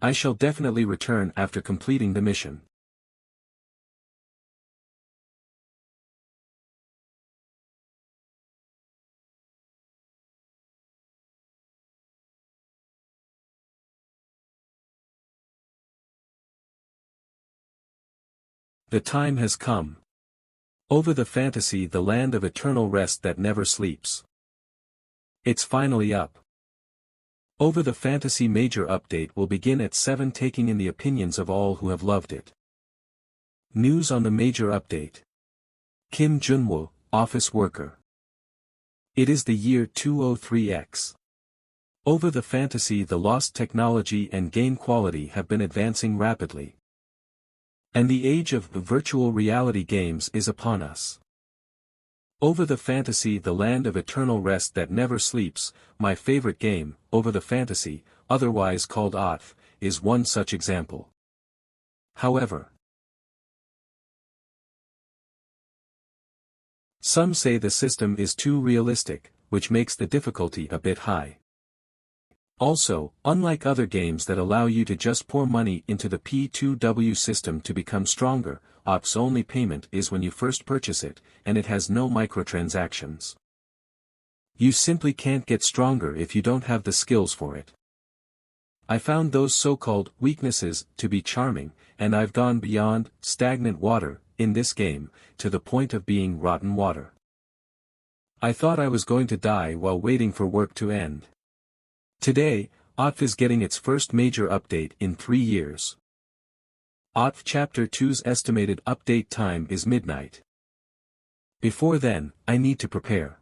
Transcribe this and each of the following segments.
I shall definitely return after completing the mission. The time has come. Over the fantasy, the land of eternal rest that never sleeps. It's finally up. Over the fantasy major update will begin at 7, taking in the opinions of all who have loved it. News on the major update. Kim Junwoo, office worker. It is the year 203X. Over the fantasy, the lost technology and game quality have been advancing rapidly. And the age of virtual reality games is upon us. Over the fantasy, the land of eternal rest that never sleeps, my favorite game, Over the Fantasy, otherwise called OTF, is one such example. However, some say the system is too realistic, which makes the difficulty a bit high. Also, unlike other games that allow you to just pour money into the P2W system to become stronger, OTF's only payment is when you first purchase it, and it has no microtransactions. You simply can't get stronger if you don't have the skills for it. I found those so-called weaknesses to be charming, and I've gone beyond stagnant water in this game, to the point of being rotten water. I thought I was going to die while waiting for work to end. Today, OTF is getting its first major update in 3 years. OTF Chapter 2's estimated update time is midnight. Before then, I need to prepare.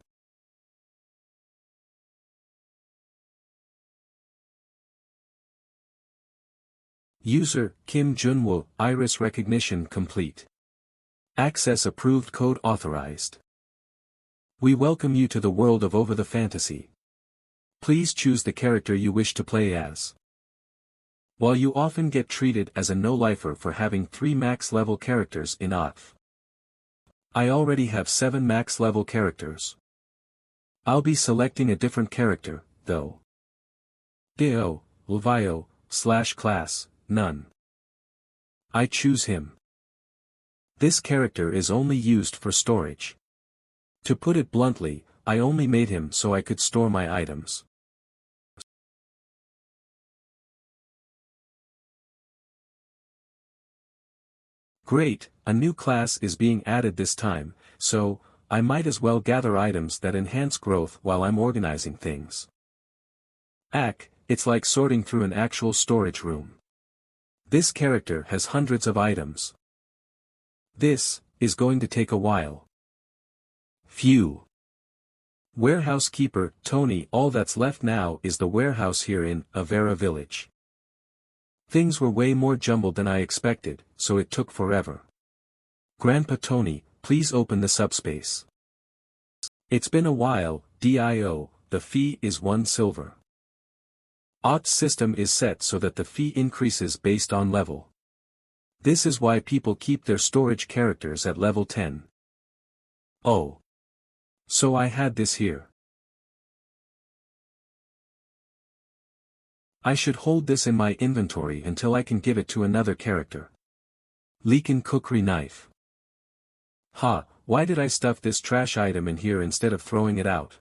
User, Kim Junwoo, iris recognition complete. Access approved, code authorized. We welcome you to the world of Over the Fantasy. Please choose the character you wish to play as. While you often get treated as a no-lifer for having 3 max-level characters in OTF, I already have 7 max-level characters. I'll be selecting a different character, though. Dio, Lvio, /class, none. I choose him. This character is only used for storage. To put it bluntly, I only made him so I could store my items. Great, a new class is being added this time, so, I might as well gather items that enhance growth while I'm organizing things. It's like sorting through an actual storage room. This character has hundreds of items. This is going to take a while. Phew. Warehouse keeper, Tony. All that's left now is the warehouse here in Avera village. Things were way more jumbled than I expected, so it took forever. Grandpa Tony, please open the subspace. It's been a while, DIO, the fee is 1 silver. OT's system is set so that the fee increases based on level. This is why people keep their storage characters at level 10. Oh. So I had this here. I should hold this in my inventory until I can give it to another character. Leakin cookery knife. Why did I stuff this trash item in here instead of throwing it out?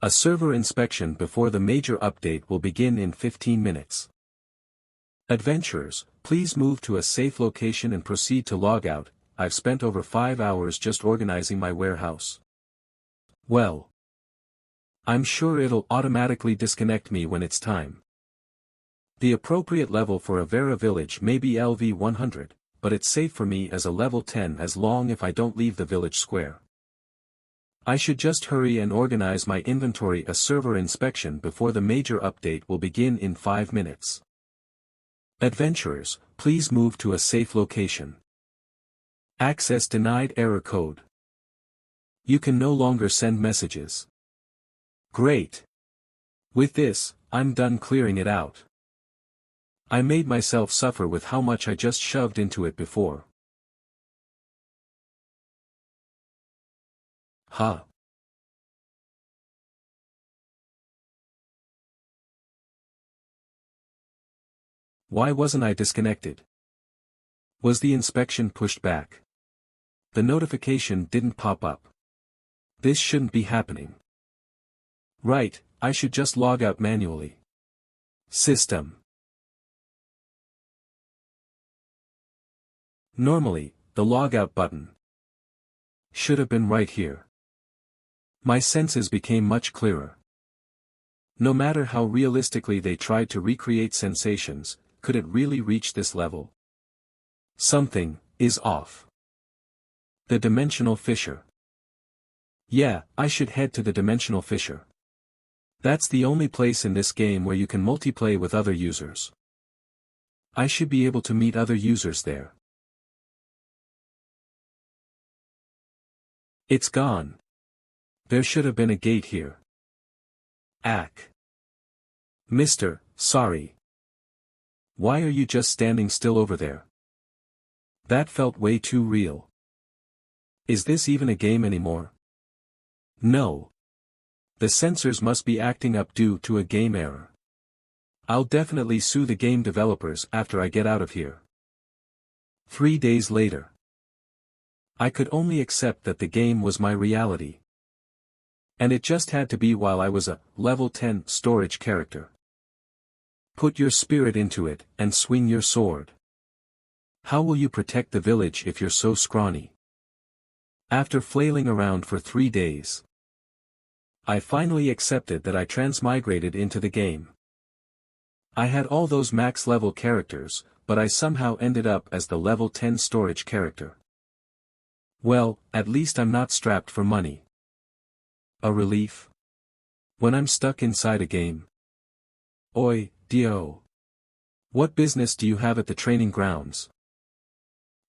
A server inspection before the major update will begin in 15 minutes. Adventurers, please move to a safe location and proceed to log out. I've spent over 5 hours just organizing my warehouse. Well, I'm sure it'll automatically disconnect me when it's time. The appropriate level for Avera village may be LV 100, but it's safe for me as a level 10 as long as I don't leave the village square. I should just hurry and organize my inventory. A server inspection before the major update will begin in 5 minutes. Adventurers, please move to a safe location. Access denied. Error code. You can no longer send messages. Great. With this, I'm done clearing it out. I made myself suffer with how much I just shoved into it before. Why wasn't I disconnected? Was the inspection pushed back? The notification didn't pop up. This shouldn't be happening. Right, I should just log out manually. System. Normally, the logout button should have been right here. My senses became much clearer. No matter how realistically they tried to recreate sensations, could it really reach this level? Something is off. The dimensional fissure. Yeah, I should head to the dimensional fissure. That's the only place in this game where you can multiplay with other users. I should be able to meet other users there. It's gone. There should have been a gate here. Ack. Mister, sorry. Why are you just standing still over there? That felt way too real. Is this even a game anymore? No. The sensors must be acting up due to a game error. I'll definitely sue the game developers after I get out of here. 3 days later. I could only accept that the game was my reality. And it just had to be while I was a level 10 storage character. Put your spirit into it, and swing your sword. How will you protect the village if you're so scrawny? After flailing around for 3 days, I finally accepted that I transmigrated into the game. I had all those max level characters, but I somehow ended up as the level 10 storage character. Well, at least I'm not strapped for money. A relief? When I'm stuck inside a game. Oi, Dio. What business do you have at the training grounds?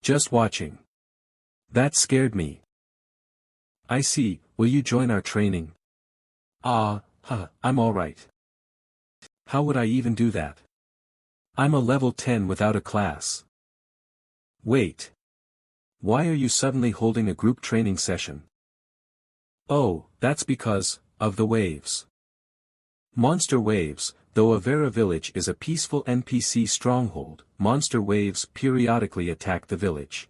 Just watching. That scared me. I see, will you join our training? I'm alright. How would I even do that? I'm a level 10 without a class. Wait. Why are you suddenly holding a group training session? Oh, that's because of the waves. Monster waves, though Avera village is a peaceful NPC stronghold, monster waves periodically attack the village.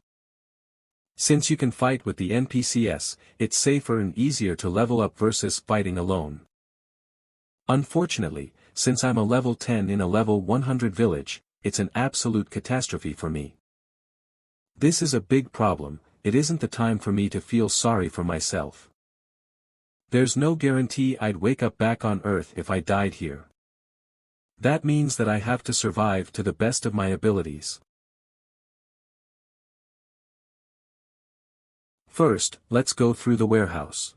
Since you can fight with the NPCs, it's safer and easier to level up versus fighting alone. Unfortunately, since I'm a level 10 in a level 100 village, it's an absolute catastrophe for me. This is a big problem. It isn't the time for me to feel sorry for myself. There's no guarantee I'd wake up back on Earth if I died here. That means that I have to survive to the best of my abilities. First, let's go through the warehouse.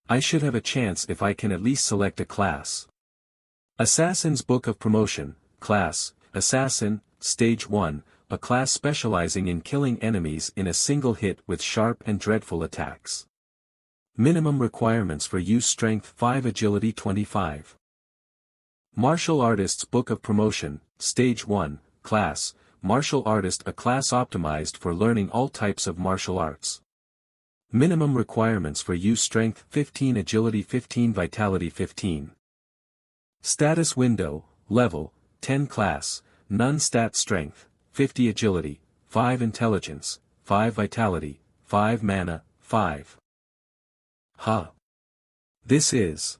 I should have a chance if I can at least select a class. Assassin's Book of Promotion, Class, Assassin, Stage 1, a class specializing in killing enemies in a single hit with sharp and dreadful attacks. Minimum requirements for use: Strength 5, Agility 25. Martial Artist's Book of Promotion, Stage 1, Class, Martial Artist, a class optimized for learning all types of martial arts. Minimum requirements for use: Strength 15, Agility 15, Vitality 15. Status window, Level, 10 Class, None Stat: Strength, 50 Agility, 5 Intelligence, 5 Vitality, 5 Mana, 5. This is.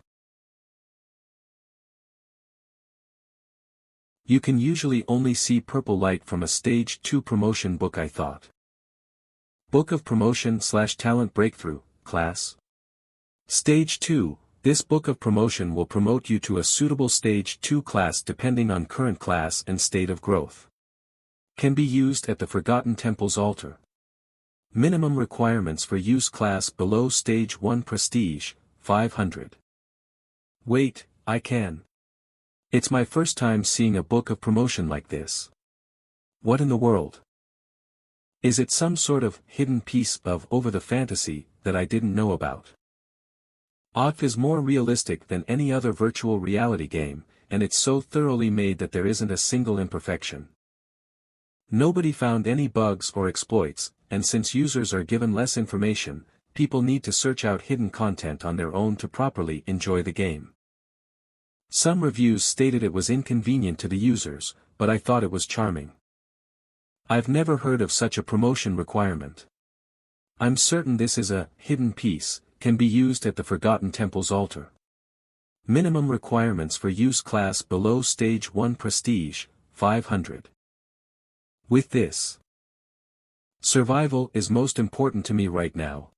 You can usually only see purple light from a Stage 2 promotion book, I thought. Book of Promotion / Talent Breakthrough, Class. Stage 2, this Book of Promotion will promote you to a suitable Stage 2 class depending on current class and state of growth. Can be used at the Forgotten Temple's altar. Minimum requirements for use: class below Stage 1, Prestige, 500. Wait, I can. It's my first time seeing a Book of Promotion like this. What in the world? Is it some sort of hidden piece of over the fantasy that I didn't know about? OTF is more realistic than any other virtual reality game, and it's so thoroughly made that there isn't a single imperfection. Nobody found any bugs or exploits, and since users are given less information, people need to search out hidden content on their own to properly enjoy the game. Some reviews stated it was inconvenient to the users, but I thought it was charming. I've never heard of such a promotion requirement. I'm certain this is a hidden piece, can be used at the Forgotten Temple's altar. Minimum requirements for use class below stage 1 prestige, 500. With this, survival is most important to me right now.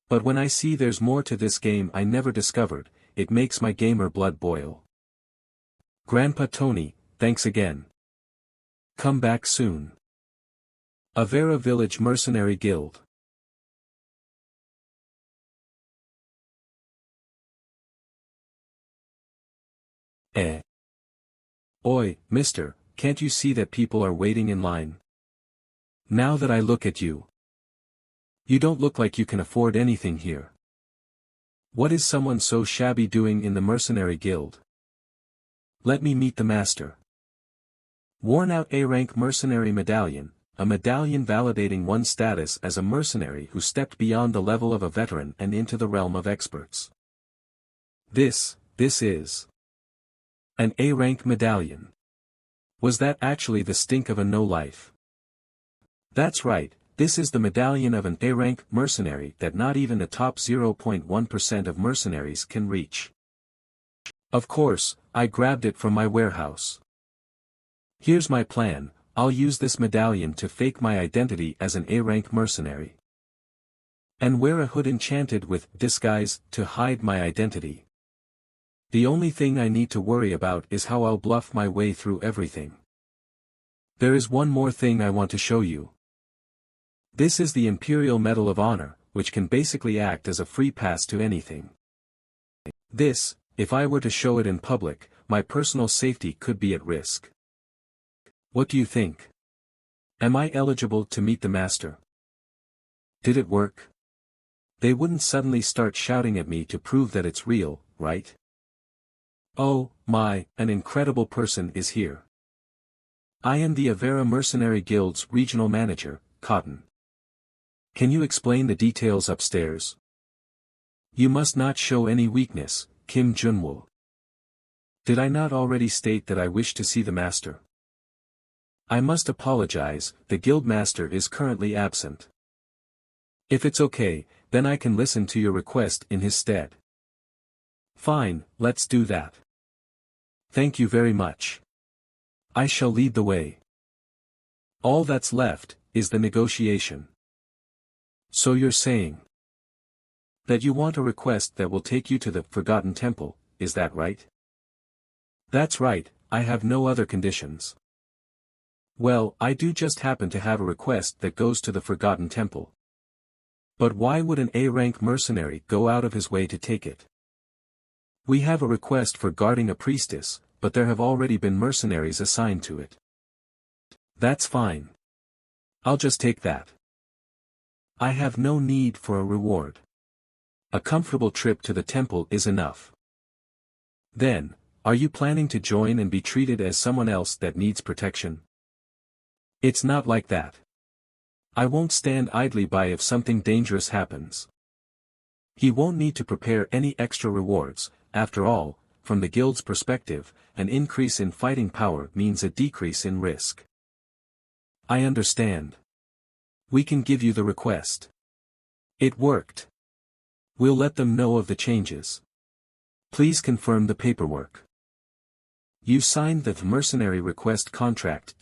But when I see there's more to this game I never discovered, it makes my gamer blood boil. Grandpa Tony, thanks again. Come back soon. Avera Village Mercenary Guild. Oi, mister, can't you see that people are waiting in line? Now that I look at you, you don't look like you can afford anything here. What is someone so shabby doing in the Mercenary Guild? Let me meet the master. Worn out A-rank mercenary medallion, a medallion validating one's status as a mercenary who stepped beyond the level of a veteran and into the realm of experts. This is an A-rank medallion. Was that actually the stink of a no-life? That's right, this is the medallion of an A-rank mercenary that not even the top 0.1% of mercenaries can reach. Of course, I grabbed it from my warehouse. Here's my plan, I'll use this medallion to fake my identity as an A-rank mercenary. And wear a hood enchanted with disguise to hide my identity. The only thing I need to worry about is how I'll bluff my way through everything. There is one more thing I want to show you. This is the Imperial Medal of Honor, which can basically act as a free pass to anything. This, if I were to show it in public, my personal safety could be at risk. What do you think? Am I eligible to meet the master? Did it work? They wouldn't suddenly start shouting at me to prove that it's real, right? Oh, my, an incredible person is here. I am the Avera Mercenary Guild's regional manager, Cotton. Can you explain the details upstairs? You must not show any weakness, Kim Junwoo. Did I not already state that I wish to see the master? I must apologize, the guild master is currently absent. If it's okay, then I can listen to your request in his stead. Fine, let's do that. Thank you very much. I shall lead the way. All that's left is the negotiation. So you're saying that you want a request that will take you to the Forgotten Temple, is that right? That's right, I have no other conditions. Well, I do just happen to have a request that goes to the Forgotten Temple. But why would an A-rank mercenary go out of his way to take it? We have a request for guarding a priestess, but there have already been mercenaries assigned to it. That's fine. I'll just take that. I have no need for a reward. A comfortable trip to the temple is enough. Then, are you planning to join and be treated as someone else that needs protection? It's not like that. I won't stand idly by if something dangerous happens. He won't need to prepare any extra rewards, after all, from the guild's perspective, an increase in fighting power means a decrease in risk. I understand. We can give you the request. It worked. We'll let them know of the changes. Please confirm the paperwork. You signed the mercenary request contract.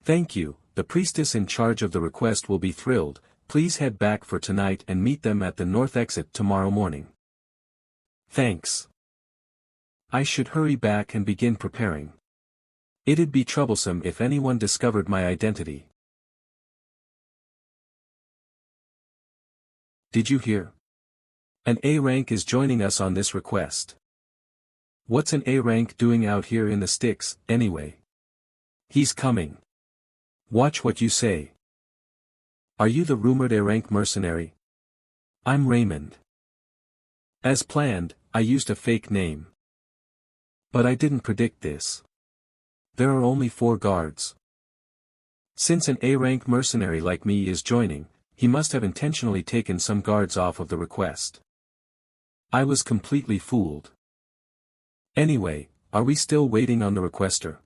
Thank you, the priestess in charge of the request will be thrilled. Please head back for tonight and meet them at the north exit tomorrow morning. Thanks. I should hurry back and begin preparing. It'd be troublesome if anyone discovered my identity. Did you hear? An A-rank is joining us on this request. What's an A-rank doing out here in the sticks, anyway? He's coming. Watch what you say. Are you the rumored A-rank mercenary? I'm Raymond. As planned, I used a fake name. But I didn't predict this. There are only 4 guards. Since an A-rank mercenary like me is joining, he must have intentionally taken some guards off of the request. I was completely fooled. Anyway, are we still waiting on the requester?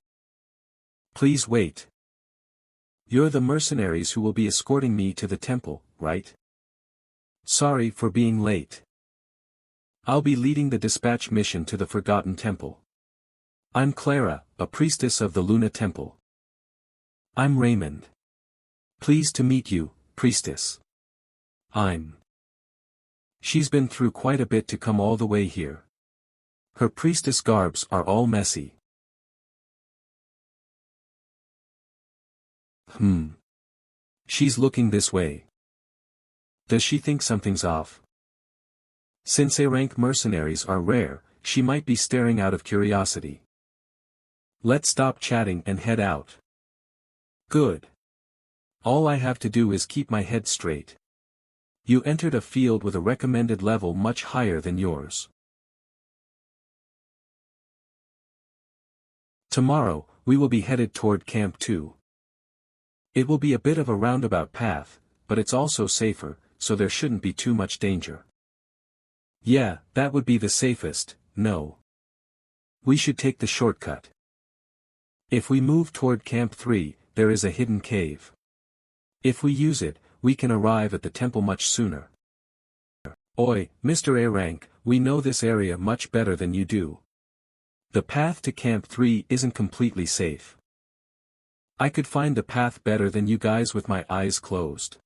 Please wait. You're the mercenaries who will be escorting me to the temple, right? Sorry for being late. I'll be leading the dispatch mission to the Forgotten Temple. I'm Clara, a priestess of the Luna Temple. I'm Raymond. Pleased to meet you, priestess. She's been through quite a bit to come all the way here. Her priestess garbs are all messy. She's looking this way. Does she think something's off? Since A-rank mercenaries are rare, she might be staring out of curiosity. Let's stop chatting and head out. Good. All I have to do is keep my head straight. You entered a field with a recommended level much higher than yours. Tomorrow, we will be headed toward Camp 2. It will be a bit of a roundabout path, but it's also safer, so there shouldn't be too much danger. Yeah, that would be the safest. No. We should take the shortcut. If we move toward Camp 3, there is a hidden cave. If we use it, we can arrive at the temple much sooner. Oi, Mr. A-rank, we know this area much better than you do. The path to Camp 3 isn't completely safe. I could find the path better than you guys with my eyes closed.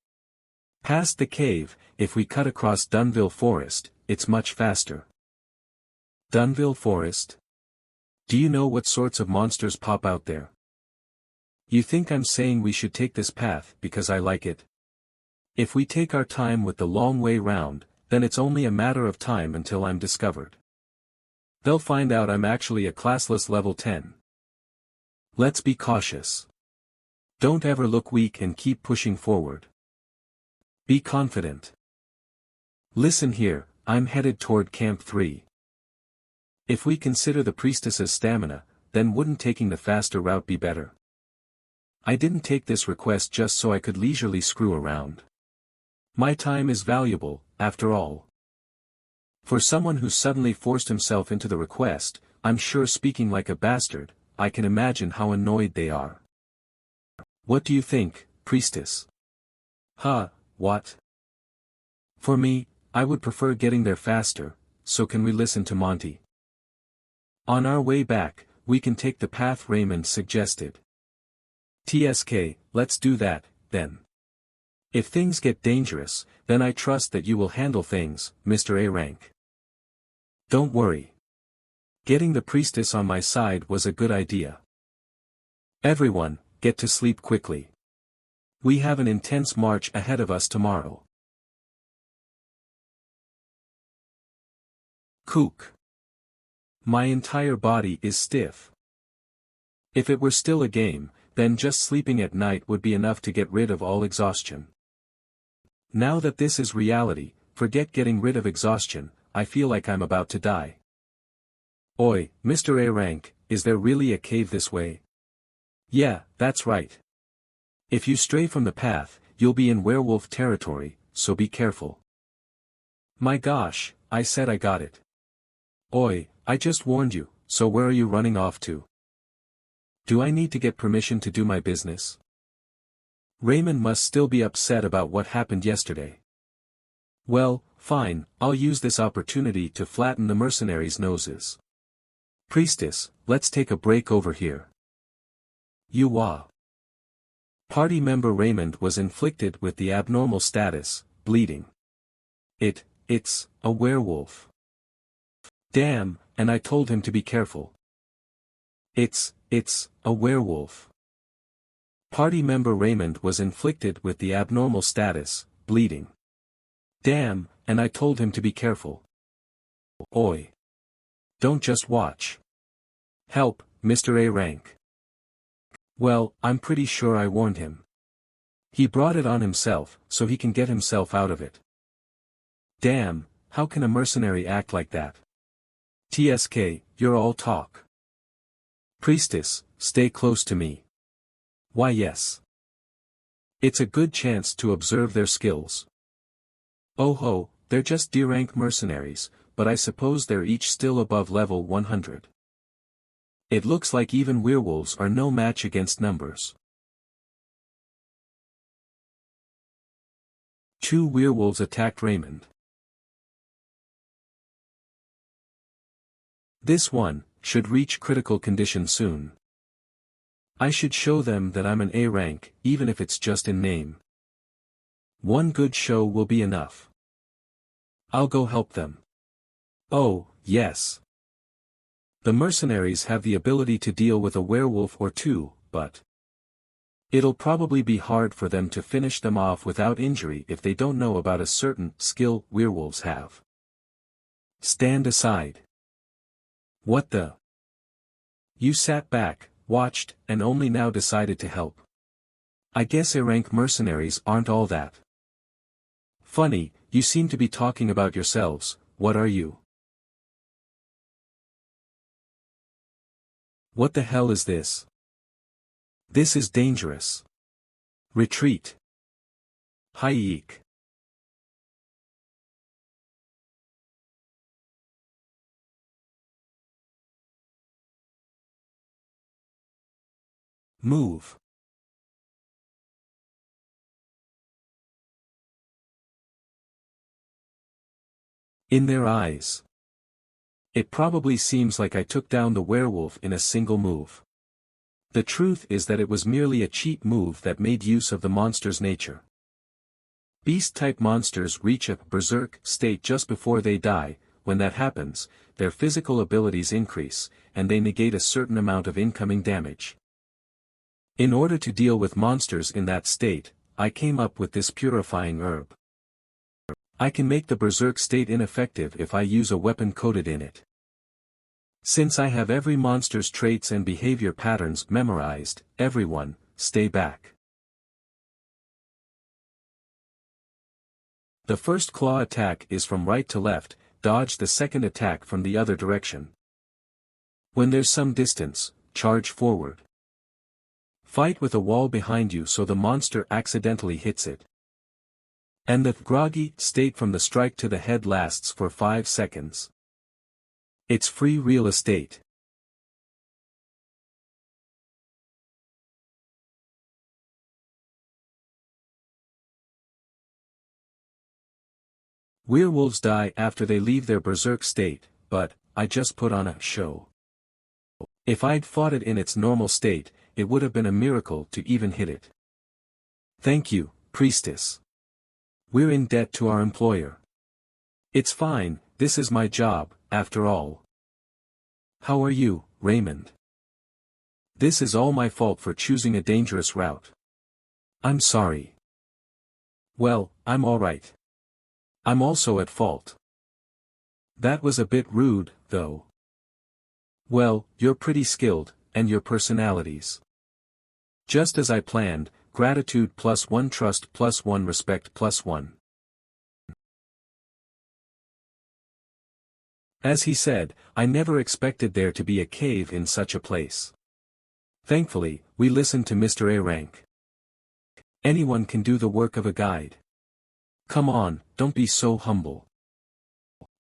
Past the cave, if we cut across Dunville Forest, it's much faster. Dunville Forest? Do you know what sorts of monsters pop out there? You think I'm saying we should take this path because I like it? If we take our time with the long way round, then it's only a matter of time until I'm discovered. They'll find out I'm actually a classless level 10. Let's be cautious. Don't ever look weak and keep pushing forward. Be confident. Listen here, I'm headed toward Camp 3. If we consider the priestess's stamina, then wouldn't taking the faster route be better? I didn't take this request just so I could leisurely screw around. My time is valuable, after all. For someone who suddenly forced himself into the request, I'm sure speaking like a bastard, I can imagine how annoyed they are. What do you think, priestess? What? For me, I would prefer getting there faster, so can we listen to Monty? On our way back, we can take the path Raymond suggested. TSK, let's do that, then. If things get dangerous, then I trust that you will handle things, Mr. A-rank. Don't worry. Getting the priestess on my side was a good idea. Everyone, get to sleep quickly. We have an intense march ahead of us tomorrow. Kook. My entire body is stiff. If it were still a game, then just sleeping at night would be enough to get rid of all exhaustion. Now that this is reality, forget getting rid of exhaustion, I feel like I'm about to die. Oi, Mr. A-rank, is there really a cave this way? Yeah, that's right. If you stray from the path, you'll be in werewolf territory, so be careful. My gosh, I said I got it. Oi, I just warned you, so where are you running off to? Do I need to get permission to do my business? Raymond must still be upset about what happened yesterday. Well, fine, I'll use this opportunity to flatten the mercenaries' noses. Priestess, let's take a break over here. Party member Raymond was inflicted with the abnormal status, bleeding. It's a werewolf. Damn, and I told him to be careful. It's a werewolf. Party member Raymond was inflicted with the abnormal status, bleeding. Damn, and I told him to be careful. Oi. Don't just watch. Help, Mr. A-rank. Well, I'm pretty sure I warned him. He brought it on himself, so he can get himself out of it. Damn, how can a mercenary act like that? TSK, you're all talk. Priestess, stay close to me. Why yes. It's a good chance to observe their skills. Oh ho, they're just D-rank mercenaries, but I suppose they're each still above level 100. It looks like even werewolves are no match against numbers. 2 werewolves attacked Raymond. This one should reach critical condition soon. I should show them that I'm an A rank, even if it's just in name. One good show will be enough. I'll go help them. Oh, yes. The mercenaries have the ability to deal with a werewolf or 2, but it'll probably be hard for them to finish them off without injury if they don't know about a certain skill werewolves have. Stand aside. What the? You sat back, watched, and only now decided to help. I guess A-rank mercenaries aren't all that. Funny, you seem to be talking about yourselves. What are you? What the hell is this? This is dangerous. Retreat. Hayek. Move. In their eyes. It probably seems like I took down the werewolf in a single move. The truth is that it was merely a cheap move that made use of the monster's nature. Beast-type monsters reach a berserk state just before they die. When that happens, their physical abilities increase, and they negate a certain amount of incoming damage. In order to deal with monsters in that state, I came up with this purifying herb. I can make the berserk state ineffective if I use a weapon coated in it. Since I have every monster's traits and behavior patterns memorized, everyone, stay back. The first claw attack is from right to left, dodge the second attack from the other direction. When there's some distance, charge forward. Fight with a wall behind you so the monster accidentally hits it. And the groggy state from the strike to the head lasts for 5 seconds. It's free real estate. Werewolves die after they leave their berserk state, but I just put on a show. If I'd fought it in its normal state, it would have been a miracle to even hit it. Thank you, priestess. We're in debt to our employer. It's fine, this is my job, after all. How are you, Raymond? This is all my fault for choosing a dangerous route. I'm sorry. Well, I'm alright. I'm also at fault. That was a bit rude, though. Well, you're pretty skilled, and your personalities. Just as I planned, gratitude +1 trust +1 respect +1. As he said, I never expected there to be a cave in such a place. Thankfully, we listened to Mr. A rank. Anyone can do the work of a guide. Come on, don't be so humble.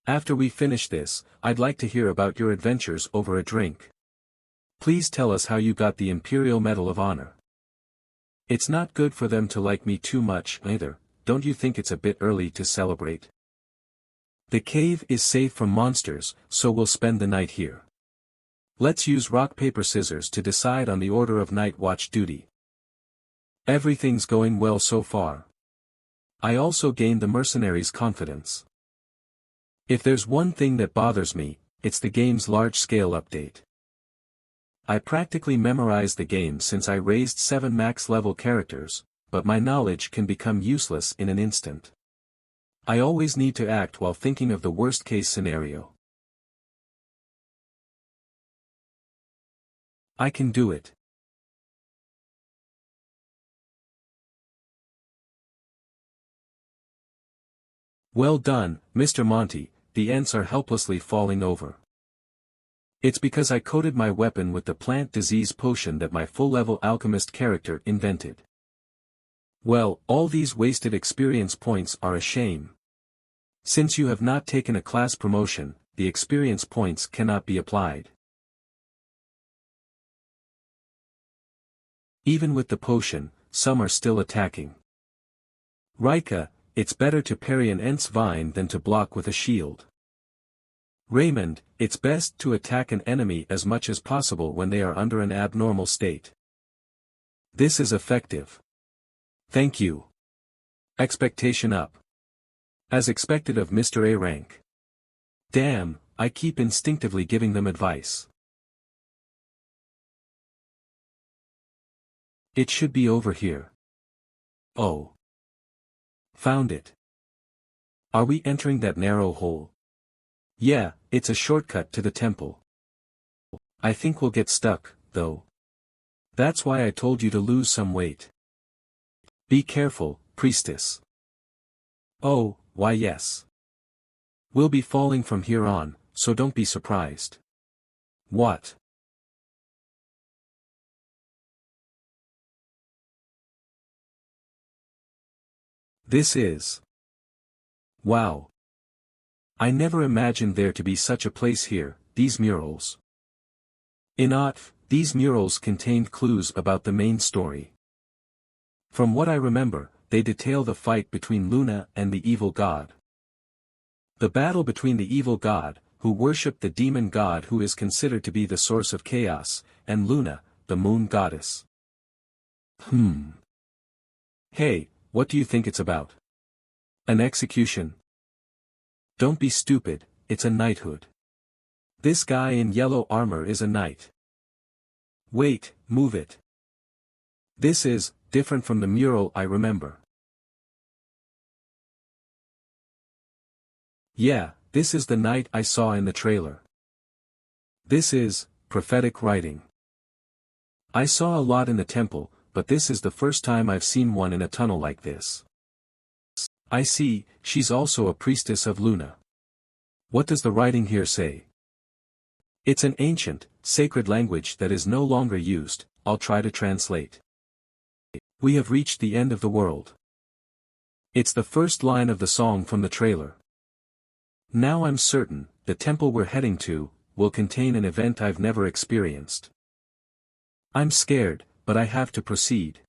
After we finish this, I'd like to hear about your adventures over a drink. Please tell us how you got the Imperial Medal of Honor. It's not good for them to like me too much, either, don't you think it's a bit early to celebrate? The cave is safe from monsters, so we'll spend the night here. Let's use rock paper scissors to decide on the order of night watch duty. Everything's going well so far. I also gained the mercenaries' confidence. If there's one thing that bothers me, it's the game's large-scale update. I practically memorized the game since I raised 7 max-level characters, but my knowledge can become useless in an instant. I always need to act while thinking of the worst-case scenario. I can do it. Well done, Mr. Monty, the Ents are helplessly falling over. It's because I coated my weapon with the plant disease potion that my full-level alchemist character invented. Well, all these wasted experience points are a shame. Since you have not taken a class promotion, the experience points cannot be applied. Even with the potion, some are still attacking. Rika, it's better to parry an Ents vine than to block with a shield. Raymond, it's best to attack an enemy as much as possible when they are under an abnormal state. This is effective. Thank you. Expectation up. As expected of Mr. A rank. Damn, I keep instinctively giving them advice. It should be over here. Oh. Found it. Are we entering that narrow hole? Yeah, it's a shortcut to the temple. I think we'll get stuck, though. That's why I told you to lose some weight. Be careful, priestess. Oh, why yes. We'll be falling from here on, so don't be surprised. What? This is. Wow. I never imagined there to be such a place here, these murals. In Otf, these murals contained clues about the main story. From what I remember, they detail the fight between Luna and the evil god. The battle between the evil god, who worshipped the demon god who is considered to be the source of chaos, and Luna, the moon goddess. Hey, what do you think it's about? An execution? Don't be stupid, it's a knighthood. This guy in yellow armor is a knight. Wait, move it. This is different from the mural I remember. Yeah, this is the knight I saw in the trailer. This is prophetic writing. I saw a lot in the temple, but this is the first time I've seen one in a tunnel like this. I see, she's also a priestess of Luna. What does the writing here say? It's an ancient, sacred language that is no longer used. I'll try to translate. We have reached the end of the world. It's the first line of the song from the trailer. Now I'm certain, the temple we're heading to, will contain an event I've never experienced. I'm scared, but I have to proceed.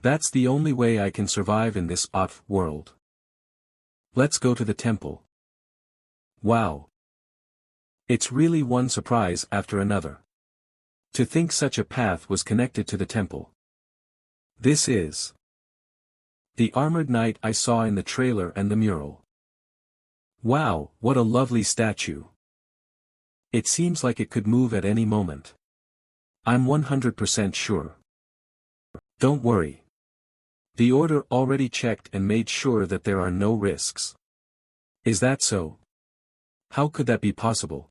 That's the only way I can survive in this off world. Let's go to the temple. Wow. It's really one surprise after another. To think such a path was connected to the temple. This is the armored knight I saw in the trailer and the mural. Wow, what a lovely statue. It seems like it could move at any moment. I'm 100% sure. Don't worry. The order already checked and made sure that there are no risks. Is that so? How could that be possible?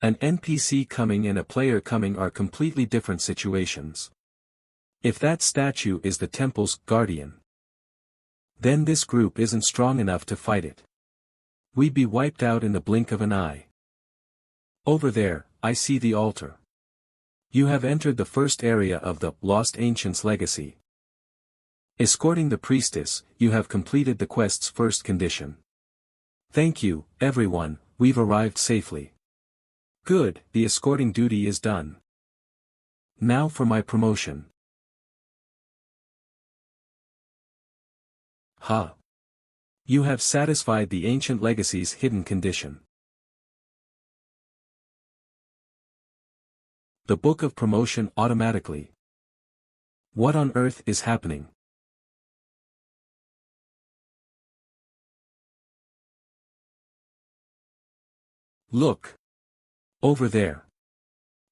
An NPC coming and a player coming are completely different situations. If that statue is the temple's guardian, then this group isn't strong enough to fight it. We'd be wiped out in the blink of an eye. Over there, I see the altar. You have entered the first area of the Lost Ancients Legacy. Escorting the priestess, you have completed the quest's first condition. Thank you, everyone, we've arrived safely. Good, the escorting duty is done. Now for my promotion. Ha! You have satisfied the Ancient Legacy's hidden condition. The Book of Promotion automatically. What on earth is happening? Look! Over there.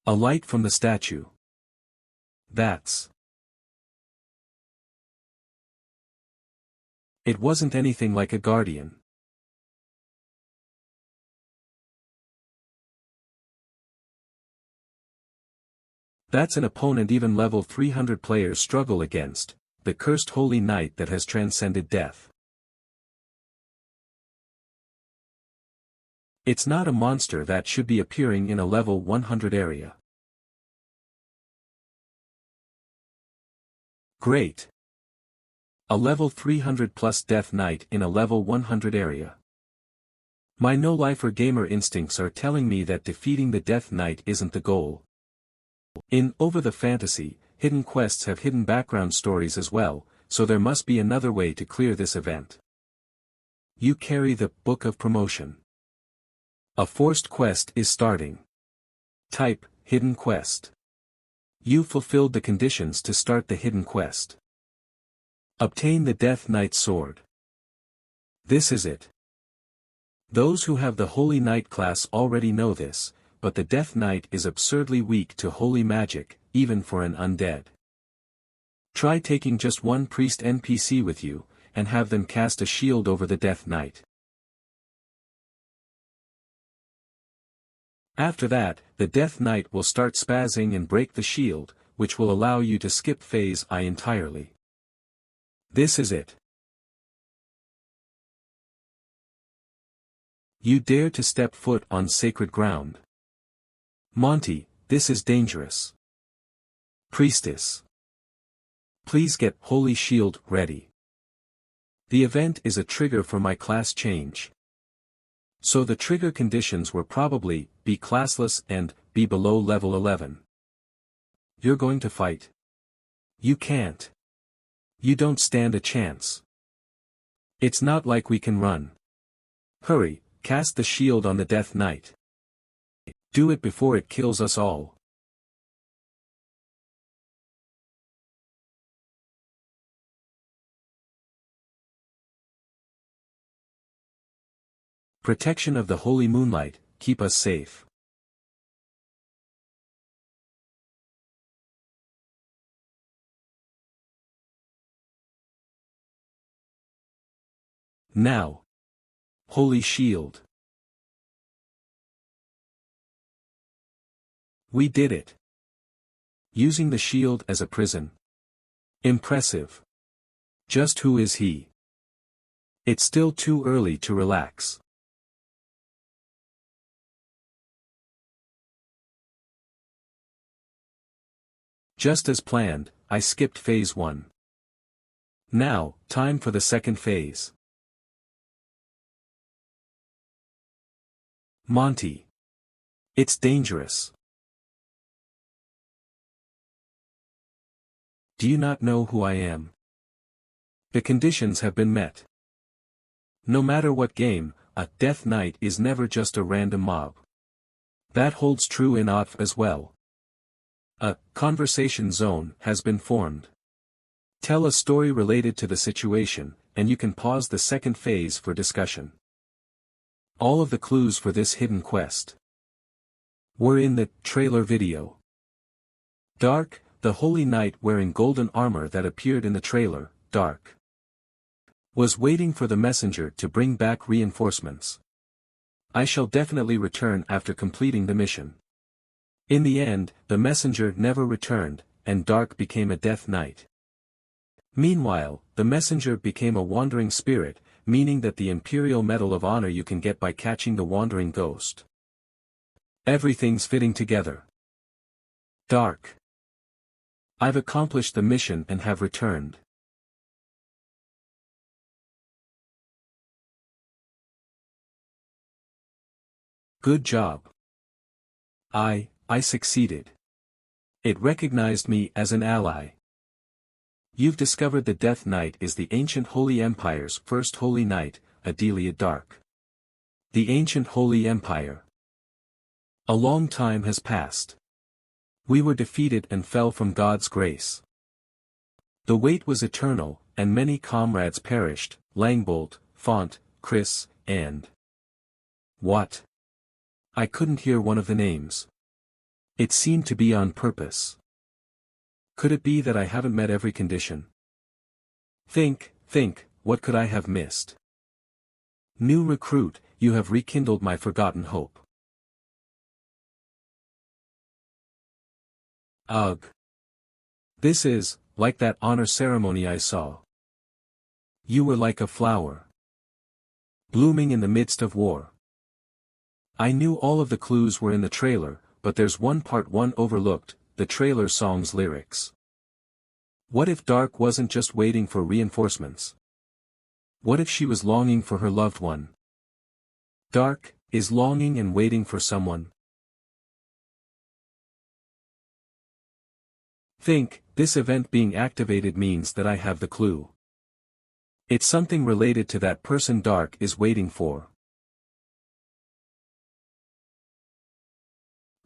A light from the statue. That's. It wasn't anything like a guardian. That's an opponent even level 300 players struggle against, the cursed holy knight that has transcended death. It's not a monster that should be appearing in a level 100 area. Great. A level 300 plus Death Knight in a level 100 area. My no-lifer gamer instincts are telling me that defeating the Death Knight isn't the goal. In Over the Fantasy, hidden quests have hidden background stories as well, so there must be another way to clear this event. You carry the Book of Promotion. A forced quest is starting. Type, Hidden Quest. You fulfilled the conditions to start the hidden quest. Obtain the Death Knight's sword. This is it. Those who have the Holy Knight class already know this, but the Death Knight is absurdly weak to holy magic, even for an undead. Try taking just one priest NPC with you, and have them cast a shield over the Death Knight. After that, the Death Knight will start spazzing and break the shield, which will allow you to skip phase I entirely. This is it. You dare to step foot on sacred ground. Monty, this is dangerous. Priestess. Please get Holy Shield ready. The event is a trigger for my class change. So the trigger conditions were probably, be classless and, be below level 11. You're going to fight. You can't. You don't stand a chance. It's not like we can run. Hurry, cast the shield on the Death Knight. Do it before it kills us all. Protection of the holy moonlight, keep us safe. Now. Holy Shield. We did it. Using the shield as a prison. Impressive. Just who is he? It's still too early to relax. Just as planned, I skipped phase 1. Now, time for the second phase. Monty. It's dangerous. Do you not know who I am? The conditions have been met. No matter what game, a Death Knight is never just a random mob. That holds true in AUTF as well. A conversation zone has been formed. Tell a story related to the situation, and you can pause the second phase for discussion. All of the clues for this hidden quest were in the trailer video. Dark, the holy knight wearing golden armor that appeared in the trailer, Dark, was waiting for the messenger to bring back reinforcements. I shall definitely return after completing the mission. In the end, the messenger never returned, and Dark became a Death Knight. Meanwhile, the messenger became a wandering spirit, meaning that the Imperial Medal of Honor you can get by catching the wandering ghost. Everything's fitting together. Dark. I've accomplished the mission and have returned. Good job. I succeeded. It recognized me as an ally. You've discovered the Death Knight is the ancient Holy Empire's first Holy Knight, Adelia Dark. The ancient Holy Empire. A long time has passed. We were defeated and fell from God's grace. The wait was eternal, and many comrades perished, Langbolt, Font, Chris, and... What? I couldn't hear one of the names. It seemed to be on purpose. Could it be that I haven't met every condition? Think, what could I have missed? New recruit, you have rekindled my forgotten hope. Ugh. This is, like that honor ceremony I saw. You were like a flower. Blooming in the midst of war. I knew all of the clues were in the trailer, but there's one part one overlooked, the trailer song's lyrics. What if Dark wasn't just waiting for reinforcements? What if she was longing for her loved one? Dark is longing and waiting for someone. Think, This event being activated means that I have the clue. It's something related to that person Dark is waiting for.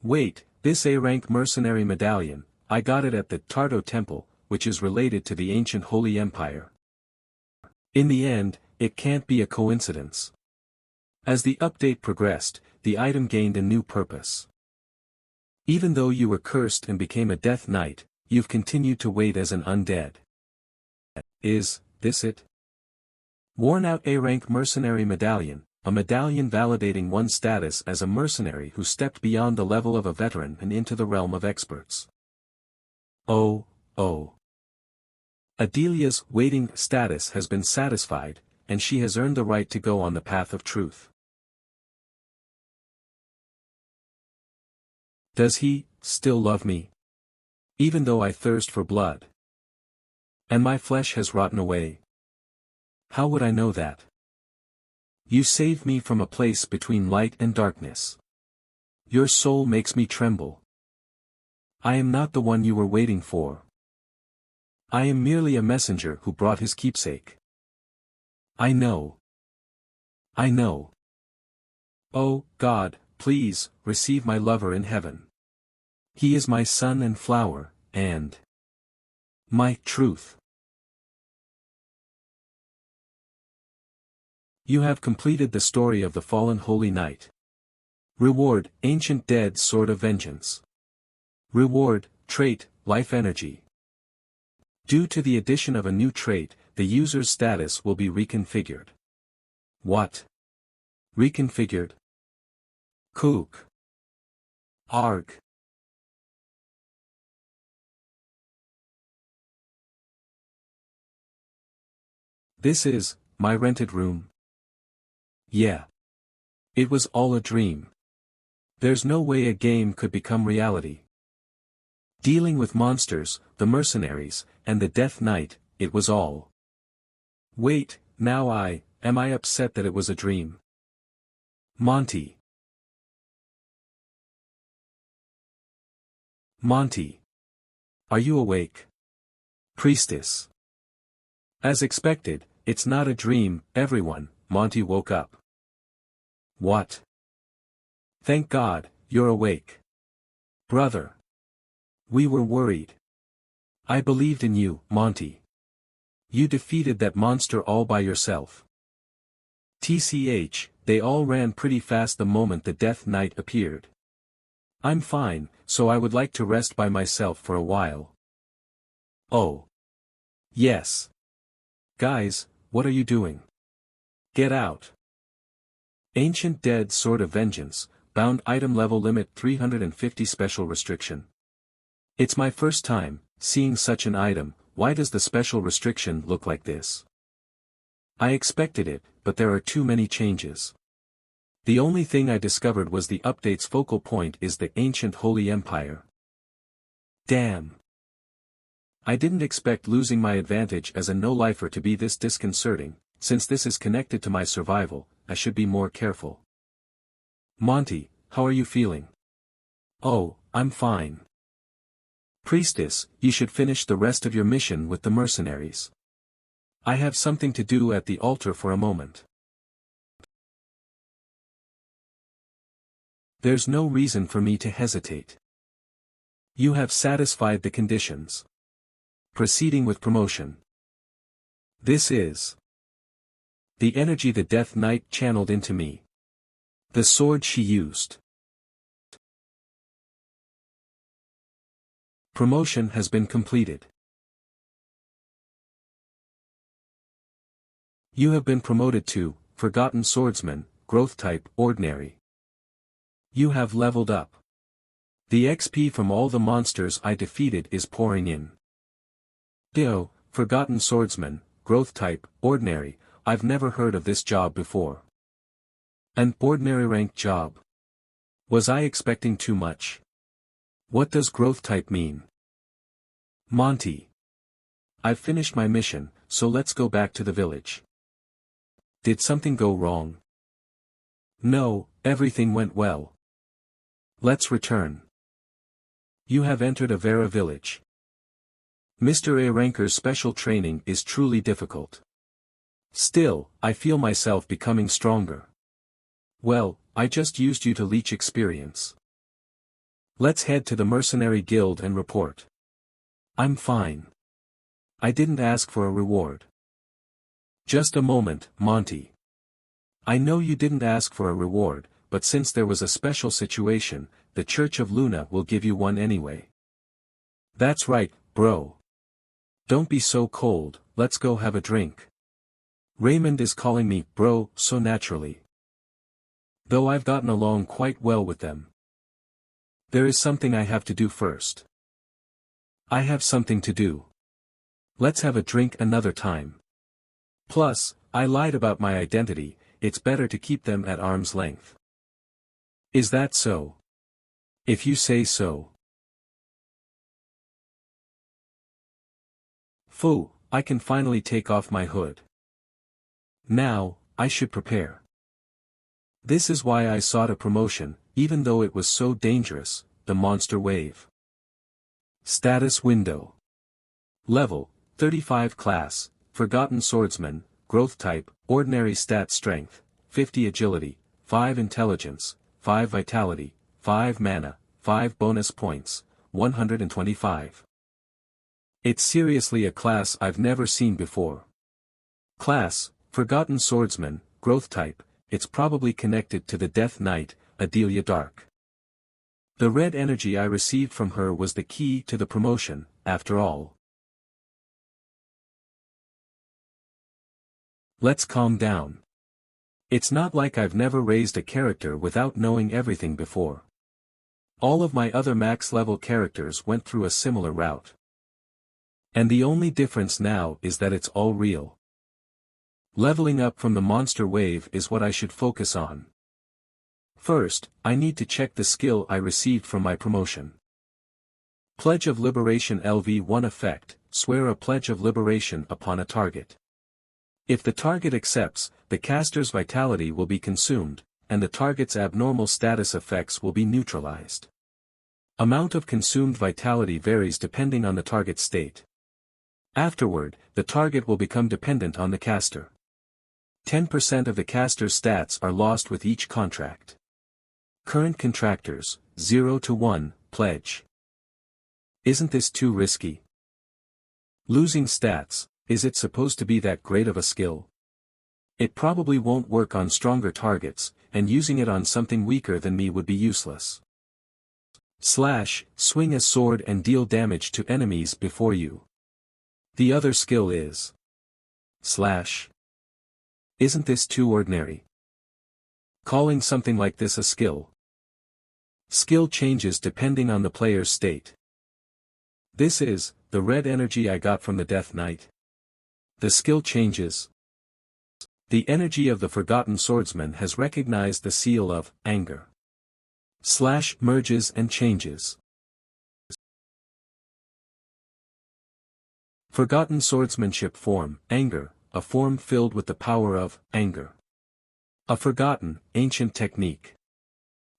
Wait, this A-rank mercenary medallion, I got it at the Tardo Temple, which is related to the ancient Holy Empire. In the end, it can't be a coincidence. As the update progressed, the item gained a new purpose. Even though you were cursed and became a Death Knight, you've continued to wait as an undead. Is this it? Worn out A-rank mercenary medallion, a medallion validating one's status as a mercenary who stepped beyond the level of a veteran and into the realm of experts. Oh. Adelia's waiting status has been satisfied, and she has earned the right to go on the path of truth. Does he still love me? Even though I thirst for blood, and my flesh has rotten away? How would I know that? You saved me from a place between light and darkness. Your soul makes me tremble. I am not the one you were waiting for. I am merely a messenger who brought his keepsake. I know. Oh, God, please, receive my lover in heaven. He is my sun and flower, and my truth. You have completed the story of the fallen Holy Knight. Reward, Ancient Dead Sword of Vengeance. Reward, Trait, Life Energy. Due to the addition of a new trait, the user's status will be reconfigured. What? Reconfigured? Kook. Arg. This is my rented room. Yeah. It was all a dream. There's no way a game could become reality. Dealing with monsters, the mercenaries, and the Death Knight, it was all. Wait, now am I upset that it was a dream? Monty. Are you awake? Priestess. As expected, it's not a dream, everyone. Monty woke up. What? Thank God, you're awake. Brother. We were worried. I believed in you, Monty. You defeated that monster all by yourself. TCH, they all ran pretty fast the moment the Death Knight appeared. I'm fine, so I would like to rest by myself for a while. Oh. Yes. Guys, what are you doing? Get out. Ancient Dead Sword of Vengeance, bound item level limit 350 special restriction. It's my first time seeing such an item. Why does the special restriction look like this? I expected it, but there are too many changes. The only thing I discovered was the update's focal point is the ancient Holy Empire. Damn. I didn't expect losing my advantage as a no-lifer to be this disconcerting. Since this is connected to my survival, I should be more careful. Monty, how are you feeling? Oh, I'm fine. Priestess, you should finish the rest of your mission with the mercenaries. I have something to do at the altar for a moment. There's no reason for me to hesitate. You have satisfied the conditions. Proceeding with promotion. This is the energy the Death Knight channeled into me. The sword she used. Promotion has been completed. You have been promoted to Forgotten Swordsman, Growth Type Ordinary. You have leveled up. The XP from all the monsters I defeated is pouring in. Dio, Forgotten Swordsman, Growth Type Ordinary. I've never heard of this job before. An ordinary rank job. Was I expecting too much? What does growth type mean? Monty. I've finished my mission, so let's go back to the village. Did something go wrong? No, everything went well. Let's return. You have entered a Vera village. Mr. A. Ranker's special training is truly difficult. Still, I feel myself becoming stronger. Well, I just used you to leech experience. Let's head to the Mercenary Guild and report. I'm fine. I didn't ask for a reward. Just a moment, Monty. I know you didn't ask for a reward, but since there was a special situation, the Church of Luna will give you one anyway. That's right, bro. Don't be so cold, let's go have a drink. Raymond is calling me bro so naturally. Though I've gotten along quite well with them. There is something I have to do first. I have something to do. Let's have a drink another time. Plus, I lied about my identity, it's better to keep them at arm's length. Is that so? If you say so. Phew, I can finally take off my hood. Now, I should prepare. This is why I sought a promotion, even though it was so dangerous, the monster wave. Status window. Level, 35 class, Forgotten Swordsman, growth type, ordinary stat strength, 50 agility, 5 intelligence, 5 vitality, 5 mana, 5 bonus points, 125. It's seriously a class I've never seen before. Class, Forgotten Swordsman, growth type, it's probably connected to the Death Knight, Adelia Dark. The red energy I received from her was the key to the promotion, after all. Let's calm down. It's not like I've never raised a character without knowing everything before. All of my other max-level characters went through a similar route. And the only difference now is that it's all real. Leveling up from the monster wave is what I should focus on. First, I need to check the skill I received from my promotion. Pledge of Liberation LV1 effect, swear a pledge of liberation upon a target. If the target accepts, the caster's vitality will be consumed, and the target's abnormal status effects will be neutralized. Amount of consumed vitality varies depending on the target's state. Afterward, the target will become dependent on the caster. 10% of the caster's stats are lost with each contract. Current contractors, 0 to 1, pledge. Isn't this too risky? Losing stats, is it supposed to be that great of a skill? It probably won't work on stronger targets, and using it on something weaker than me would be useless. Slash, swing a sword and deal damage to enemies before you. The other skill is slash. Isn't this too ordinary? Calling something like this a skill. Skill changes depending on the player's state. This is, the red energy I got from the Death Knight. The skill changes. The energy of the Forgotten Swordsman has recognized the seal of anger. Slash merges and changes. Forgotten Swordsmanship form, anger, a form filled with the power of anger. A forgotten, ancient technique.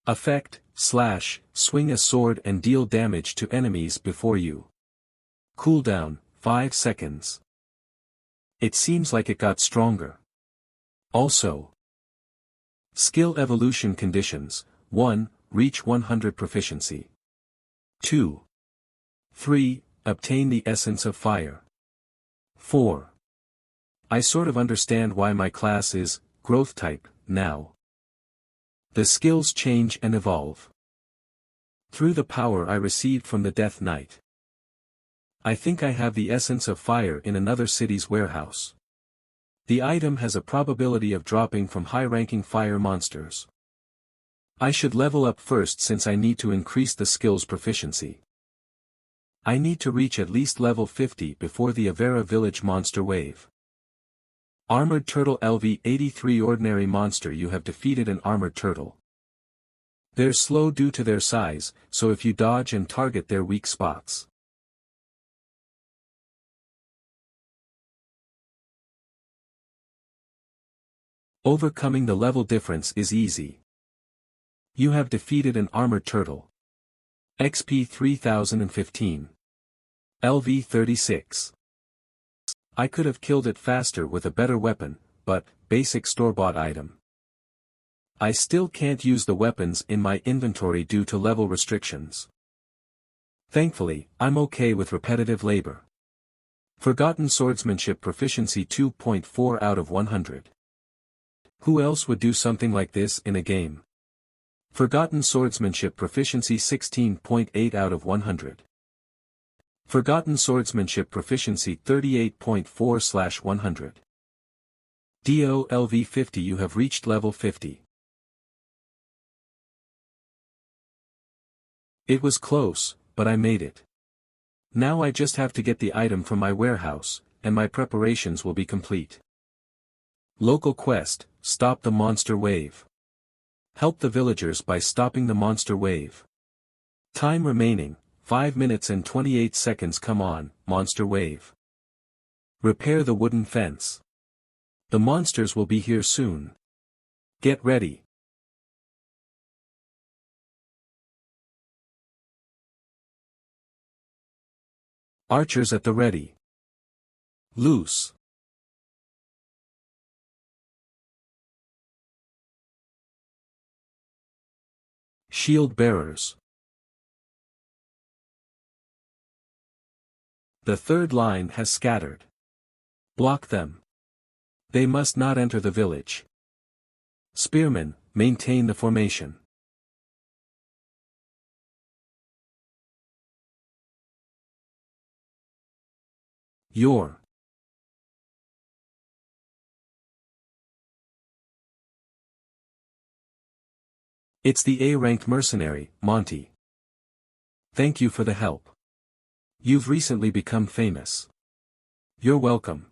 Effect, slash, swing a sword and deal damage to enemies before you. Cooldown, 5 seconds. It seems like it got stronger. Also. Skill evolution conditions, 1, reach 100 proficiency. 2. 3, obtain the essence of fire. 4. I sort of understand why my class is growth type now. The skills change and evolve. Through the power I received from the Death Knight. I think I have the essence of fire in another city's warehouse. The item has a probability of dropping from high-ranking fire monsters. I should level up first since I need to increase the skill's proficiency. I need to reach at least level 50 before the Avera Village monster wave. Armored Turtle LV-83 Ordinary monster. You have defeated an armored turtle. They're slow due to their size, so if you dodge and target their weak spots. Overcoming the level difference is easy. You have defeated an armored turtle. XP 3015. LV-36. I could have killed it faster with a better weapon, but, basic store-bought item. I still can't use the weapons in my inventory due to level restrictions. Thankfully, I'm okay with repetitive labor. Forgotten Swordsmanship Proficiency 2.4 out of 100. Who else would do something like this in a game? Forgotten Swordsmanship Proficiency 16.8 out of 100. Forgotten Swordsmanship Proficiency 38.4/100. DOLV50. You have reached level 50. It was close, but I made it. Now I just have to get the item from my warehouse, and my preparations will be complete. Local quest, stop the monster wave. Help the villagers by stopping the monster wave. Time remaining, 5 minutes and 28 seconds. Come on, monster wave. Repair the wooden fence. The monsters will be here soon. Get ready. Archers at the ready. Loose. Shield bearers. The third line has scattered. Block them. They must not enter the village. Spearmen, maintain the formation. Your. It's the A-ranked mercenary, Monty. Thank you for the help. You've recently become famous. You're welcome.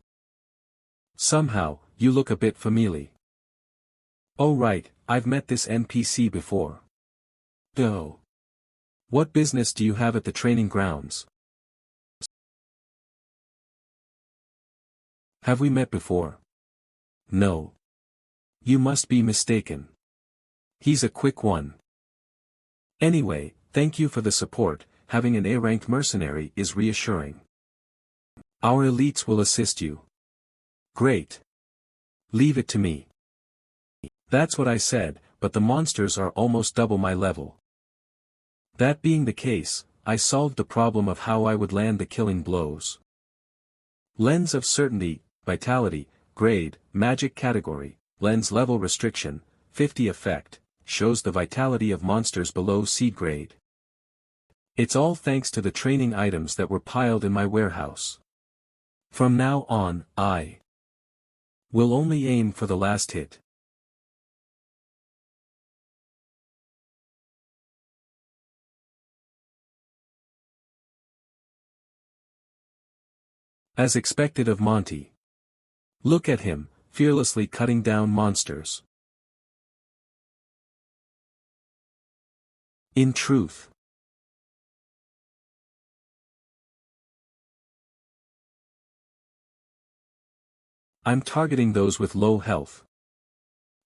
Somehow, you look a bit familiar. Oh right, I've met this NPC before. Oh. What business do you have at the training grounds? Have we met before? No. You must be mistaken. He's a quick one. Anyway, thank you for the support. Having an A-ranked mercenary is reassuring. Our elites will assist you. Great. Leave it to me. That's what I said, but the monsters are almost double my level. That being the case, I solved the problem of how I would land the killing blows. Lens of Certainty, Vitality, Grade, Magic Category, Lens Level Restriction, 50 Effect, shows the vitality of monsters below seed grade. It's all thanks to the training items that were piled in my warehouse. From now on, I will only aim for the last hit. As expected of Monty. Look at him, fearlessly cutting down monsters. In truth, I'm targeting those with low health.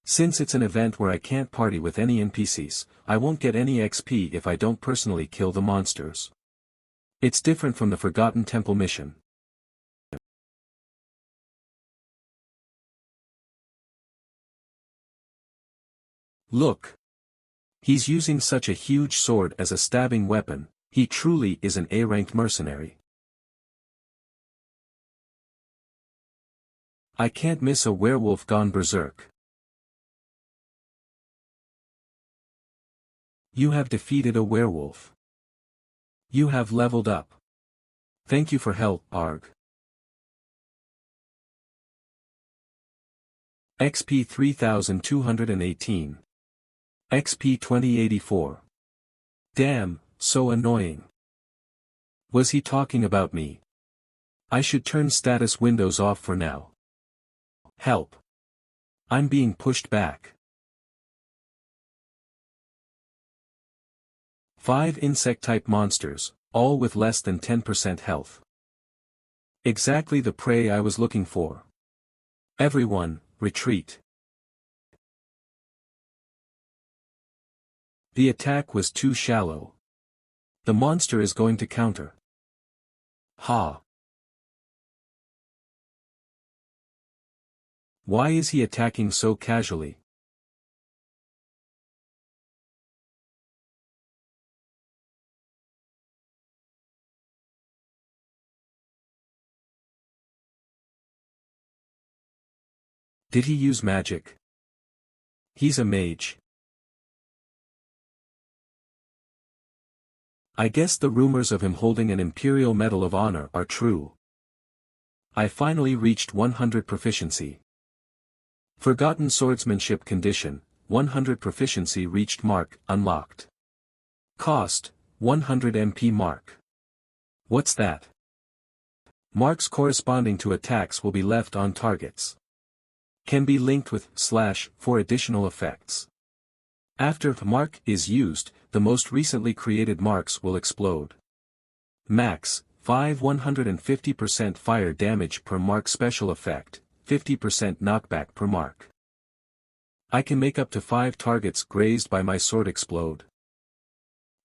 Since it's an event where I can't party with any NPCs, I won't get any XP if I don't personally kill the monsters. It's different from the Forgotten Temple mission. Look. He's using such a huge sword as a stabbing weapon. He truly is an A-ranked mercenary. I can't miss a werewolf gone berserk. You have defeated a werewolf. You have leveled up. Thank you for help, Arg. XP 3218. XP 2084. Damn, so annoying. Was he talking about me? I should turn status windows off for now. Help. I'm being pushed back. 5 insect-type monsters, all with less than 10% health. Exactly the prey I was looking for. Everyone, retreat. The attack was too shallow. The monster is going to counter. Ha! Why is he attacking so casually? Did he use magic? He's a mage. I guess the rumors of him holding an Imperial Medal of Honor are true. I finally reached 100 proficiency. Forgotten swordsmanship condition, 100 proficiency reached mark, unlocked. Cost, 100 MP mark. What's that? Marks corresponding to attacks will be left on targets. Can be linked with / for additional effects. After mark is used, the most recently created marks will explode. Max, 150% fire damage per mark special effect, 50% knockback per mark. I can make up to 5 targets grazed by my sword explode.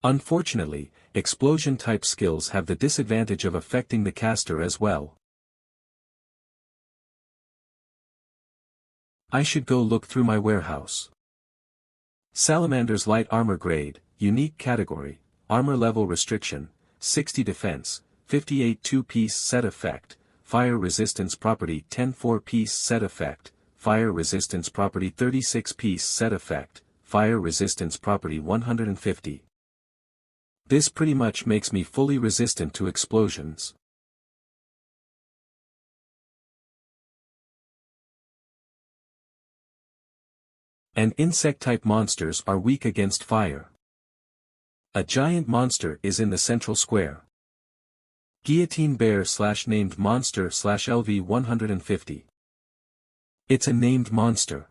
Unfortunately, explosion-type skills have the disadvantage of affecting the caster as well. I should go look through my warehouse. Salamander's light armor grade, unique category, armor level restriction, 60 defense, 58 2-piece set effect, fire resistance property 10 4-piece set effect, fire resistance property 36-piece set effect, fire resistance property 150. This pretty much makes me fully resistant to explosions. And insect-type monsters are weak against fire. A giant monster is in the central square. Guillotine bear / named monster / LV 150. It's a named monster.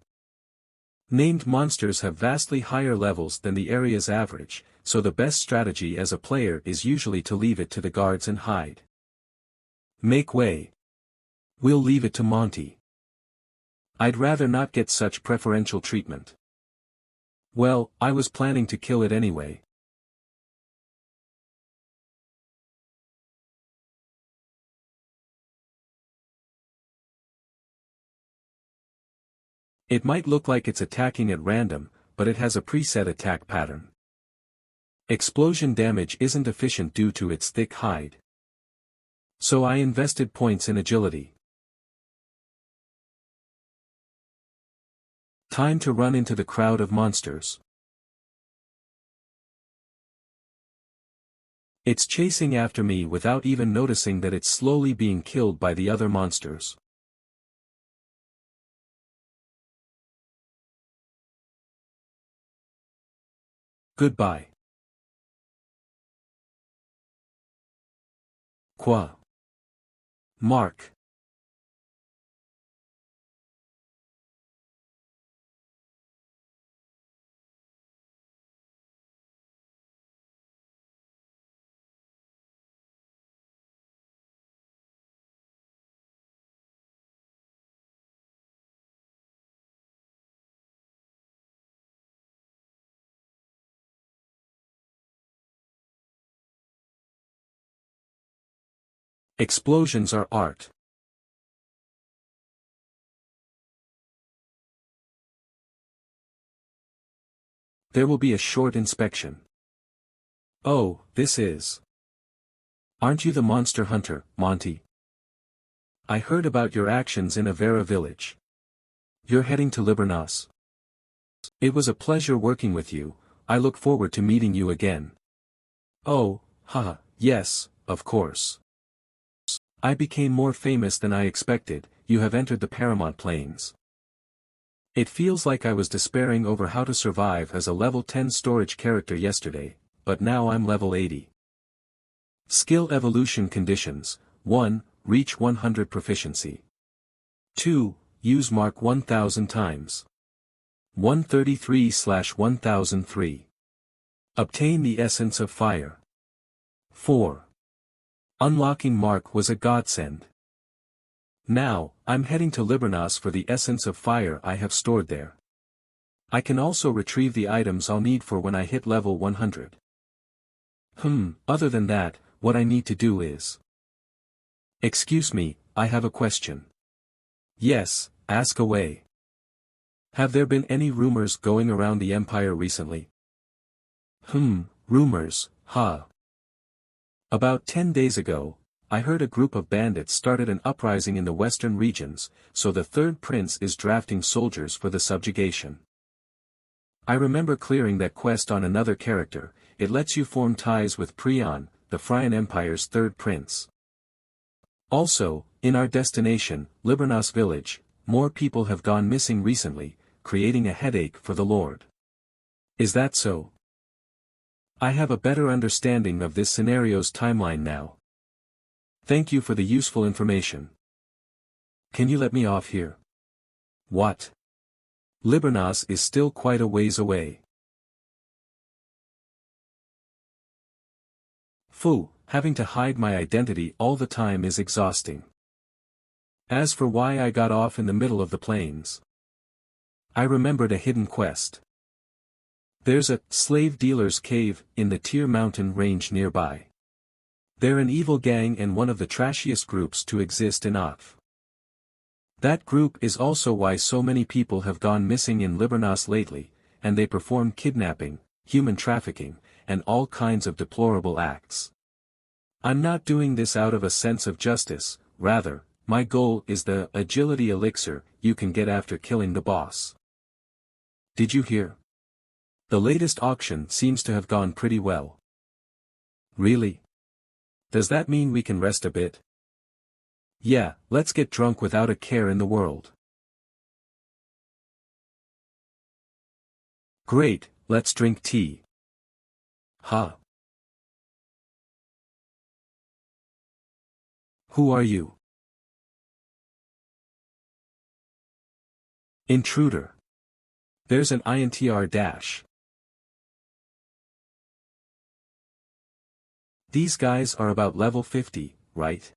Named monsters have vastly higher levels than the area's average, so the best strategy as a player is usually to leave it to the guards and hide. Make way. We'll leave it to Monty. I'd rather not get such preferential treatment. Well, I was planning to kill it anyway. It might look like it's attacking at random, but it has a preset attack pattern. Explosion damage isn't efficient due to its thick hide. So I invested points in agility. Time to run into the crowd of monsters. It's chasing after me without even noticing that it's slowly being killed by the other monsters. Goodbye. Quoi? Mark. Explosions are art. There will be a short inspection. Oh, this is. Aren't you the monster hunter, Monty? I heard about your actions in Avera village. You're heading to Liburnas. It was a pleasure working with you, I look forward to meeting you again. Oh, haha, yes, of course. I became more famous than I expected, you have entered the Paramount Plains. It feels like I was despairing over how to survive as a level 10 storage character yesterday, but now I'm level 80. Skill evolution conditions, 1, reach 100 proficiency. 2, use mark 1000 times. 133/1003. Obtain the essence of fire. 4. Unlocking mark was a godsend. Now, I'm heading to Liburnas for the essence of fire I have stored there. I can also retrieve the items I'll need for when I hit level 100. Other than that, what I need to do is Excuse me, I have a question. Yes, ask away. Have there been any rumors going around the empire recently? Rumors, huh? About 10 days ago, I heard a group of bandits started an uprising in the western regions, so the third prince is drafting soldiers for the subjugation. I remember clearing that quest on another character. It lets you form ties with Prion, the Phrygian Empire's third prince. Also, in our destination, Liburnos village, more people have gone missing recently, creating a headache for the Lord. Is that so? I have a better understanding of this scenario's timeline now. Thank you for the useful information. Can you let me off here? What? Liburnos is still quite a ways away. Phew, having to hide my identity all the time is exhausting. As for why I got off in the middle of the plains, I remembered a hidden quest. There's a slave dealer's cave in the Tyr mountain range nearby. They're an evil gang and one of the trashiest groups to exist in Akf. That group is also why so many people have gone missing in Liburnos lately, and they perform kidnapping, human trafficking, and all kinds of deplorable acts. I'm not doing this out of a sense of justice, rather, my goal is the agility elixir you can get after killing the boss. Did you hear? The latest auction seems to have gone pretty well. Really? Does that mean we can rest a bit? Yeah, let's get drunk without a care in the world. Great, let's drink tea. Huh? Who are you? Intruder. There's an INTR dash. These guys are about level 50, right?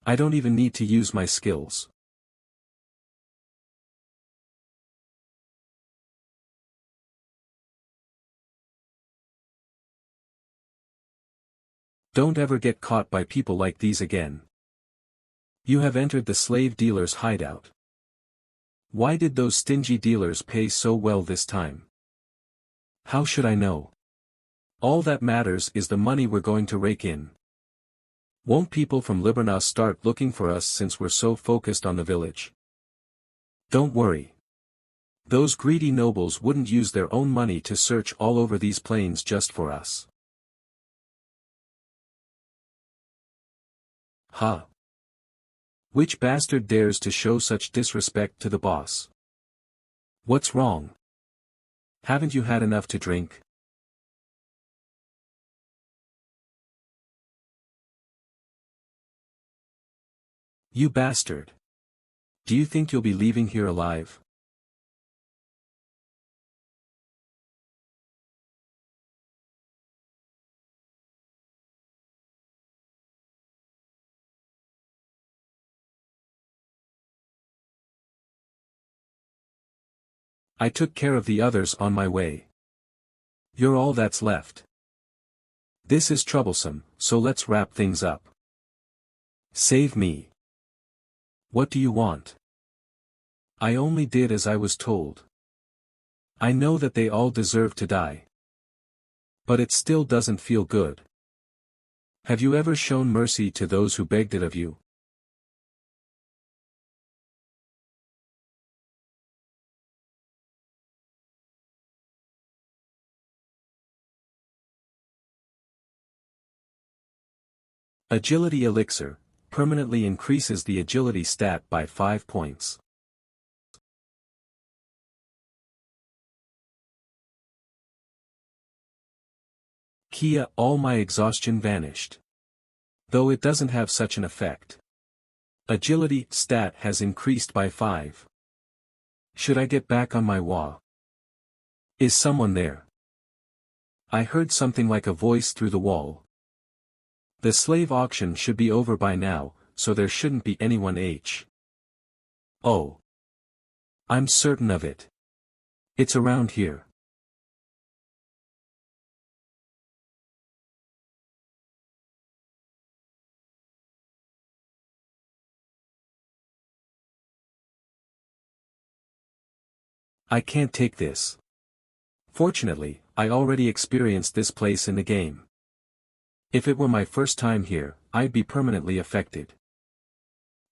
I don't even need to use my skills. Don't ever get caught by people like these again. You have entered the slave dealer's hideout. Why did those stingy dealers pay so well this time? How should I know? All that matters is the money we're going to rake in. Won't people from Liburnos start looking for us since we're so focused on the village? Don't worry. Those greedy nobles wouldn't use their own money to search all over these plains just for us. Huh? Which bastard dares to show such disrespect to the boss? What's wrong? Haven't you had enough to drink? You bastard. Do you think you'll be leaving here alive? I took care of the others on my way. You're all that's left. This is troublesome, so let's wrap things up. Save me. What do you want? I only did as I was told. I know that they all deserve to die. But it still doesn't feel good. Have you ever shown mercy to those who begged it of you? Agility elixir permanently increases the agility stat by 5 points. Kia, all my exhaustion vanished. Though it doesn't have such an effect. Agility stat has increased by 5. Should I get back on my wa? Is someone there? I heard something like a voice through the wall. The slave auction should be over by now, so there shouldn't be anyone h. Oh. I'm certain of it. It's around here. I can't take this. Fortunately, I already experienced this place in the game. If it were my first time here, I'd be permanently affected.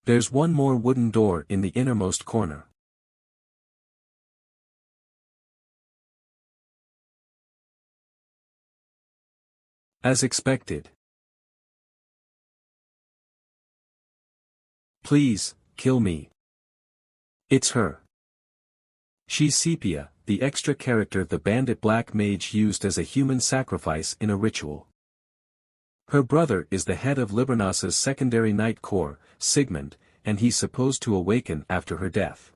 There's one more wooden door in the innermost corner. As expected. Please, kill me. It's her. She's Sepia, the extra character the bandit black mage used as a human sacrifice in a ritual. Her brother is the head of Libernas's secondary Knight Corps, Sigmund, and he's supposed to awaken after her death.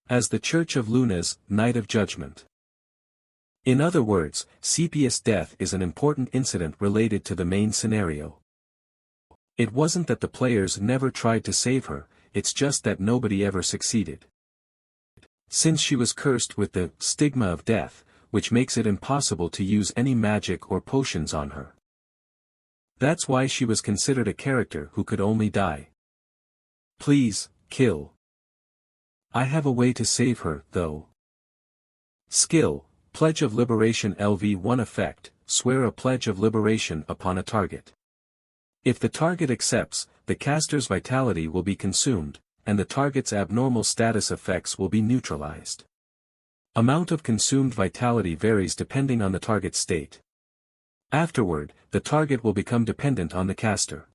As the Church of Luna's Knight of Judgment. In other words, Sepia's death is an important incident related to the main scenario. It wasn't that the players never tried to save her, it's just that nobody ever succeeded. Since she was cursed with the stigma of death, which makes it impossible to use any magic or potions on her. That's why she was considered a character who could only die. Please, kill. I have a way to save her, though. Skill, Pledge of Liberation LV1 effect, swear a pledge of liberation upon a target. If the target accepts, the caster's vitality will be consumed, and the target's abnormal status effects will be neutralized. Amount of consumed vitality varies depending on the target's state. Afterward, the target will become dependent on the caster.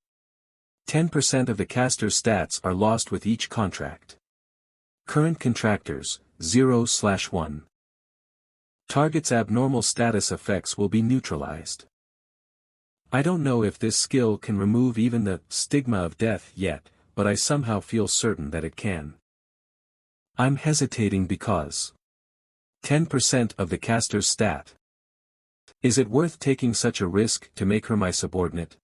10% of the caster's stats are lost with each contract. Current contractors, 0/1. Target's abnormal status effects will be neutralized. I don't know if this skill can remove even the stigma of death yet, but I somehow feel certain that it can. I'm hesitating because 10% of the caster's stat. Is it worth taking such a risk to make her my subordinate?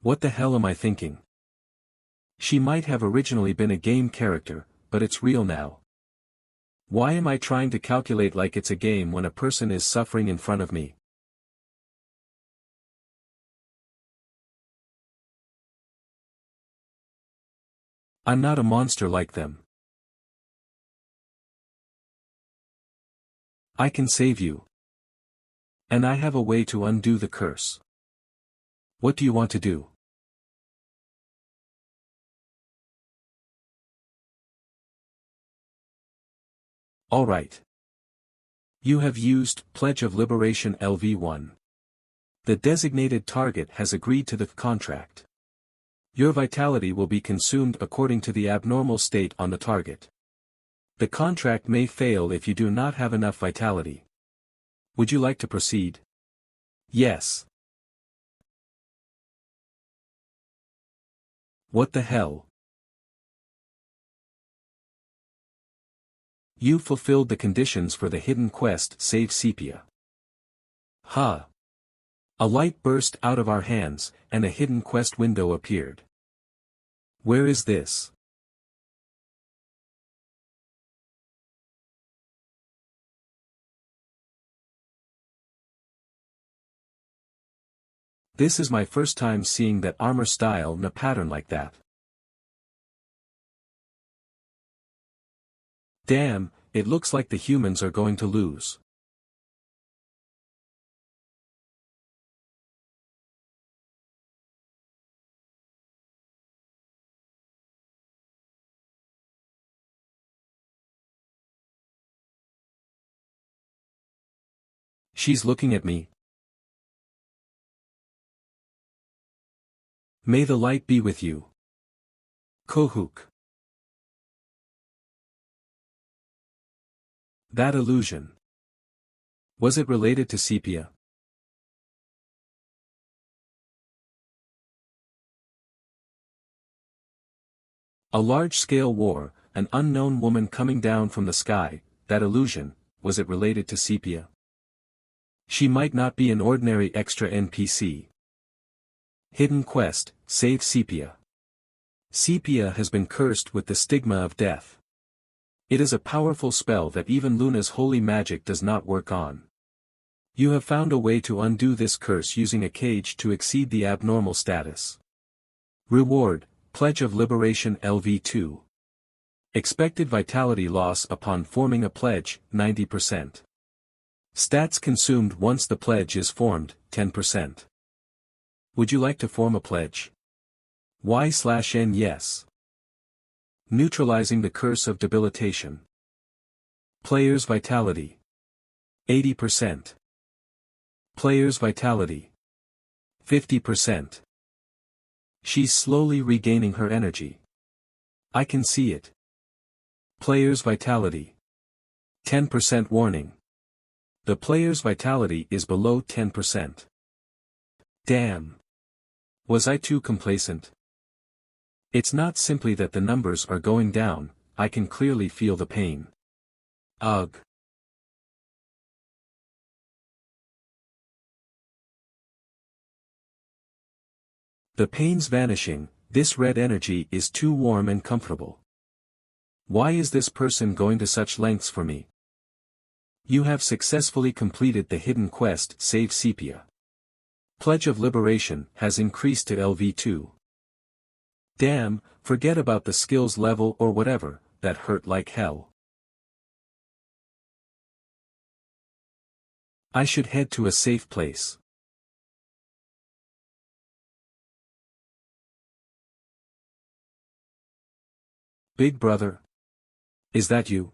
What the hell am I thinking? She might have originally been a game character, but it's real now. Why am I trying to calculate like it's a game when a person is suffering in front of me? I'm not a monster like them. I can save you. And I have a way to undo the curse. What do you want to do? Alright. You have used Pledge of Liberation LV1. The designated target has agreed to the contract. Your vitality will be consumed according to the abnormal state on the target. The contract may fail if you do not have enough vitality. Would you like to proceed? Yes. What the hell? You fulfilled the conditions for the hidden quest Save Sepia. Ha! A light burst out of our hands, and a hidden quest window appeared. Where is this? This is my first time seeing that armor style and a pattern like that. Damn, it looks like the humans are going to lose. She's looking at me. May the light be with you. Kohuk. That illusion. Was it related to Sepia? A large-scale war, an unknown woman coming down from the sky, that illusion, was it related to Sepia? She might not be an ordinary extra NPC. Hidden quest, Save Sepia. Sepia has been cursed with the stigma of death. It is a powerful spell that even Luna's holy magic does not work on. You have found a way to undo this curse using a cage to exceed the abnormal status. Reward, Pledge of Liberation LV2. Expected vitality loss upon forming a pledge, 90%. Stats consumed once the pledge is formed, 10%. Would you like to form a pledge? Y/N yes. Neutralizing the curse of debilitation. Player's vitality. 80%. Player's vitality. 50%. She's slowly regaining her energy. I can see it. Player's vitality. 10% warning. The player's vitality is below 10%. Damn. Was I too complacent? It's not simply that the numbers are going down, I can clearly feel the pain. Ugh. The pain's vanishing, this red energy is too warm and comfortable. Why is this person going to such lengths for me? You have successfully completed the hidden quest, Save Sepia. Pledge of Liberation has increased to LV2. Damn, forget about the skills level or whatever, that hurt like hell. I should head to a safe place. Big brother? Is that you?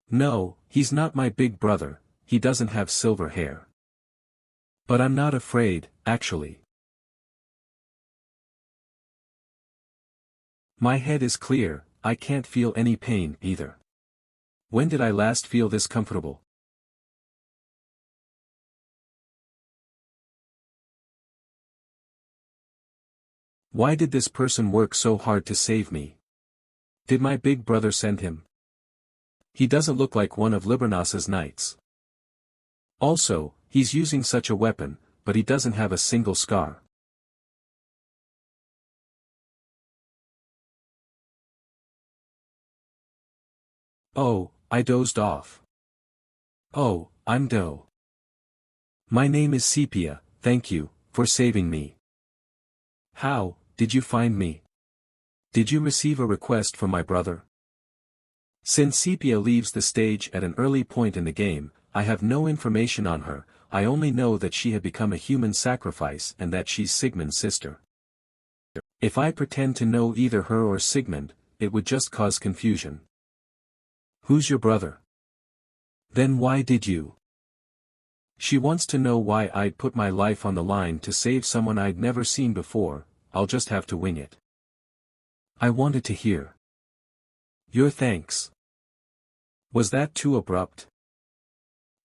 No, he's not my big brother, he doesn't have silver hair. But I'm not afraid, actually. My head is clear, I can't feel any pain either. When did I last feel this comfortable? Why did this person work so hard to save me? Did my big brother send him? He doesn't look like one of Libernas's knights. Also, he's using such a weapon, but he doesn't have a single scar. Oh, I dozed off. Oh, I'm Doe. My name is Sepia, thank you, for saving me. How did you find me? Did you receive a request from my brother? Since Sepia leaves the stage at an early point in the game, I have no information on her, I only know that she had become a human sacrifice and that she's Sigmund's sister. If I pretend to know either her or Sigmund, it would just cause confusion. Who's your brother? Then why did you? She wants to know why I'd put my life on the line to save someone I'd never seen before, I'll just have to wing it. I wanted to hear your thanks. Was that too abrupt?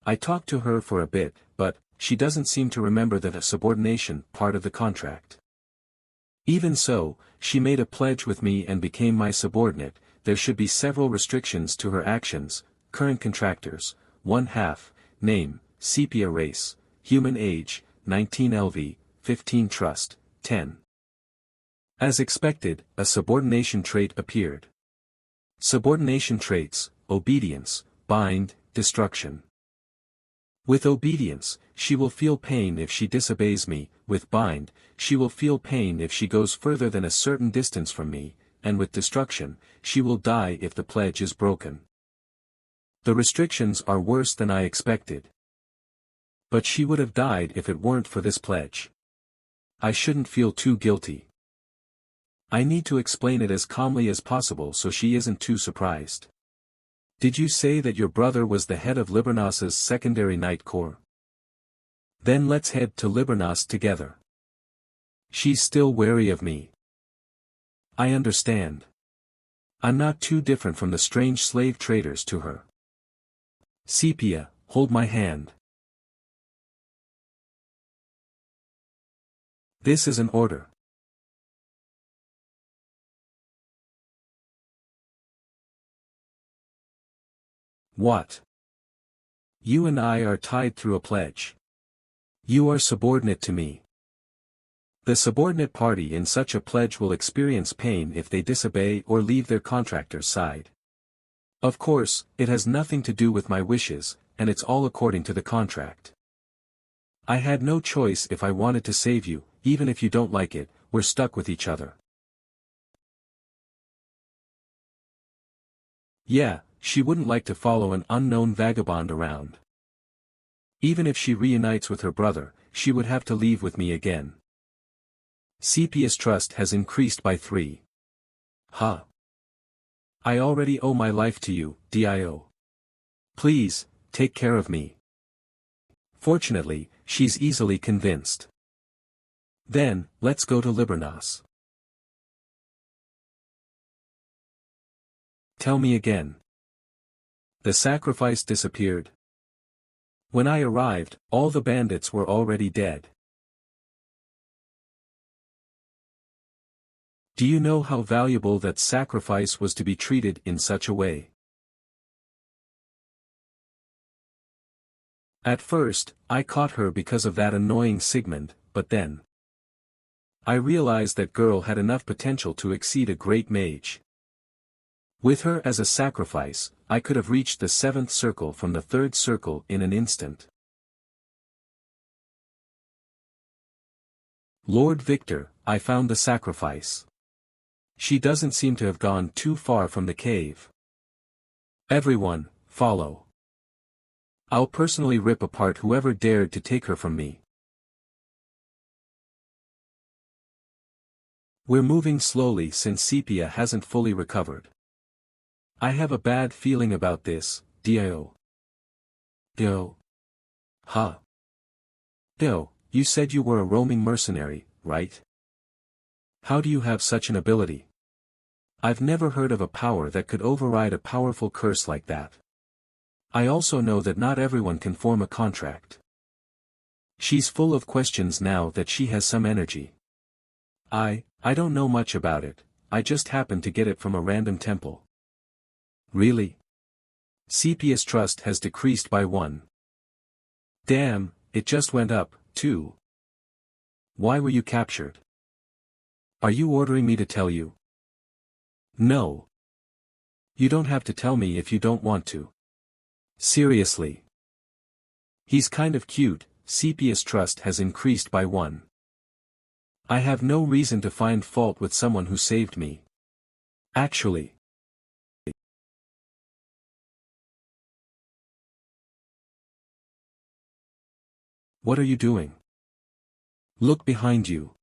I talked to her for a bit, but she doesn't seem to remember that a subordination part of the contract. Even so, she made a pledge with me and became my subordinate. There should be several restrictions to her actions. Current contractors, 1/2, name, Sepia race, human age, 19 LV, 15 trust, 10. As expected, a subordination trait appeared. Subordination traits, obedience, bind, destruction. With obedience, she will feel pain if she disobeys me, with bind, she will feel pain if she goes further than a certain distance from me, and with destruction, she will die if the pledge is broken. The restrictions are worse than I expected. But she would have died if it weren't for this pledge. I shouldn't feel too guilty. I need to explain it as calmly as possible so she isn't too surprised. Did you say that your brother was the head of Libernas's secondary knight corps? Then let's head to Libernas together. She's still wary of me. I understand. I'm not too different from the strange slave traders to her. Sepia, hold my hand. This is an order. What? You and I are tied through a pledge. You are subordinate to me. The subordinate party in such a pledge will experience pain if they disobey or leave their contractor's side. Of course, it has nothing to do with my wishes, and it's all according to the contract. I had no choice if I wanted to save you, even if you don't like it, we're stuck with each other. Yeah, she wouldn't like to follow an unknown vagabond around. Even if she reunites with her brother, she would have to leave with me again. Sepia's trust has increased by 3. Huh. I already owe my life to you, Dio. Please, take care of me. Fortunately, she's easily convinced. Then, let's go to Libranos. Tell me again. The sacrifice disappeared. When I arrived, all the bandits were already dead. Do you know how valuable that sacrifice was to be treated in such a way? At first, I caught her because of that annoying Sigmund, but then I realized that girl had enough potential to exceed a great mage. With her as a sacrifice, I could have reached the 7th circle from the 3rd circle in an instant. Lord Victor, I found the sacrifice. She doesn't seem to have gone too far from the cave. Everyone, follow. I'll personally rip apart whoever dared to take her from me. We're moving slowly since Sepia hasn't fully recovered. I have a bad feeling about this, Dio. Dio. Huh. Dio, you said you were a roaming mercenary, right? How do you have such an ability? I've never heard of a power that could override a powerful curse like that. I also know that not everyone can form a contract. She's full of questions now that she has some energy. I don't know much about it, I just happened to get it from a random temple. Really? Sepia's trust has decreased by 1. Damn, it just went up, too. Why were you captured? Are you ordering me to tell you? No. You don't have to tell me if you don't want to. Seriously. He's kind of cute, Sepia's trust has increased by 1. I have no reason to find fault with someone who saved me. Actually. What are you doing? Look behind you.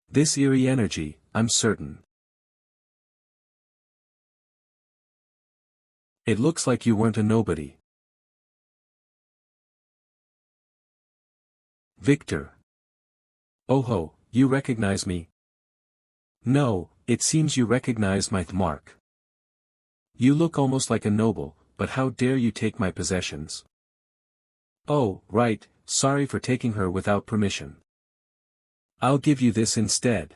This eerie energy, I'm certain. It looks like you weren't a nobody. Victor. Oh ho, you recognize me? No, it seems you recognize my mark. You look almost like a noble, but how dare you take my possessions? Oh, right, sorry for taking her without permission. I'll give you this instead.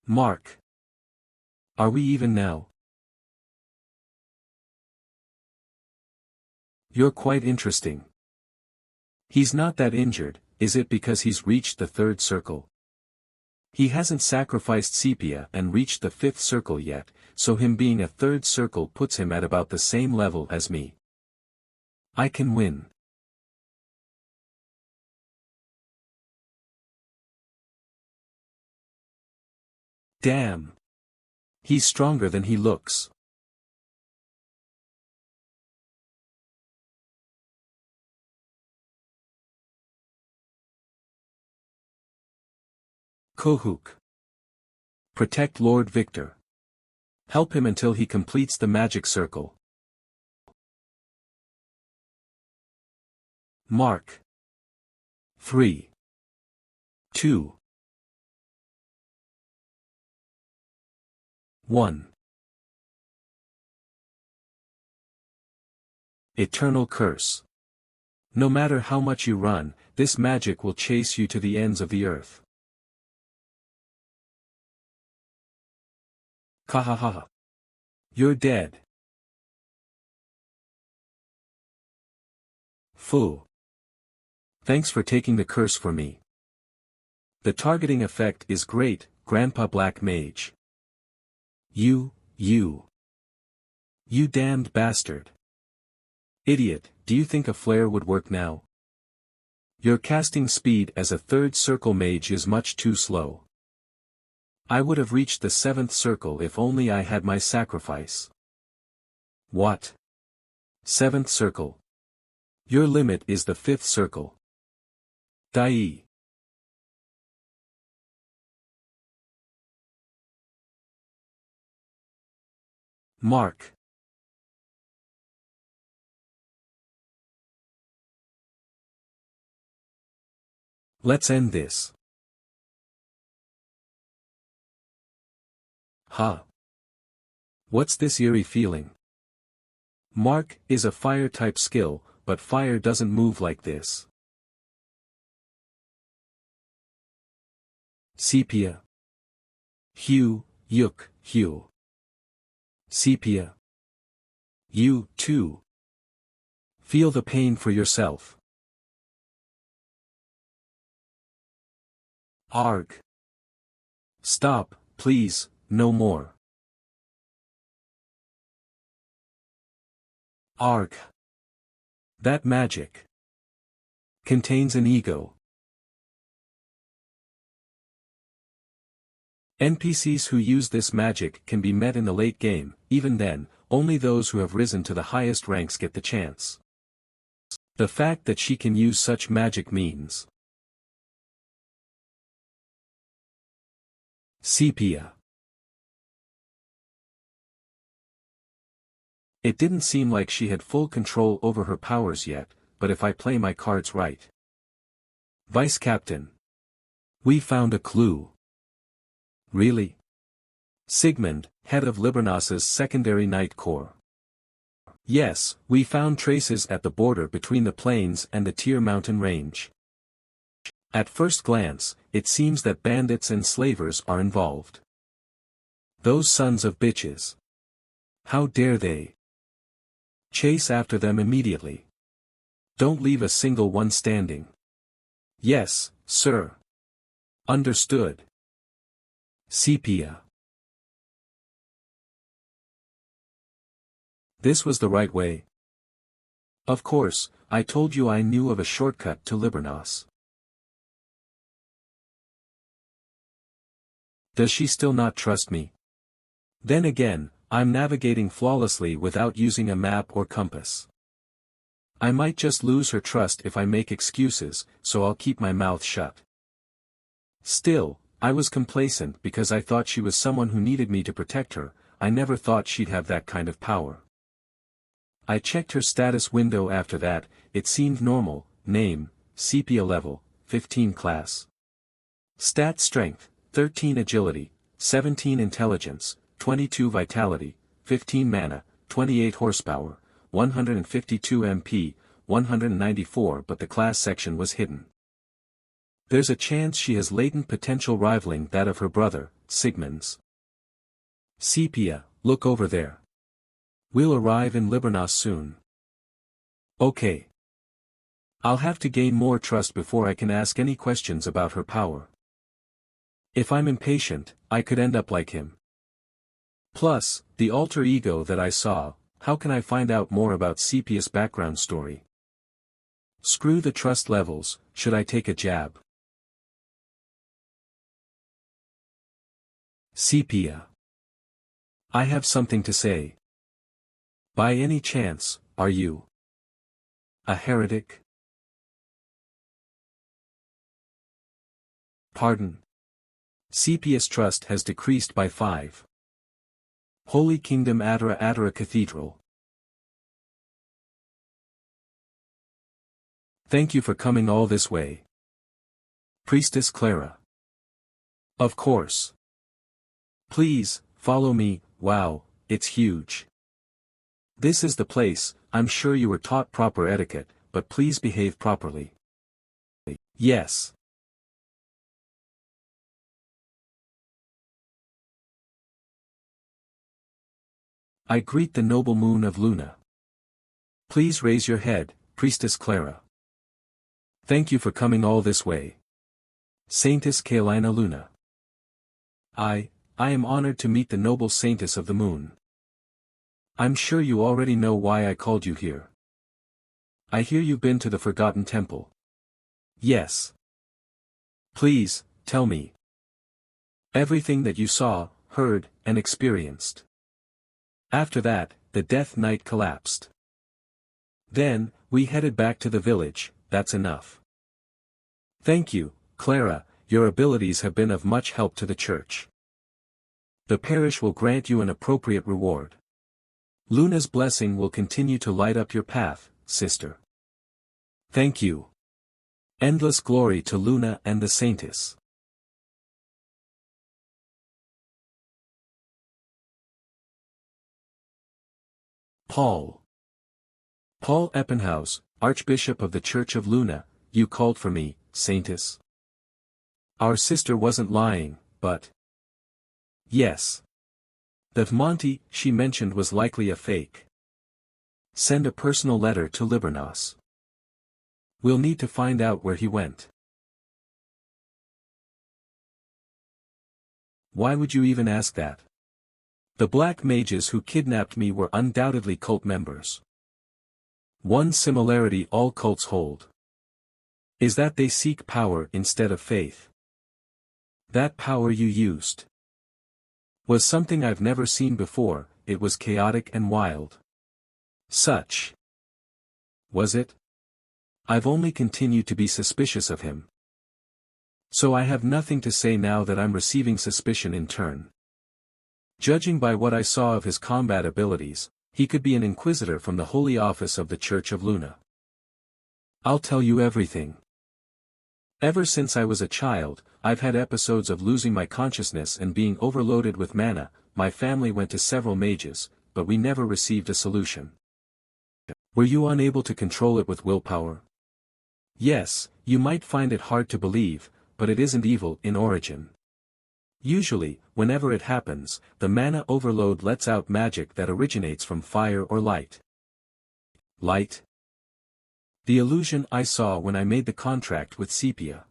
Mark. Are we even now? You're quite interesting. He's not that injured, is it because he's reached the 3rd circle? He hasn't sacrificed Sepia and reached the 5th circle yet, so him being a 3rd circle puts him at about the same level as me. I can win. Damn. He's stronger than he looks. Kohuk. Protect Lord Victor. Help him until he completes the magic circle. Mark. 3. 2. 1. Eternal curse. No matter how much you run, this magic will chase you to the ends of the earth. Kahaha. You're dead. Fu. Thanks for taking the curse for me. The targeting effect is great, Grandpa Black Mage. You. You damned bastard. Idiot, do you think a flare would work now? Your casting speed as a third circle mage is much too slow. I would have reached the 7th circle if only I had my sacrifice. What? 7th circle. Your limit is the 5th circle. Die. Mark. Let's end this. Huh. What's this eerie feeling? Mark is a fire-type skill, but fire doesn't move like this. Sepia. Hugh, Yuk, Hugh. Sepia. You, too. Feel the pain for yourself. Arg. Stop, please, no more. Arg. That magic contains an ego. NPCs who use this magic can be met in the late game, even then, only those who have risen to the highest ranks get the chance. The fact that she can use such magic means Sepia. It didn't seem like she had full control over her powers yet, but if I play my cards right. Vice Captain. We found a clue. Really? Sigmund, head of Liburnos's secondary Knight Corps. Yes, we found traces at the border between the plains and the Tyr mountain range. At first glance, it seems that bandits and slavers are involved. Those sons of bitches. How dare they? Chase after them immediately. Don't leave a single one standing. Yes, sir. Understood. Sepia. This was the right way. Of course, I told you I knew of a shortcut to Liburnos. Does she still not trust me? Then again, I'm navigating flawlessly without using a map or compass. I might just lose her trust if I make excuses, so I'll keep my mouth shut. Still, I was complacent because I thought she was someone who needed me to protect her. I never thought she'd have that kind of power. I checked her status window after that. It seemed normal. Name, Sepia level, 15 class. Stat strength, 13 agility, 17 intelligence, 22 vitality, 15 mana, 28 horsepower, 152 MP, 194, but the class section was hidden. There's a chance she has latent potential rivaling that of her brother, Sigmund's. Sepia, look over there. We'll arrive in Liburnos soon. Okay. I'll have to gain more trust before I can ask any questions about her power. If I'm impatient, I could end up like him. Plus, the alter ego that I saw, how can I find out more about Sepia's background story? Screw the trust levels, should I take a jab? Sepia. I have something to say. By any chance, are you a heretic? Pardon. Sepia's trust has decreased by 5. Holy Kingdom Adara Cathedral. Thank you for coming all this way. Priestess Clara. Of course. Please, follow me. Wow, it's huge. This is the place. I'm sure you were taught proper etiquette, but please behave properly. Yes. I greet the noble moon of Luna. Please raise your head, Priestess Clara. Thank you for coming all this way. Saintess Kaelina Luna. I am honored to meet the noble saintess of the moon. I'm sure you already know why I called you here. I hear you've been to the Forgotten Temple. Yes. Please, tell me everything that you saw, heard, and experienced. After that, the Death Knight collapsed. Then, we headed back to the village. That's enough. Thank you, Clara, your abilities have been of much help to the church. The parish will grant you an appropriate reward. Luna's blessing will continue to light up your path, sister. Thank you. Endless glory to Luna and the Saintess. Paul Eppenhaus, Archbishop of the Church of Luna, you called for me, Saintess. Our sister wasn't lying, but... Yes. That Monty she mentioned was likely a fake. Send a personal letter to Libernas. We'll need to find out where he went. Why would you even ask that? The black mages who kidnapped me were undoubtedly cult members. One similarity all cults hold is that they seek power instead of faith. That power you used was something I've never seen before. It was chaotic and wild. Such was it? I've only continued to be suspicious of him. So I have nothing to say now that I'm receiving suspicion in turn. Judging by what I saw of his combat abilities, he could be an inquisitor from the Holy Office of the Church of Luna. I'll tell you everything. Ever since I was a child, I've had episodes of losing my consciousness and being overloaded with mana. My family went to several mages, but we never received a solution. Were you unable to control it with willpower? Yes, you might find it hard to believe, but it isn't evil in origin. Usually, whenever it happens, the mana overload lets out magic that originates from fire or light. Light? The illusion I saw when I made the contract with Sepia.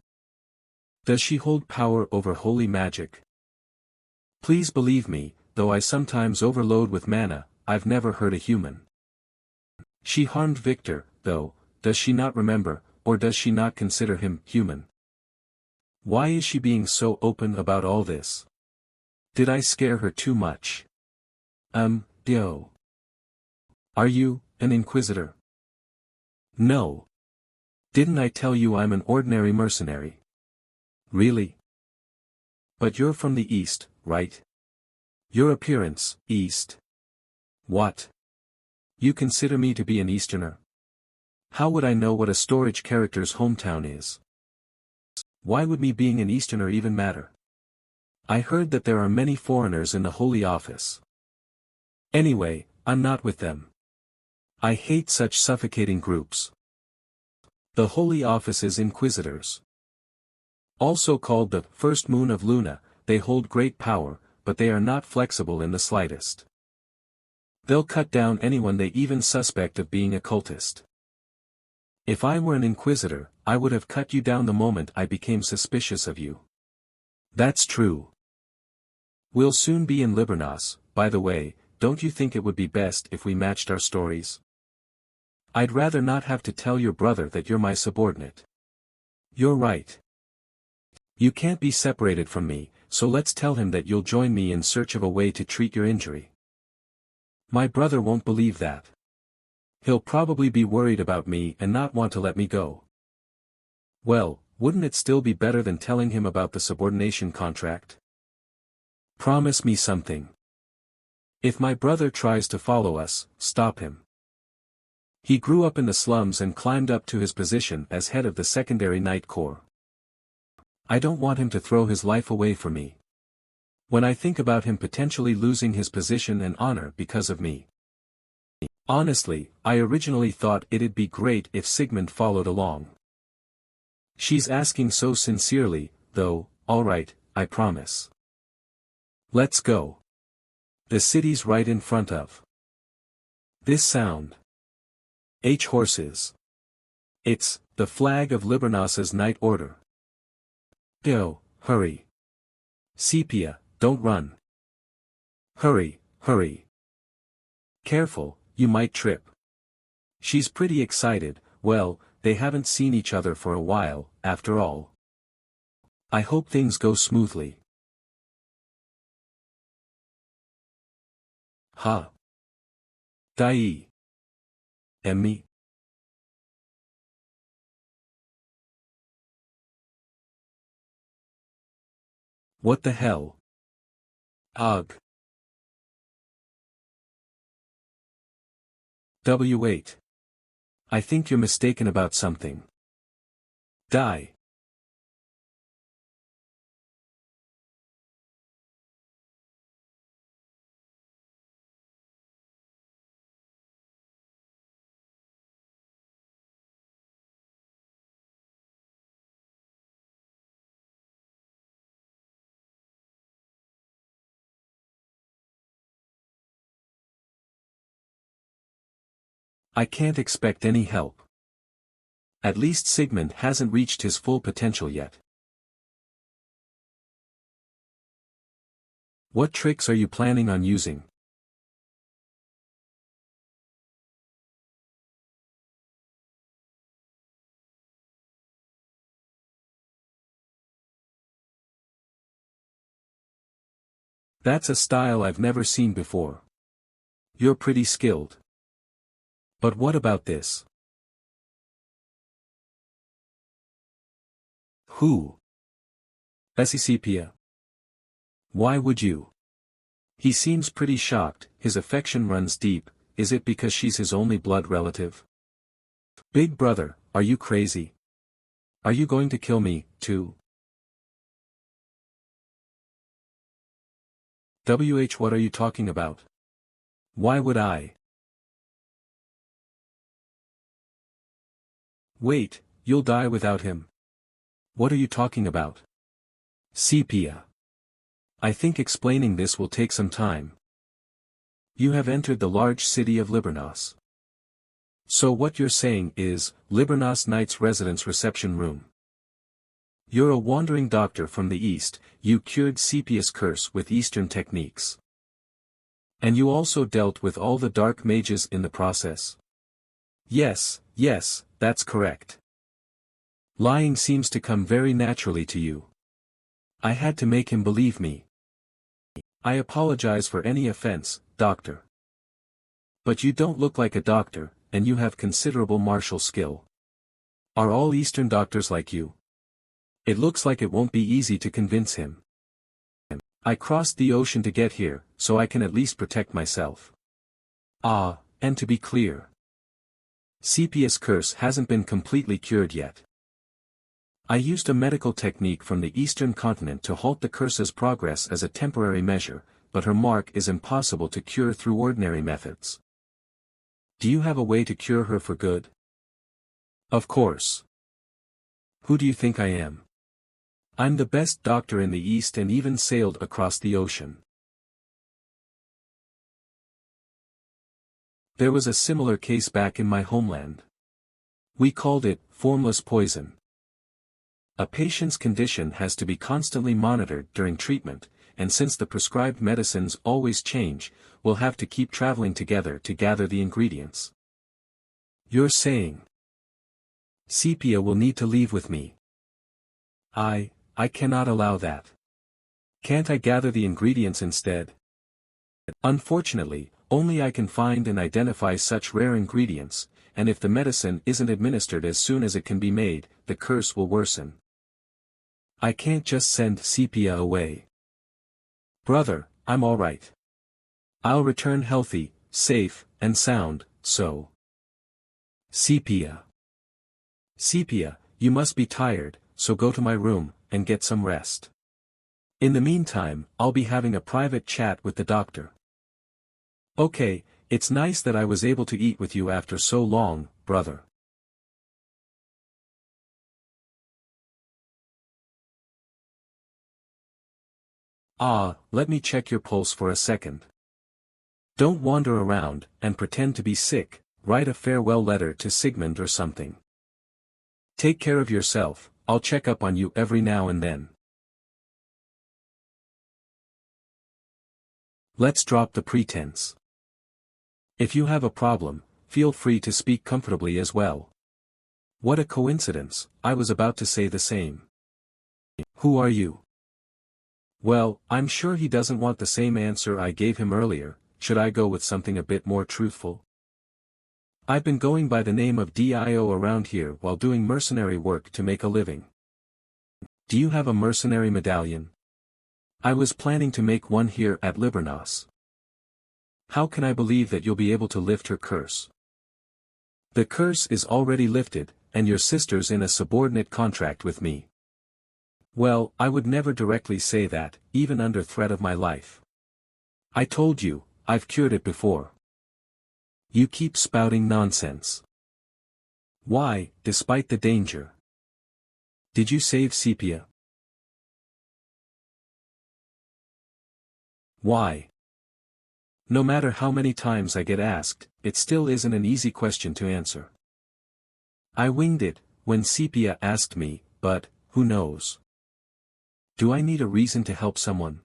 Does she hold power over holy magic? Please believe me, though I sometimes overload with mana, I've never hurt a human. She harmed Victor, though. Does she not remember, or does she not consider him human? Why is she being so open about all this? Did I scare her too much? Dio. Are you an inquisitor? No. Didn't I tell you I'm an ordinary mercenary? Really? But you're from the East, right? Your appearance, East. What? You consider me to be an Easterner? How would I know what a storage character's hometown is? Why would me being an Easterner even matter? I heard that there are many foreigners in the Holy Office. Anyway, I'm not with them. I hate such suffocating groups. The Holy Office's Inquisitors, also called the First Moon of Luna, they hold great power, but they are not flexible in the slightest. They'll cut down anyone they even suspect of being a cultist. If I were an Inquisitor, I would have cut you down the moment I became suspicious of you. That's true. We'll soon be in Libernas. By the way, don't you think it would be best if we matched our stories? I'd rather not have to tell your brother that you're my subordinate. You're right. You can't be separated from me, so let's tell him that you'll join me in search of a way to treat your injury. My brother won't believe that. He'll probably be worried about me and not want to let me go. Well, wouldn't it still be better than telling him about the subordination contract? Promise me something. If my brother tries to follow us, stop him. He grew up in the slums and climbed up to his position as head of the secondary night corps. I don't want him to throw his life away for me. When I think about him potentially losing his position and honor because of me. Honestly, I originally thought it'd be great if Sigmund followed along. She's asking so sincerely, though. Alright, I promise. Let's go. The city's right in front of this sound. Horses. It's the flag of Libernas's night order. Go, hurry. Sepia, don't run. Hurry, hurry. Careful, you might trip. She's pretty excited. Well, they haven't seen each other for a while, after all. I hope things go smoothly. Ha. Dai. Emmy. What the hell? Ugh. W8. I think you're mistaken about something. Die. I can't expect any help. At least Sigmund hasn't reached his full potential yet. What tricks are you planning on using? That's a style I've never seen before. You're pretty skilled. But what about this? Who? Sepia. Why would you? He seems pretty shocked. His affection runs deep. Is it because she's his only blood relative? Big brother, are you crazy? Are you going to kill me, too? What are you talking about? Why would I? Wait, you'll die without him. What are you talking about? Sepia. I think explaining this will take some time. You have entered the large city of Liburnos. So what you're saying is, Liburnos Knight's residence reception room. You're a wandering doctor from the East, you cured Sepia's curse with Eastern techniques. And you also dealt with all the dark mages in the process. Yes, that's correct. Lying seems to come very naturally to you. I had to make him believe me. I apologize for any offense, doctor. But you don't look like a doctor, and you have considerable martial skill. Are all Eastern doctors like you? It looks like it won't be easy to convince him. I crossed the ocean to get here, so I can at least protect myself. Ah, and to be clear, Sepia's curse hasn't been completely cured yet. I used a medical technique from the Eastern continent to halt the curse's progress as a temporary measure, but her mark is impossible to cure through ordinary methods. Do you have a way to cure her for good? Of course. Who do you think I am? I'm the best doctor in the East and even sailed across the ocean. There was a similar case back in my homeland. We called it formless poison. A patient's condition has to be constantly monitored during treatment, and since the prescribed medicines always change, we'll have to keep traveling together to gather the ingredients. You're saying Sepia will need to leave with me. I cannot allow that. Can't I gather the ingredients instead? Unfortunately, only I can find and identify such rare ingredients, and if the medicine isn't administered as soon as it can be made, the curse will worsen. I can't just send Sepia away. Brother, I'm alright. I'll return healthy, safe, and sound, so. Sepia. Sepia, you must be tired, so go to my room, and get some rest. In the meantime, I'll be having a private chat with the doctor. Okay, it's nice that I was able to eat with you after so long, brother. Let me check your pulse for a second. Don't wander around, and pretend to be sick, write a farewell letter to Sigmund or something. Take care of yourself, I'll check up on you every now and then. Let's drop the pretense. If you have a problem, feel free to speak comfortably as well. What a coincidence, I was about to say the same. Who are you? Well, I'm sure he doesn't want the same answer I gave him earlier. Should I go with something a bit more truthful? I've been going by the name of Dio around here while doing mercenary work to make a living. Do you have a mercenary medallion? I was planning to make one here at Liburnos. How can I believe that you'll be able to lift her curse? The curse is already lifted, and your sister's in a subordinate contract with me. Well, I would never directly say that, even under threat of my life. I told you, I've cured it before. You keep spouting nonsense. Why, despite the danger? Did you save Sepia? Why? No matter how many times I get asked, it still isn't an easy question to answer. I winged it, when Sepia asked me, but, who knows? Do I need a reason to help someone?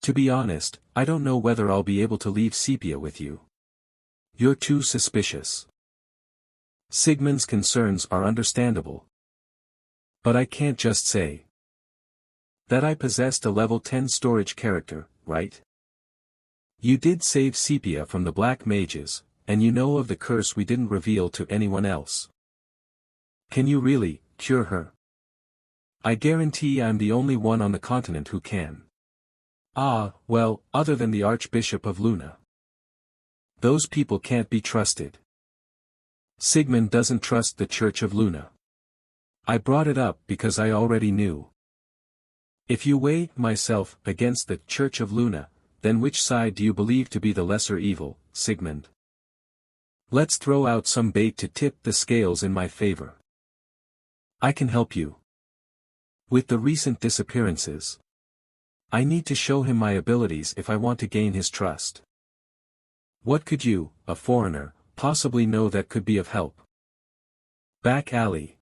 To be honest, I don't know whether I'll be able to leave Sepia with you. You're too suspicious. Sigmund's concerns are understandable. But I can't just say that I possessed a level 10 storage character, right? You did save Sepia from the black mages, and you know of the curse we didn't reveal to anyone else. Can you really cure her? I guarantee I'm the only one on the continent who can. Ah, well, other than the Archbishop of Luna. Those people can't be trusted. Sigmund doesn't trust the Church of Luna. I brought it up because I already knew. If you weigh myself against the Church of Luna, then which side do you believe to be the lesser evil, Sigmund? Let's throw out some bait to tip the scales in my favor. I can help you. With the recent disappearances. I need to show him my abilities if I want to gain his trust. What could you, a foreigner, possibly know that could be of help? Back alley.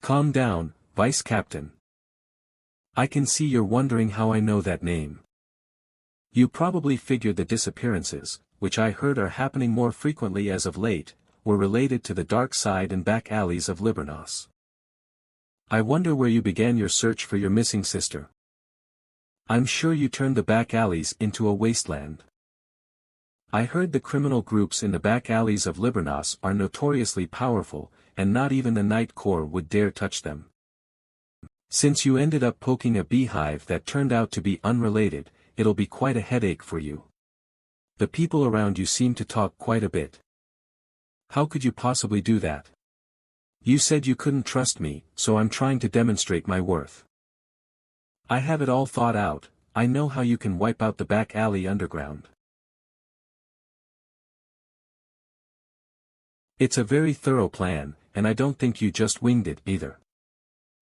Calm down, Vice Captain. I can see you're wondering how I know that name. You probably figured the disappearances, which I heard are happening more frequently as of late, were related to the dark side and back alleys of Liburnos. I wonder where you began your search for your missing sister. I'm sure you turned the back alleys into a wasteland. I heard the criminal groups in the back alleys of Liburnos are notoriously powerful, and not even the Night Corps would dare touch them. Since you ended up poking a beehive that turned out to be unrelated, it'll be quite a headache for you. The people around you seem to talk quite a bit. How could you possibly do that? You said you couldn't trust me, so I'm trying to demonstrate my worth. I have it all thought out. I know how you can wipe out the back alley underground. It's a very thorough plan, and I don't think you just winged it either.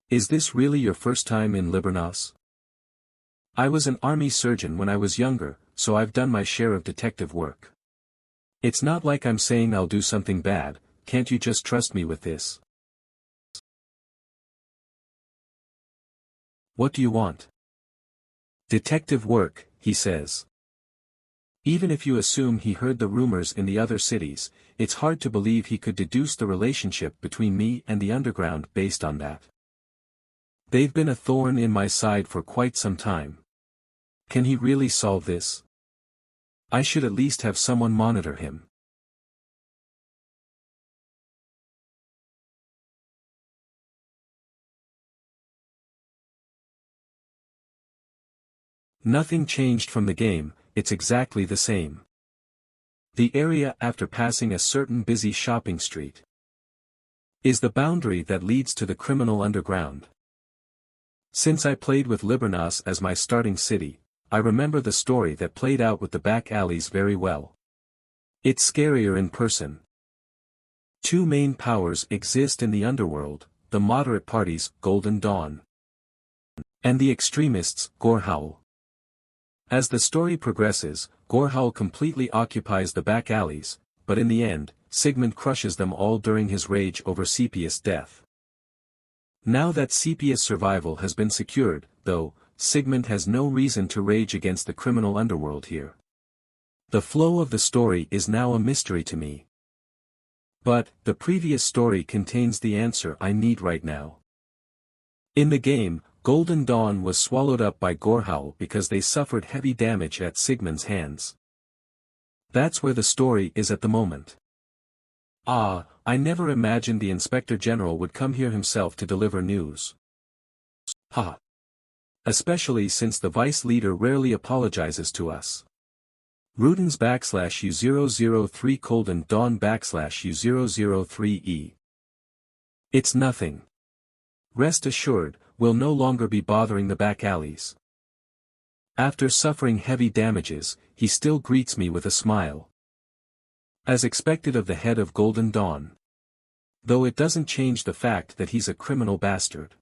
Is this really your first time in Liburnos? I was an army surgeon when I was younger, so I've done my share of detective work. It's not like I'm saying I'll do something bad. Can't you just trust me with this? What do you want? Detective work, he says. Even if you assume he heard the rumors in the other cities, it's hard to believe he could deduce the relationship between me and the underground based on that. They've been a thorn in my side for quite some time. Can he really solve this? I should at least have someone monitor him. Nothing changed from the game, it's exactly the same. The area after passing a certain busy shopping street is the boundary that leads to the criminal underground. Since I played with Liburnos as my starting city, I remember the story that played out with the back alleys very well. It's scarier in person. Two main powers exist in the underworld, the moderate party's Golden Dawn And the extremists, Gorehowl. As the story progresses, Gorehowl completely occupies the back alleys, but in the end, Sigmund crushes them all during his rage over Sepia's death. Now that Sepia's survival has been secured, though, Sigmund has no reason to rage against the criminal underworld here. The flow of the story is now a mystery to me. But, the previous story contains the answer I need right now. In the game, Golden Dawn was swallowed up by Gorehowl because they suffered heavy damage at Sigmund's hands. That's where the story is at the moment. Ah, I never imagined the Inspector General would come here himself to deliver news. Ha! Especially since the Vice Leader rarely apologizes to us. Rudens /U003 Golden Dawn /U003E. It's nothing. Rest assured, we'll no longer be bothering the back alleys. After suffering heavy damages, he still greets me with a smile. As expected of the head of Golden Dawn. Though it doesn't change the fact that he's a criminal bastard.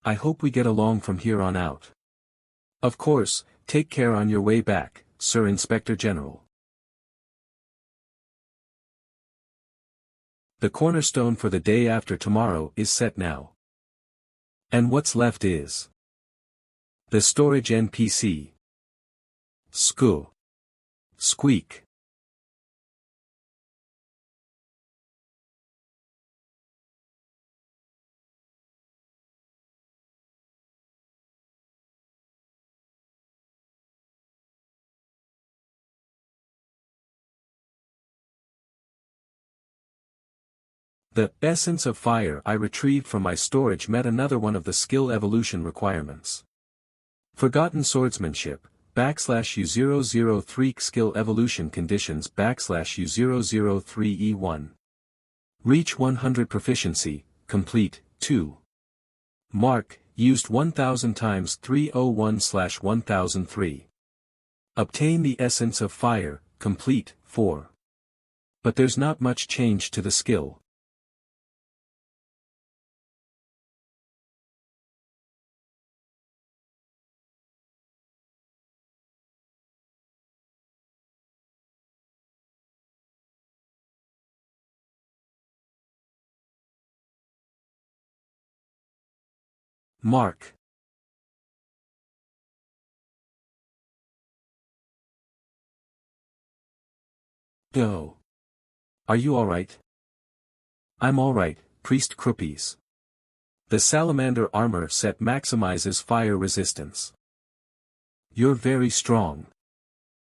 I hope we get along from here on out. Of course, take care on your way back, Sir Inspector General. The cornerstone for the day after tomorrow is set now. And what's left is the storage NPC. Squeak. The essence of fire I retrieved from my storage met another one of the skill evolution requirements. Forgotten swordsmanship, /U003 skill evolution conditions /U003E1. Reach 100 proficiency, complete, 2. Mark, used 1000 times 301/1003. Obtain the essence of fire, complete, 4. But there's not much change to the skill. Mark. Go. Are you alright? I'm alright, Priest Kruppies. The salamander armor set maximizes fire resistance. You're very strong.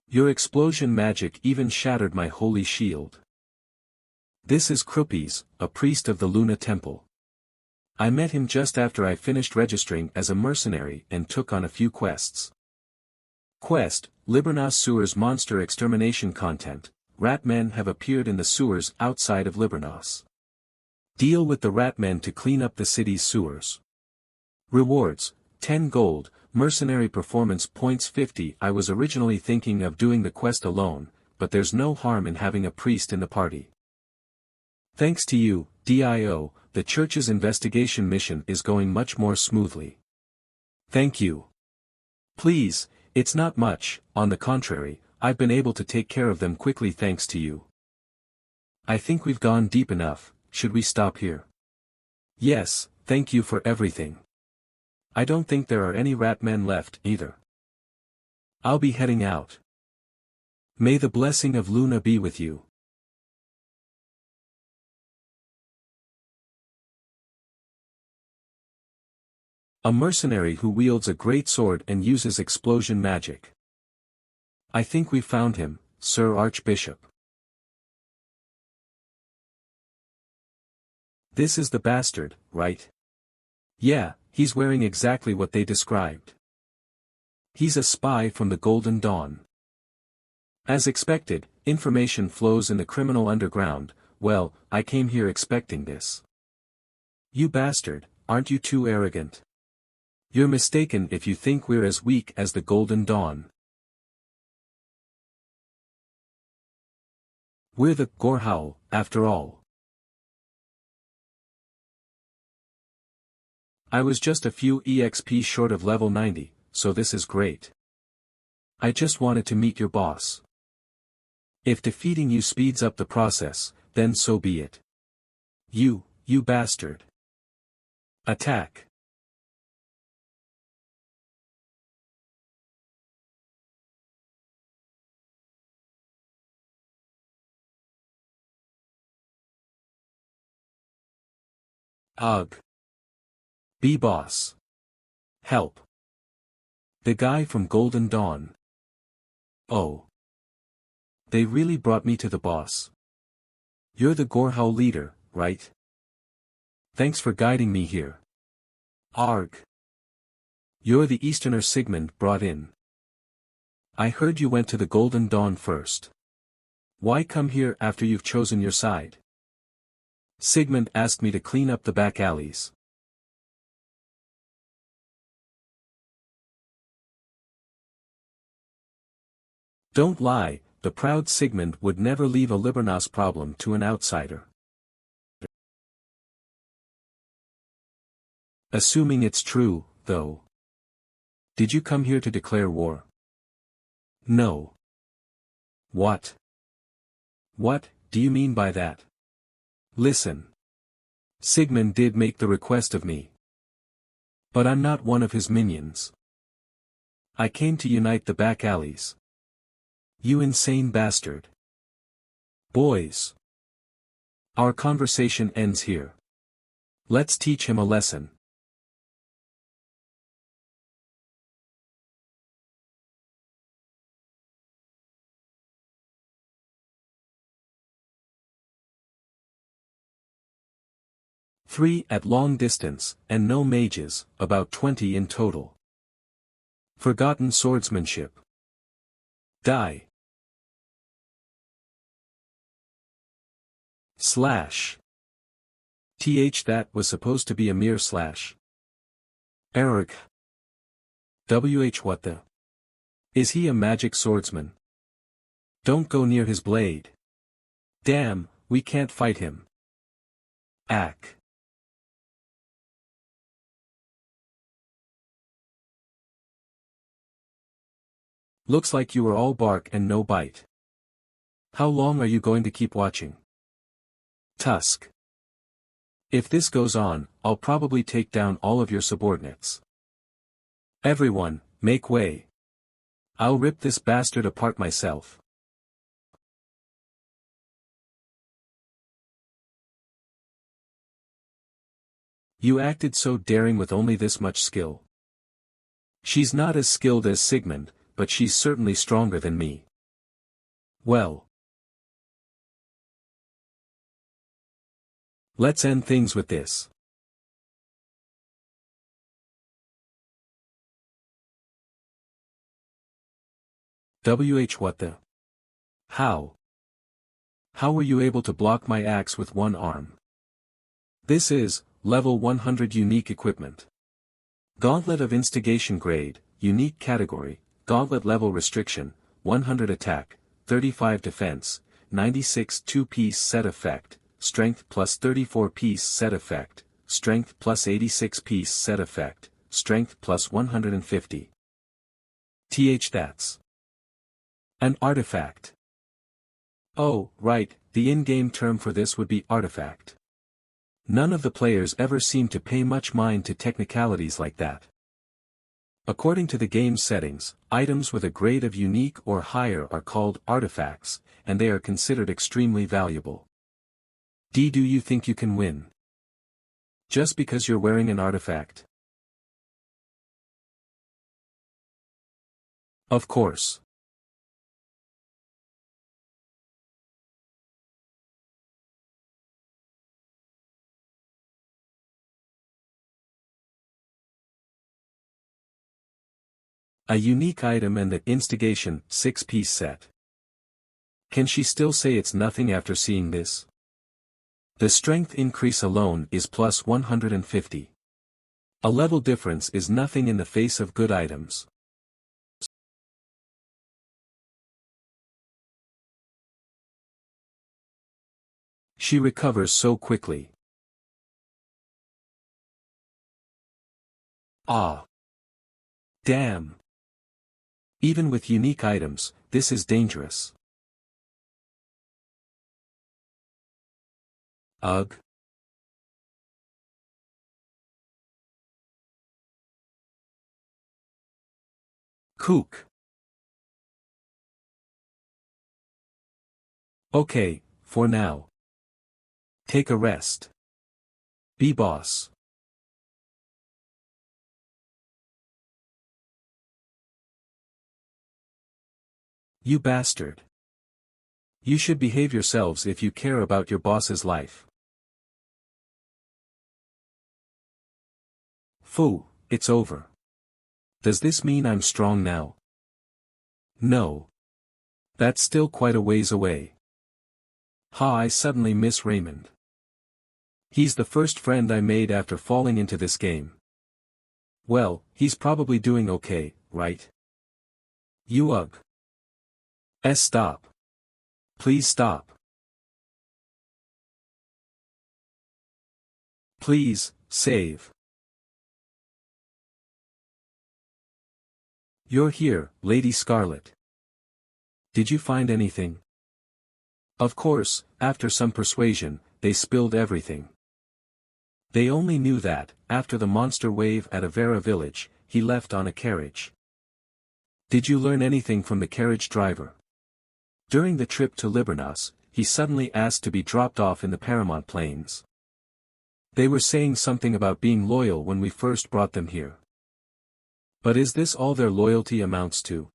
Your explosion magic even shattered my holy shield. This is Kruppies, a priest of the Luna Temple. I met him just after I finished registering as a mercenary and took on a few quests. Quest, Liburnos Sewers Monster Extermination Content. Ratmen have appeared in the sewers outside of Liburnos. Deal with the ratmen to clean up the city's sewers. Rewards, 10 gold, mercenary performance points 50. I was originally thinking of doing the quest alone, but there's no harm in having a priest in the party. Thanks to you, DIO, the church's investigation mission is going much more smoothly. Thank you. Please, it's not much, on the contrary, I've been able to take care of them quickly thanks to you. I think we've gone deep enough, should we stop here? Yes, thank you for everything. I don't think there are any ratmen left, either. I'll be heading out. May the blessing of Luna be with you. A mercenary who wields a great sword and uses explosion magic. I think we found him, Sir Archbishop. This is the bastard, right? Yeah, he's wearing exactly what they described. He's a spy from the Golden Dawn. As expected, information flows in the criminal underground. Well, I came here expecting this. You bastard, aren't you too arrogant? You're mistaken if you think we're as weak as the Golden Dawn. We're the Gorehowl, after all. I was just a few EXP short of level 90, so this is great. I just wanted to meet your boss. If defeating you speeds up the process, then so be it. You bastard. Attack. Ugh. B-boss. Help. The guy from Golden Dawn. Oh. They really brought me to the boss. You're the Gorehowl leader, right? Thanks for guiding me here. Arg. You're the Easterner Sigmund brought in. I heard you went to the Golden Dawn first. Why come here after you've chosen your side? Sigmund asked me to clean up the back alleys. Don't lie, the proud Sigmund would never leave a Libernas problem to an outsider. Assuming it's true, though. Did you come here to declare war? No. What? What do you mean by that? Listen. Sigmund did make the request of me. But I'm not one of his minions. I came to unite the back alleys. You insane bastard. Boys. Our conversation ends here. Let's teach him a lesson. Three at long distance, and no mages, about 20 in total. Forgotten swordsmanship. Die. Slash. That was supposed to be a mere slash. Eric. What the? Is he a magic swordsman? Don't go near his blade. Damn, we can't fight him. Ack. Looks like you were all bark and no bite. How long are you going to keep watching? Tusk. If this goes on, I'll probably take down all of your subordinates. Everyone, make way. I'll rip this bastard apart myself. You acted so daring with only this much skill. She's not as skilled as Sigmund, but she's certainly stronger than me. Well. Let's end things with this. What the? How? How were you able to block my axe with one arm? This is, level 100 unique equipment. Gauntlet of instigation grade, unique category, gauntlet level restriction, 100 attack, 35 defense, 96 2-piece set effect, strength plus 34-piece set effect, strength plus 86-piece set effect, strength plus 150. That's an artifact. Oh, right, the in-game term for this would be artifact. None of the players ever seem to pay much mind to technicalities like that. According to the game's settings, items with a grade of unique or higher are called artifacts, and they are considered extremely valuable. Do you think you can win? Just because you're wearing an artifact? Of course. A unique item and the instigation 6-piece set. Can she still say it's nothing after seeing this? The strength increase alone is plus 150. A level difference is nothing in the face of good items. She recovers so quickly. Ah. Damn. Even with unique items, this is dangerous. Ugh. Kook. Okay, for now. Take a rest. Be boss. You bastard. You should behave yourselves if you care about your boss's life. Phew, it's over. Does this mean I'm strong now? No. That's still quite a ways away. Ha, I suddenly miss Raymond. He's the first friend I made after falling into this game. Well, he's probably doing okay, right? You ugh. Stop. Please stop. Please, save. You're here, Lady Scarlet. Did you find anything? Of course, after some persuasion, they spilled everything. They only knew that, after the monster wave at Avera village, he left on a carriage. Did you learn anything from the carriage driver? During the trip to Liburnas, he suddenly asked to be dropped off in the Paramount Plains. They were saying something about being loyal when we first brought them here. But is this all their loyalty amounts to?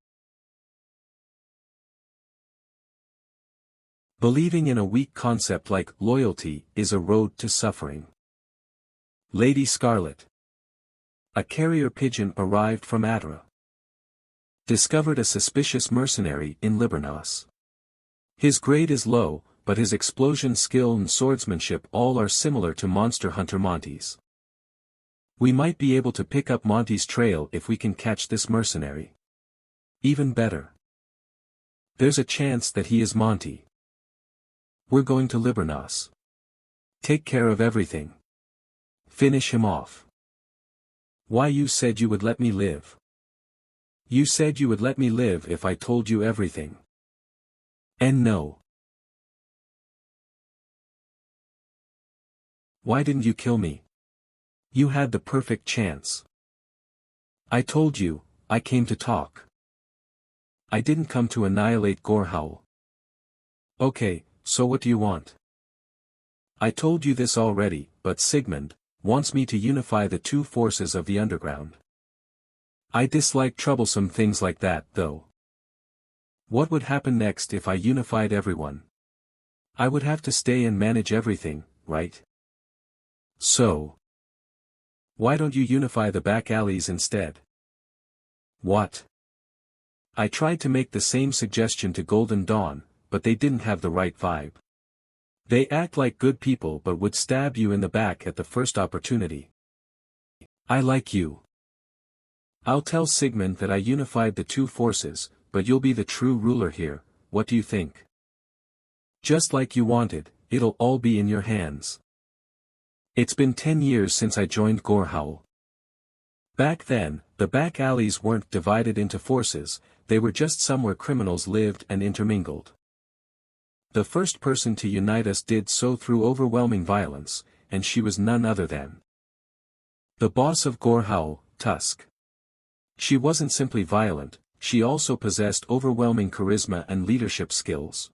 Believing in a weak concept like loyalty is a road to suffering. Lady Scarlet. A carrier pigeon arrived from Adra. Discovered a suspicious mercenary in Liburnas. His grade is low, but his explosion skill and swordsmanship all are similar to Monster Hunter Monty's. We might be able to pick up Monty's trail if we can catch this mercenary. Even better. There's a chance that he is Monty. We're going to Liburnas. Take care of everything. Finish him off. Why, you said you would let me live. You said you would let me live if I told you everything. And no. Why didn't you kill me? You had the perfect chance. I told you, I came to talk. I didn't come to annihilate Gorehowl. Okay, so what do you want? I told you this already, but Sigmund wants me to unify the two forces of the underground. I dislike troublesome things like that, though. What would happen next if I unified everyone? I would have to stay and manage everything, right? So. Why don't you unify the back alleys instead? What? I tried to make the same suggestion to Golden Dawn, but they didn't have the right vibe. They act like good people but would stab you in the back at the first opportunity. I like you. I'll tell Sigmund that I unified the two forces, but you'll be the true ruler here. What do you think? Just like you wanted, it'll all be in your hands. It's been 10 years since I joined Gorehowl. Back then, the back alleys weren't divided into forces, they were just somewhere criminals lived and intermingled. The first person to unite us did so through overwhelming violence, and she was none other than the boss of Gorehowl, Tusk. She wasn't simply violent, she also possessed overwhelming charisma and leadership skills.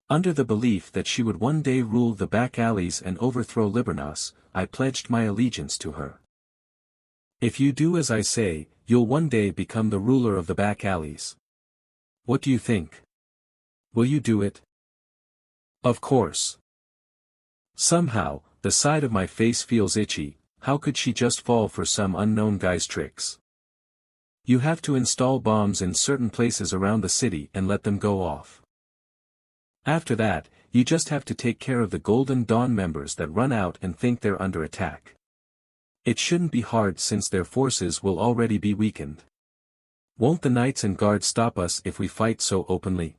Under the belief that she would one day rule the back alleys and overthrow Liburnas, I pledged my allegiance to her. If you do as I say, you'll one day become the ruler of the back alleys. What do you think? Will you do it? Of course. Somehow, the side of my face feels itchy. How could she just fall for some unknown guy's tricks? You have to install bombs in certain places around the city and let them go off. After that, you just have to take care of the Golden Dawn members that run out and think they're under attack. It shouldn't be hard since their forces will already be weakened. Won't the knights and guards stop us if we fight so openly?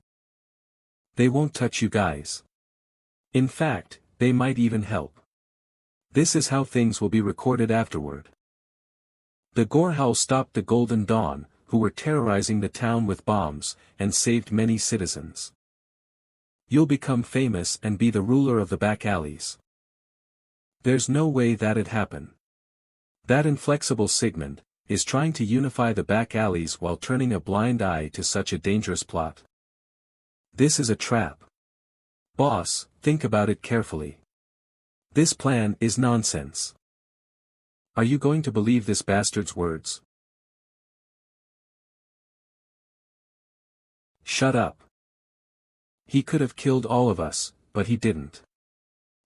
They won't touch you guys. In fact, they might even help. This is how things will be recorded afterward. The Gorehowl stopped the Golden Dawn, who were terrorizing the town with bombs, and saved many citizens. You'll become famous and be the ruler of the back alleys. There's no way that'd happen. That inflexible Sigmund is trying to unify the back alleys while turning a blind eye to such a dangerous plot. This is a trap. Boss, think about it carefully. This plan is nonsense. Are you going to believe this bastard's words? Shut up. He could have killed all of us, but he didn't.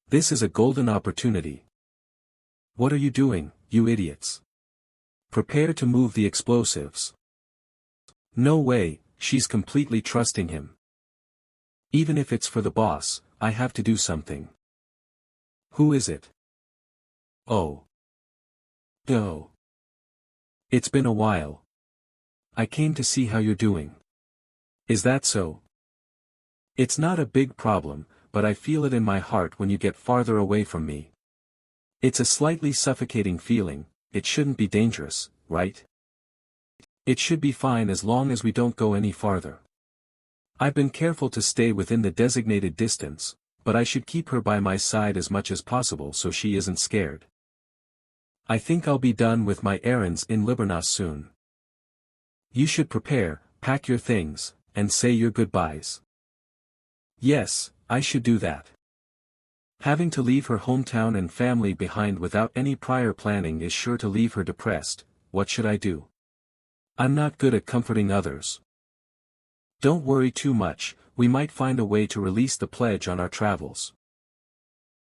This is a golden opportunity. What are you doing, you idiots? Prepare to move the explosives. No way, she's completely trusting him. Even if it's for the boss, I have to do something. Who is it? Oh. Oh. It's been a while. I came to see how you're doing. Is that so? It's not a big problem, but I feel it in my heart when you get farther away from me. It's a slightly suffocating feeling. It shouldn't be dangerous, right? It should be fine as long as we don't go any farther. I've been careful to stay within the designated distance, but I should keep her by my side as much as possible so she isn't scared. I think I'll be done with my errands in Liburnas soon. You should prepare, pack your things, and say your goodbyes. Yes, I should do that. Having to leave her hometown and family behind without any prior planning is sure to leave her depressed. What should I do? I'm not good at comforting others. Don't worry too much, we might find a way to release the pledge on our travels.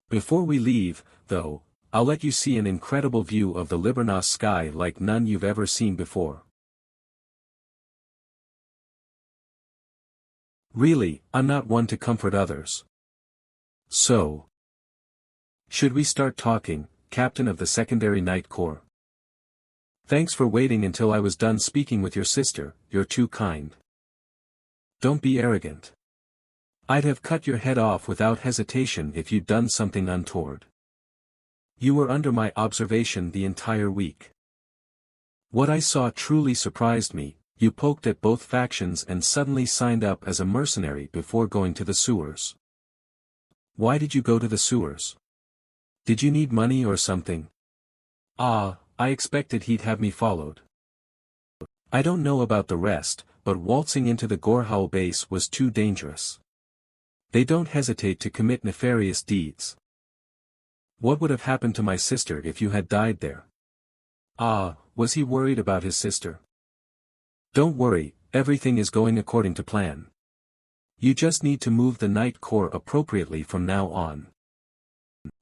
Before we leave, though, I'll let you see an incredible view of the Liburnas sky like none you've ever seen before. Really, I'm not one to comfort others. So, should we start talking, Captain of the Secondary Night Corps? Thanks for waiting until I was done speaking with your sister, you're too kind. Don't be arrogant. I'd have cut your head off without hesitation if you'd done something untoward. You were under my observation the entire week. What I saw truly surprised me. You poked at both factions and suddenly signed up as a mercenary before going to the sewers. Why did you go to the sewers? Did you need money or something? Ah, I expected he'd have me followed. I don't know about the rest, but waltzing into the Gorehowl base was too dangerous. They don't hesitate to commit nefarious deeds. What would have happened to my sister if you had died there? Ah, was he worried about his sister? Don't worry, everything is going according to plan. You just need to move the Night Corps appropriately from now on.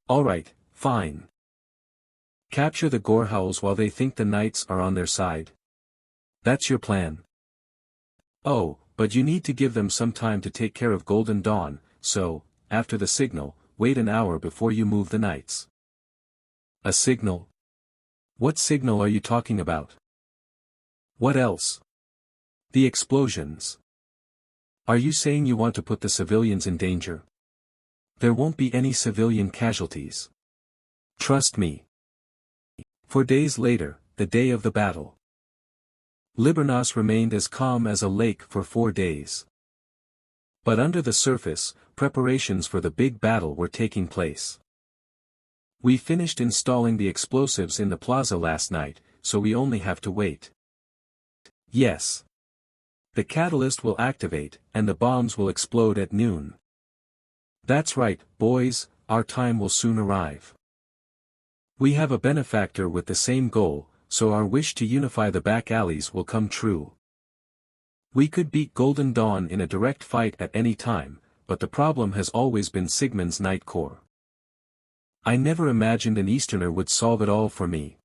Alright, fine. Capture the Gorehowls while they think the Knights are on their side. That's your plan. Oh, but you need to give them some time to take care of Golden Dawn, so, after the signal, wait an hour before you move the Knights. A signal? What signal are you talking about? What else? The explosions. Are you saying you want to put the civilians in danger? There won't be any civilian casualties. Trust me. 4 days later, the day of the battle. Liburnas remained as calm as a lake for 4 days. But under the surface, preparations for the big battle were taking place. We finished installing the explosives in the plaza last night, so we only have to wait. Yes. The catalyst will activate, and the bombs will explode at noon. That's right, boys, our time will soon arrive. We have a benefactor with the same goal, so our wish to unify the back alleys will come true. We could beat Golden Dawn in a direct fight at any time, but the problem has always been Sigmund's Night Corps. I never imagined an Easterner would solve it all for me.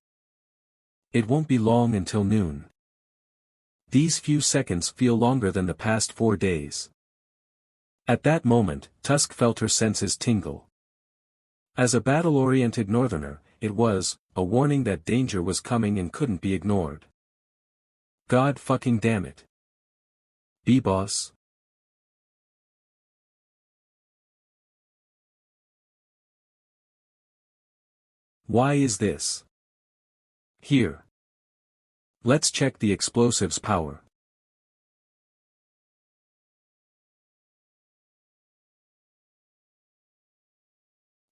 It won't be long until noon. These few seconds feel longer than the past 4 days. At that moment, Tusk felt her senses tingle. As a battle-oriented northerner, it was a warning that danger was coming and couldn't be ignored. God fucking damn it. B-boss. Why is this? Here. Let's check the explosive's power.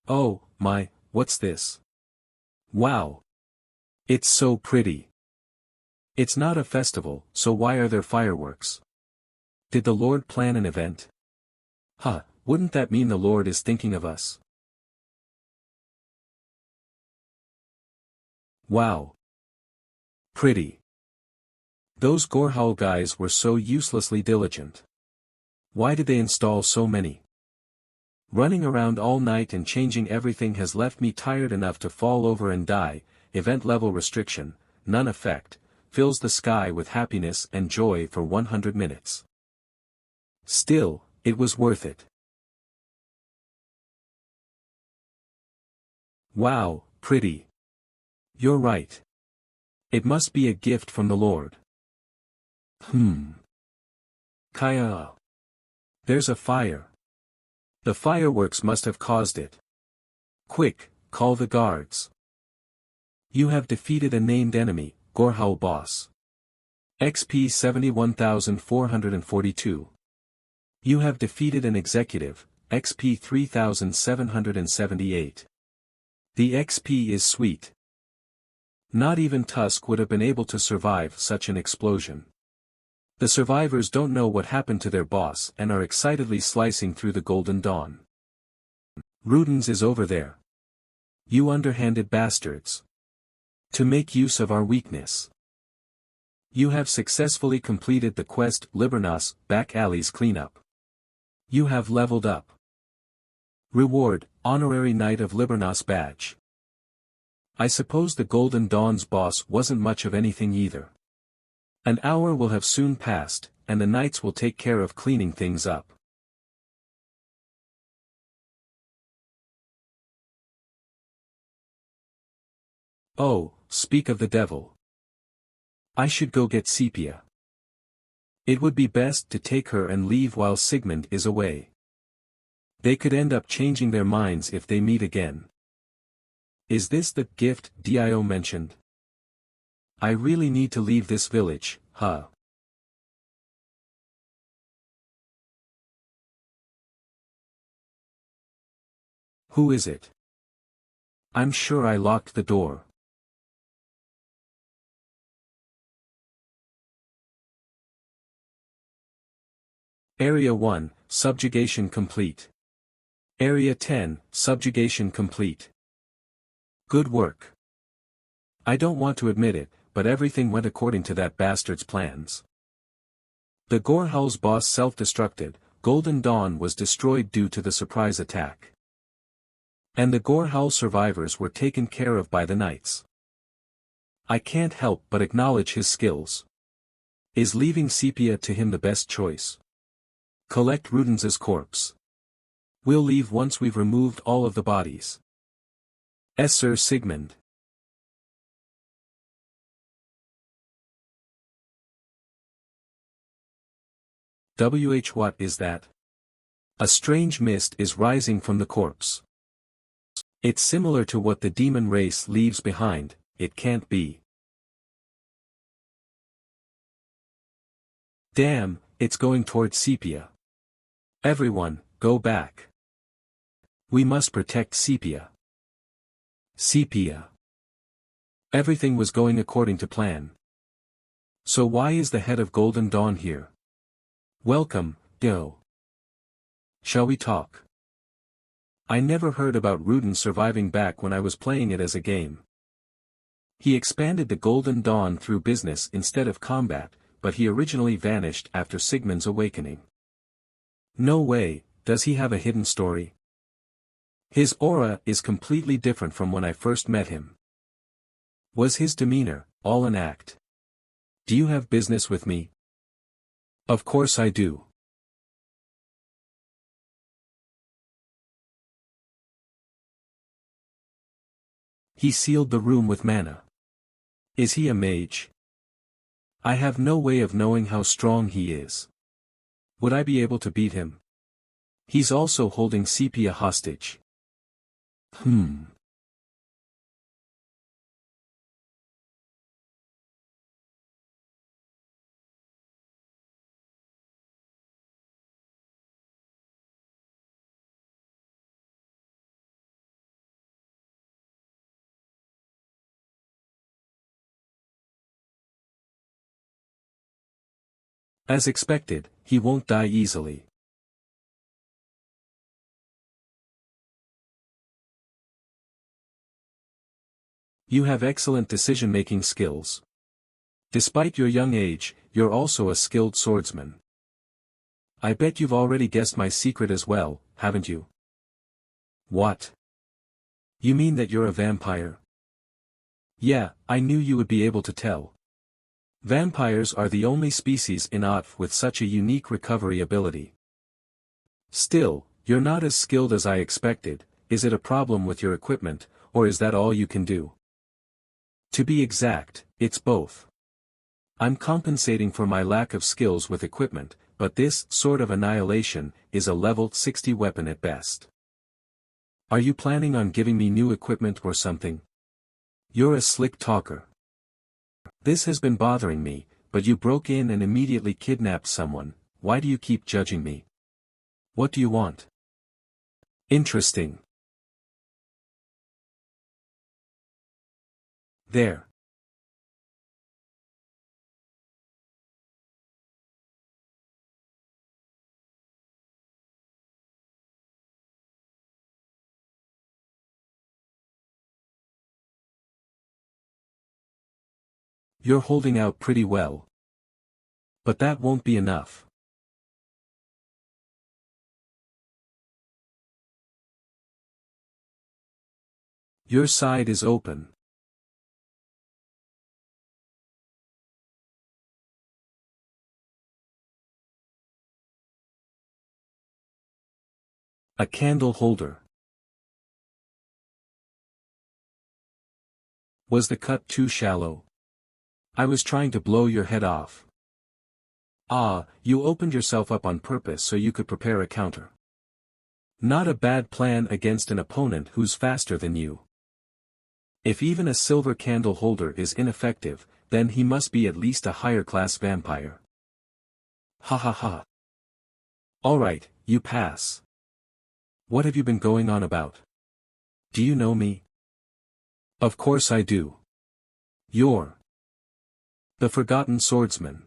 Oh, my, what's this? Wow. It's so pretty. It's not a festival, so why are there fireworks? Did the Lord plan an event? Huh, wouldn't that mean the Lord is thinking of us? Wow. Pretty. Those Gorhal guys were so uselessly diligent. Why did they install so many? Running around all night and changing everything has left me tired enough to fall over and die. Event level restriction, none effect, fills the sky with happiness and joy for 100 minutes. Still, it was worth it. Wow, pretty. You're right. It must be a gift from the Lord. Kaya. There's a fire. The fireworks must have caused it. Quick, call the guards. You have defeated a named enemy, Gorhal boss. XP 71,442. You have defeated an executive, XP 3,778. The XP is sweet. Not even Tusk would have been able to survive such an explosion. The survivors don't know what happened to their boss and are excitedly slicing through the golden dawn. Rudens is over there. You underhanded bastards. To make use of our weakness. You have successfully completed the quest Liburnas, Back Alley's cleanup. You have leveled up. Reward, Honorary Knight of Liburnas badge. I suppose the Golden Dawn's boss wasn't much of anything either. An hour will have soon passed, and the knights will take care of cleaning things up. Oh, speak of the devil. I should go get Sepia. It would be best to take her and leave while Sigmund is away. They could end up changing their minds if they meet again. Is this the gift Dio mentioned? I really need to leave this village, huh? Who is it? I'm sure I locked the door. Area 1, subjugation complete. Area 10, subjugation complete. Good work. I don't want to admit it, but everything went according to that bastard's plans. The Gorhal's boss self-destructed, Golden Dawn was destroyed due to the surprise attack. And the Gorhal survivors were taken care of by the knights. I can't help but acknowledge his skills. Is leaving Sepia to him the best choice? Collect Rudens's corpse. We'll leave once we've removed all of the bodies. Sir Sigmund. What is that? A strange mist is rising from the corpse. It's similar to what the demon race leaves behind, it can't be. Damn, it's going towards Sepia. Everyone, go back. We must protect Sepia. Sepia. Everything was going according to plan. So why is the head of Golden Dawn here? Welcome, Dio. Shall we talk? I never heard about Rudens surviving back when I was playing it as a game. He expanded the Golden Dawn through business instead of combat, but he originally vanished after Sigmund's awakening. No way, does he have a hidden story? His aura is completely different from when I first met him. Was his demeanor all an act? Do you have business with me? Of course I do. He sealed the room with mana. Is he a mage? I have no way of knowing how strong he is. Would I be able to beat him? He's also holding Sepia hostage. As expected, he won't die easily. You have excellent decision-making skills. Despite your young age, you're also a skilled swordsman. I bet you've already guessed my secret as well, haven't you? What? You mean that you're a vampire? Yeah, I knew you would be able to tell. Vampires are the only species in ATV with such a unique recovery ability. Still, you're not as skilled as I expected. Is it a problem with your equipment, or is that all you can do? To be exact, it's both. I'm compensating for my lack of skills with equipment, but this Sword of Annihilation is a level 60 weapon at best. Are you planning on giving me new equipment or something? You're a slick talker. This has been bothering me, but you broke in and immediately kidnapped someone. Why do you keep judging me? What do you want? Interesting. There. You're holding out pretty well. But that won't be enough. Your side is open. A candle holder. Was the cut too shallow? I was trying to blow your head off. Ah, you opened yourself up on purpose so you could prepare a counter. Not a bad plan against an opponent who's faster than you. If even a silver candle holder is ineffective, then he must be at least a higher class vampire. Ha ha ha. Alright, you pass. What have you been going on about? Do you know me? Of course I do. You're the Forgotten Swordsman.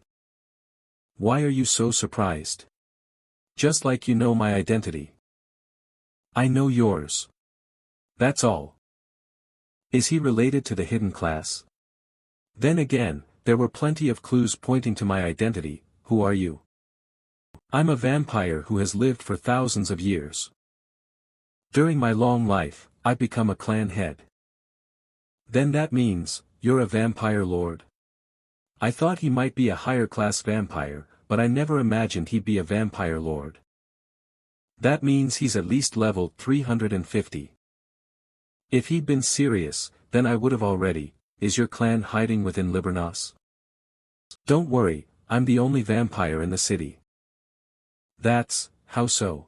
Why are you so surprised? Just like you know my identity. I know yours. That's all. Is he related to the hidden class? Then again, there were plenty of clues pointing to my identity. Who are you? I'm a vampire who has lived for thousands of years. During my long life, I've become a clan head. Then that means, you're a vampire lord? I thought he might be a higher class vampire, but I never imagined he'd be a vampire lord. That means he's at least level 350. If he'd been serious, then I would have already. Is your clan hiding within Liburnos? Don't worry, I'm the only vampire in the city. That's, how so?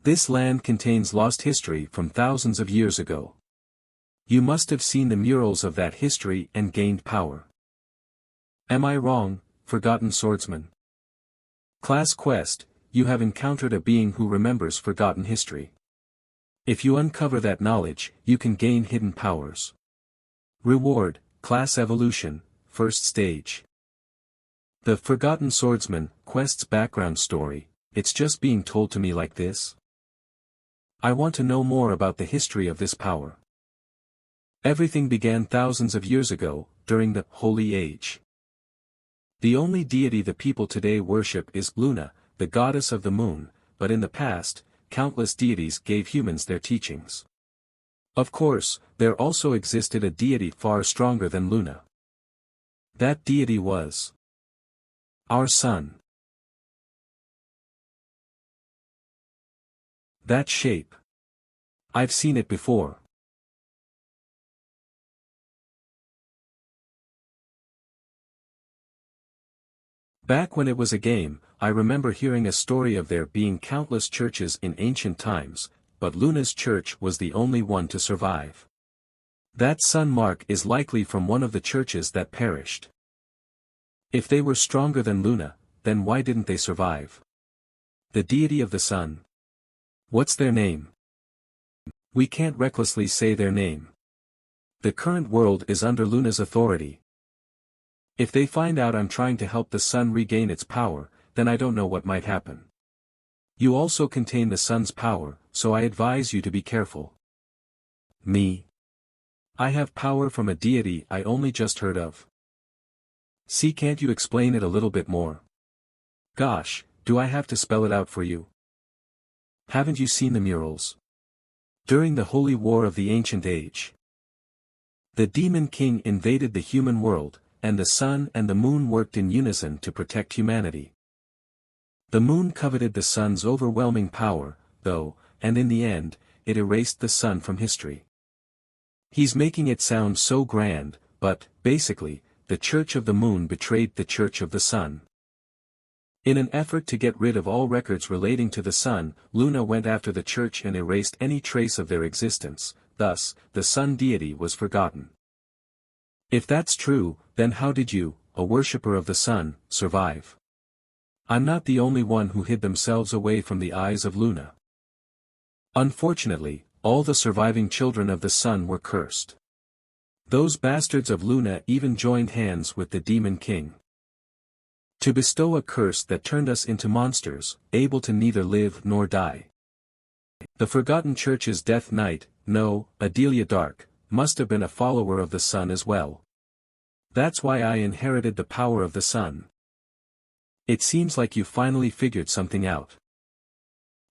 This land contains lost history from thousands of years ago. You must have seen the murals of that history and gained power. Am I wrong, Forgotten Swordsman? Class Quest, you have encountered a being who remembers forgotten history. If you uncover that knowledge, you can gain hidden powers. Reward, Class Evolution, First Stage. The Forgotten Swordsman Quest's background story, it's just being told to me like this? I want to know more about the history of this power. Everything began thousands of years ago, during the Holy Age. The only deity the people today worship is Luna, the goddess of the moon, but in the past, countless deities gave humans their teachings. Of course, there also existed a deity far stronger than Luna. That deity was our sun. That shape. I've seen it before. Back when it was a game, I remember hearing a story of there being countless churches in ancient times, but Luna's church was the only one to survive. That sun mark is likely from one of the churches that perished. If they were stronger than Luna, then why didn't they survive? The deity of the sun. What's their name? We can't recklessly say their name. The current world is under Luna's authority. If they find out I'm trying to help the sun regain its power, then I don't know what might happen. You also contain the sun's power, so I advise you to be careful. Me? I have power from a deity I only just heard of. See, can't you explain it a little bit more? Gosh, do I have to spell it out for you? Haven't you seen the murals? During the holy war of the ancient age, the demon king invaded the human world, and the sun and the moon worked in unison to protect humanity. The moon coveted the sun's overwhelming power, though, and in the end, it erased the sun from history. He's making it sound so grand, but, basically, the Church of the Moon betrayed the Church of the Sun. In an effort to get rid of all records relating to the sun, Luna went after the Church and erased any trace of their existence, thus, the sun deity was forgotten. If that's true, then how did you, a worshipper of the sun, survive? I'm not the only one who hid themselves away from the eyes of Luna. Unfortunately, all the surviving children of the sun were cursed. Those bastards of Luna even joined hands with the demon king to bestow a curse that turned us into monsters, able to neither live nor die. The Forgotten Church's Death Knight, no, Adelia Dark, must have been a follower of the sun as well. That's why I inherited the power of the sun. It seems like you finally figured something out.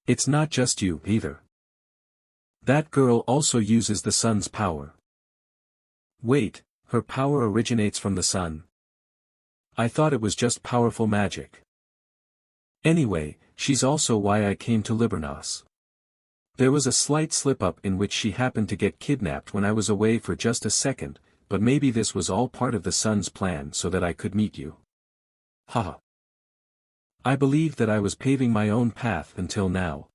It's not just you, either. That girl also uses the sun's power. Wait, her power originates from the sun? I thought it was just powerful magic. Anyway, she's also why I came to Liburnos. There was a slight slip-up in which she happened to get kidnapped when I was away for just a second, but maybe this was all part of the sun's plan so that I could meet you. Haha. I believed that I was paving my own path until now.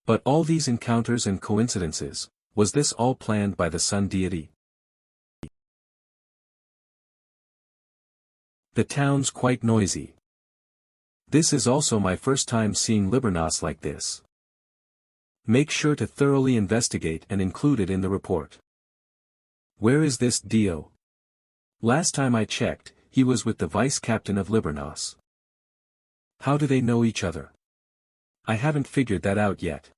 But all these encounters and coincidences, was this all planned by the sun deity? The town's quite noisy. This is also my first time seeing Liburnos like this. Make sure to thoroughly investigate and include it in the report. Where is this Dio? Last time I checked, he was with the vice-captain of Liburnos. How do they know each other? I haven't figured that out yet.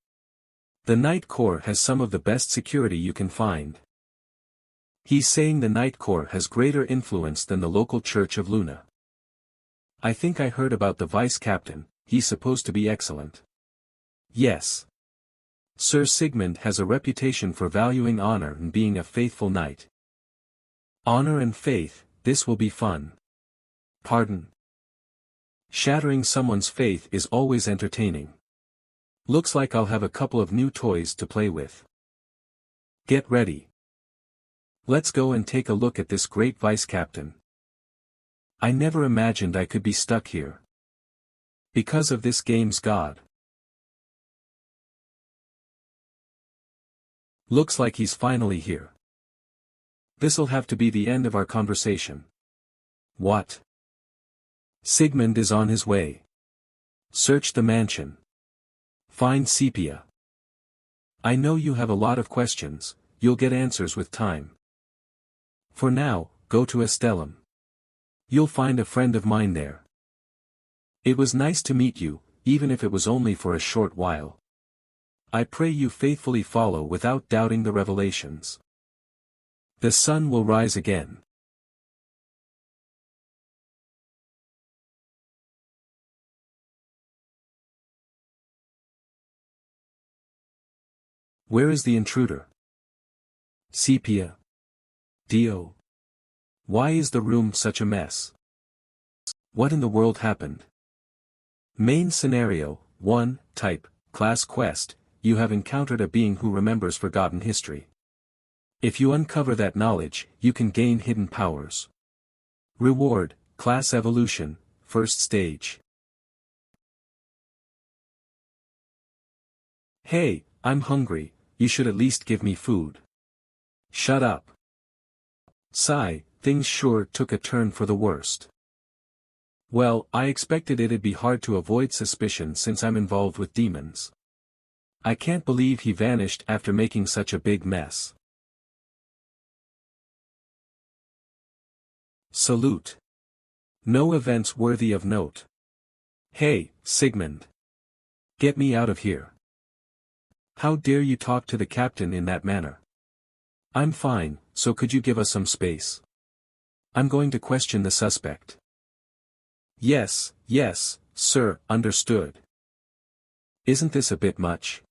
The Night Corps has some of the best security you can find. He's saying the Night Corps has greater influence than the local Church of Luna. I think I heard about the vice-captain, he's supposed to be excellent. Yes. Sir Sigmund has a reputation for valuing honor and being a faithful knight. Honor and faith, this will be fun. Pardon? Shattering someone's faith is always entertaining. Looks like I'll have a couple of new toys to play with. Get ready. Let's go and take a look at this great vice-captain. I never imagined I could be stuck here. Because of this game's god. Looks like he's finally here. This'll have to be the end of our conversation. What? Sigmund is on his way. Search the mansion. Find Sepia. I know you have a lot of questions, you'll get answers with time. For now, go to Estellum. You'll find a friend of mine there. It was nice to meet you, even if it was only for a short while. I pray you faithfully follow without doubting the revelations. The sun will rise again. Where is the intruder? Sepia. Dio. Why is the room such a mess? What in the world happened? Main scenario, 1, type, class quest, you have encountered a being who remembers forgotten history. If you uncover that knowledge, you can gain hidden powers. Reward, class evolution, first stage. Hey, I'm hungry, you should at least give me food. Shut up. Sigh, things sure took a turn for the worst. Well, I expected it'd be hard to avoid suspicion since I'm involved with demons. I can't believe he vanished after making such a big mess. Salute. No events worthy of note. Hey, Sigmund. Get me out of here. How dare you talk to the captain in that manner? I'm fine, so could you give us some space? I'm going to question the suspect. Yes, sir, understood. Isn't this a bit much?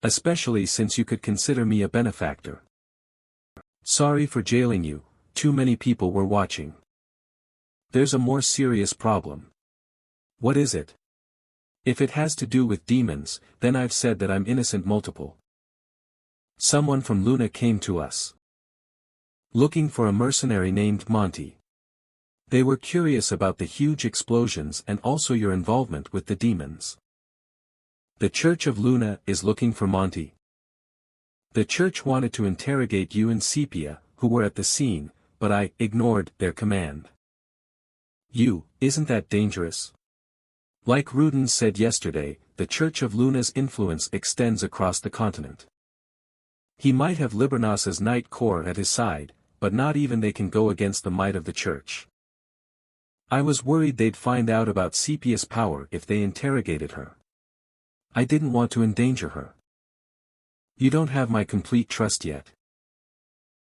Especially since you could consider me a benefactor. Sorry for jailing you, too many people were watching. There's a more serious problem. What is it? If it has to do with demons, then I've said that I'm innocent multiple. Someone from Luna came to us. Looking for a mercenary named Monty. They were curious about the huge explosions and also your involvement with the demons. The Church of Luna is looking for Monty. The church wanted to interrogate you and Sepia, who were at the scene, but I ignored their command. Isn't that dangerous? Like Rudin said yesterday, the Church of Luna's influence extends across the continent. He might have Libranos's Knight Corps at his side, but not even they can go against the might of the church. I was worried they'd find out about Sepia's power if they interrogated her. I didn't want to endanger her. You don't have my complete trust yet.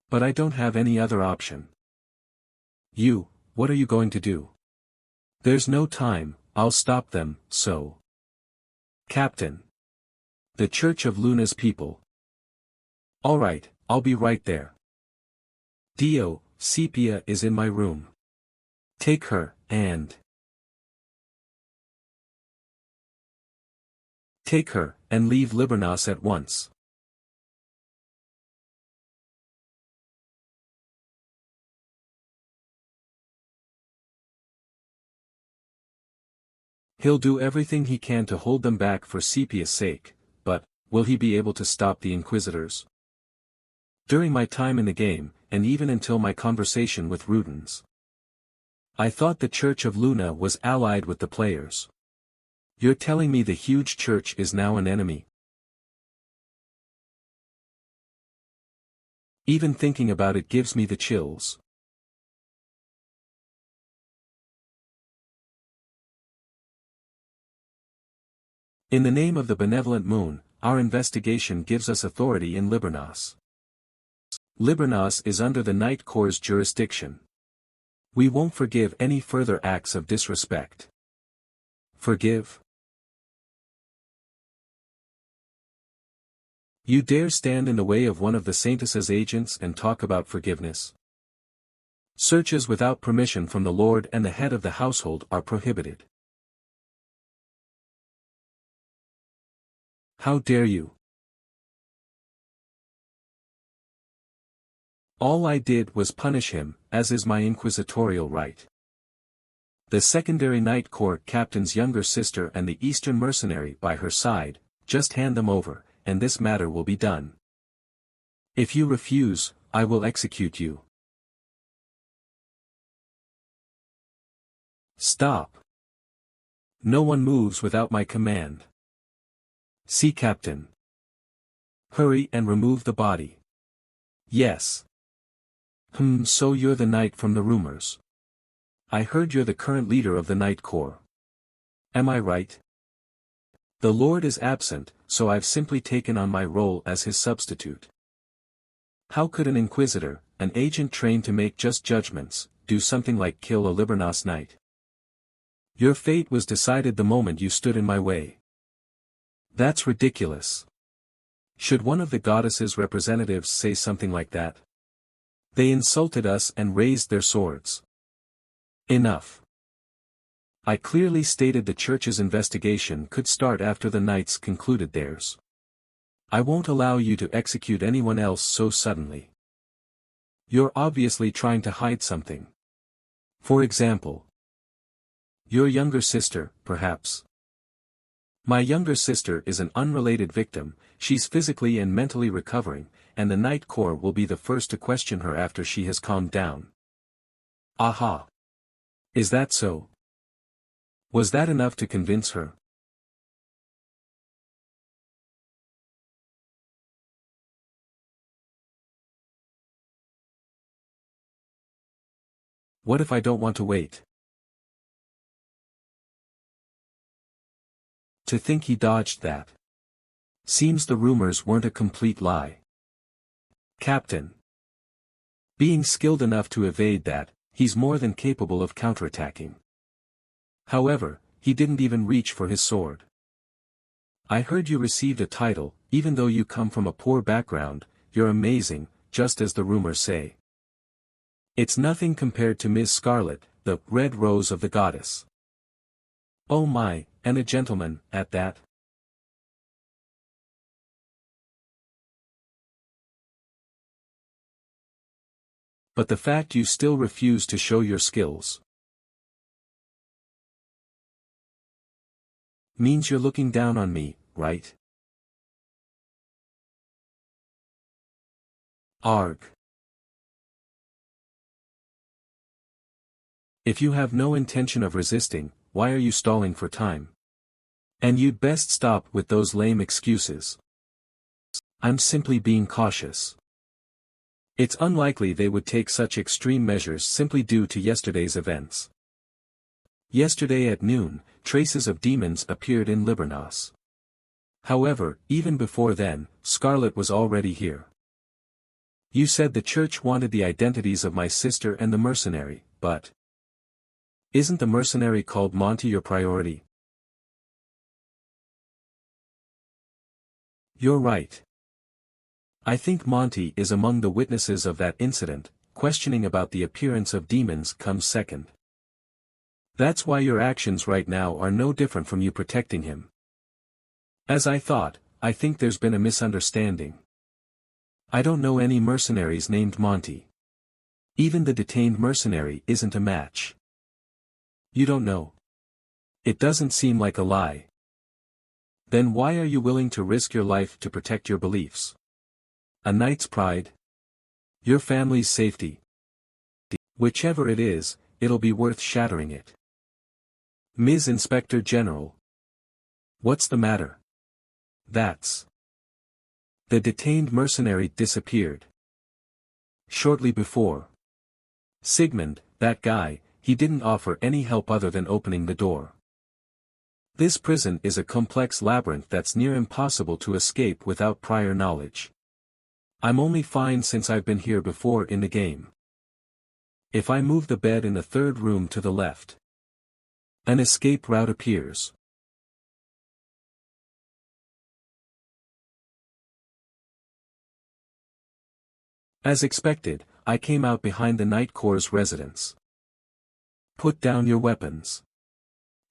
But I don't have any other option. What are you going to do? There's no time, I'll stop them, so. Captain. The Church of Luna's people. Alright, I'll be right there. Dio, Sepia is in my room. Take her, and leave Libranos at once. He'll do everything he can to hold them back for Sepia's sake, but, will he be able to stop the Inquisitors? During my time in the game, and even until my conversation with Rudins, I thought the Church of Luna was allied with the players. You're telling me the huge church is now an enemy? Even thinking about it gives me the chills. In the name of the benevolent moon, our investigation gives us authority in Libranos. Libranos is under the Knight Corps' jurisdiction. We won't forgive any further acts of disrespect. Forgive? You dare stand in the way of one of the Saintess's agents and talk about forgiveness? Searches without permission from the Lord and the head of the household are prohibited. How dare you? All I did was punish him, as is my inquisitorial right. The secondary Knight Corps captain's younger sister and the Eastern mercenary by her side, just hand them over, and this matter will be done. If you refuse, I will execute you. Stop. No one moves without my command. See Captain. Hurry and remove the body. Yes. So you're the knight from the rumors. I heard you're the current leader of the Knight Corps. Am I right? The Lord is absent, so I've simply taken on my role as his substitute. How could an Inquisitor, an agent trained to make just judgments, do something like kill a Libranos knight? Your fate was decided the moment you stood in my way. That's ridiculous. Should one of the goddess's representatives say something like that? They insulted us and raised their swords. Enough. I clearly stated the church's investigation could start after the knights concluded theirs. I won't allow you to execute anyone else so suddenly. You're obviously trying to hide something. For example, your younger sister, perhaps. My younger sister is an unrelated victim, she's physically and mentally recovering, and the Knight Corps will be the first to question her after she has calmed down. Aha! Is that so? Was that enough to convince her? What if I don't want to wait? To think he dodged that. Seems the rumors weren't a complete lie. Captain. Being skilled enough to evade that, he's more than capable of counterattacking. However, he didn't even reach for his sword. I heard you received a title, even though you come from a poor background, you're amazing, just as the rumors say. It's nothing compared to Ms. Scarlet, the Red Rose of the Goddess. Oh my, and a gentleman, at that. But the fact you still refuse to show your skills means you're looking down on me, right? Arg. If you have no intention of resisting, why are you stalling for time? And you'd best stop with those lame excuses. I'm simply being cautious. It's unlikely they would take such extreme measures simply due to yesterday's events. Yesterday at noon, traces of demons appeared in Liburnos. However, even before then, Scarlet was already here. You said the church wanted the identities of my sister and the mercenary, but isn't the mercenary called Monty your priority? You're right. I think Monty is among the witnesses of that incident. Questioning about the appearance of demons comes second. That's why your actions right now are no different from you protecting him. As I thought, I think there's been a misunderstanding. I don't know any mercenaries named Monty. Even the detained mercenary isn't a match. You don't know. It doesn't seem like a lie. Then why are you willing to risk your life to protect your beliefs? A knight's pride? Your family's safety? Whichever it is, it'll be worth shattering it. Ms. Inspector General. What's the matter? That's. The detained mercenary disappeared. Shortly before. Sigmund, that guy, he didn't offer any help other than opening the door. This prison is a complex labyrinth that's near impossible to escape without prior knowledge. I'm only fine since I've been here before in the game. If I move the bed in the third room to the left, an escape route appears. As expected, I came out behind the Night Corps' residence. Put down your weapons.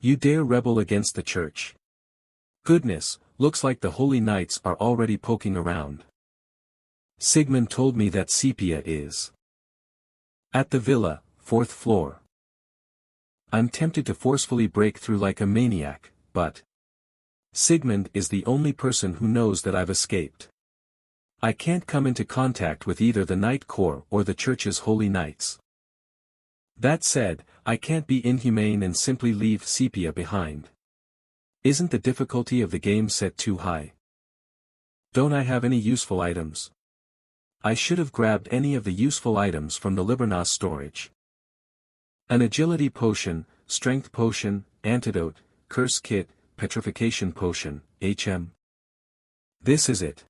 You dare rebel against the church? Goodness, looks like the Holy Knights are already poking around. Sigmund told me that Sepia is at the villa, 4th floor. I'm tempted to forcefully break through like a maniac, but Sigmund is the only person who knows that I've escaped. I can't come into contact with either the Night Corps or the church's Holy Knights. That said, I can't be inhumane and simply leave Sepia behind. Isn't the difficulty of the game set too high? Don't I have any useful items? I should have grabbed any of the useful items from the Liburnos storage. An agility potion, strength potion, antidote, curse kit, petrification potion, HM. This is it.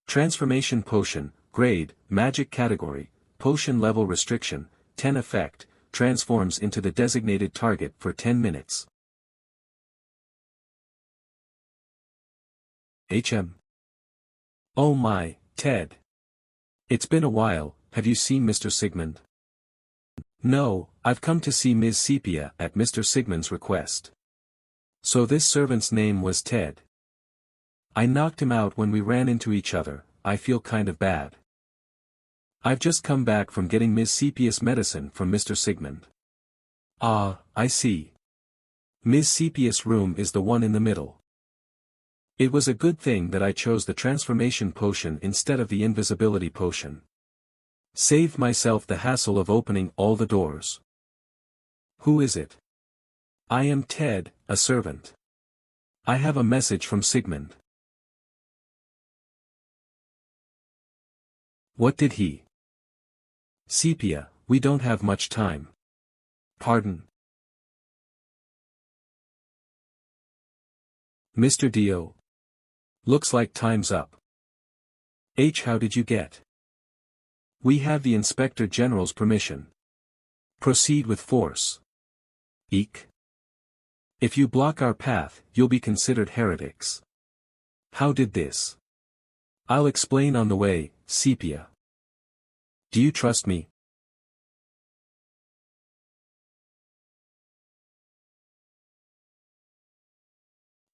Transformation potion, grade, magic category, potion level restriction, 10 effect, transforms into the designated target for 10 minutes. HM. Oh my, Ted. It's been a while, have you seen Mr. Sigmund? No, I've come to see Ms. Sepia at Mr. Sigmund's request. So this servant's name was Ted. I knocked him out when we ran into each other, I feel kind of bad. I've just come back from getting Ms. Sepia's medicine from Mr. Sigmund. Ah, I see. Ms. Sepia's room is the one in the middle. It was a good thing that I chose the transformation potion instead of the invisibility potion. Saved myself the hassle of opening all the doors. Who is it? I am Ted, a servant. I have a message from Sigmund. What did he? Sepia, We don't have much time. Pardon? Mr. Dio. Looks like time's up. How did you get? We have the Inspector General's permission. Proceed with force. Eek. If you block our path, you'll be considered heretics. How did this? I'll explain on the way, Sepia. Do you trust me?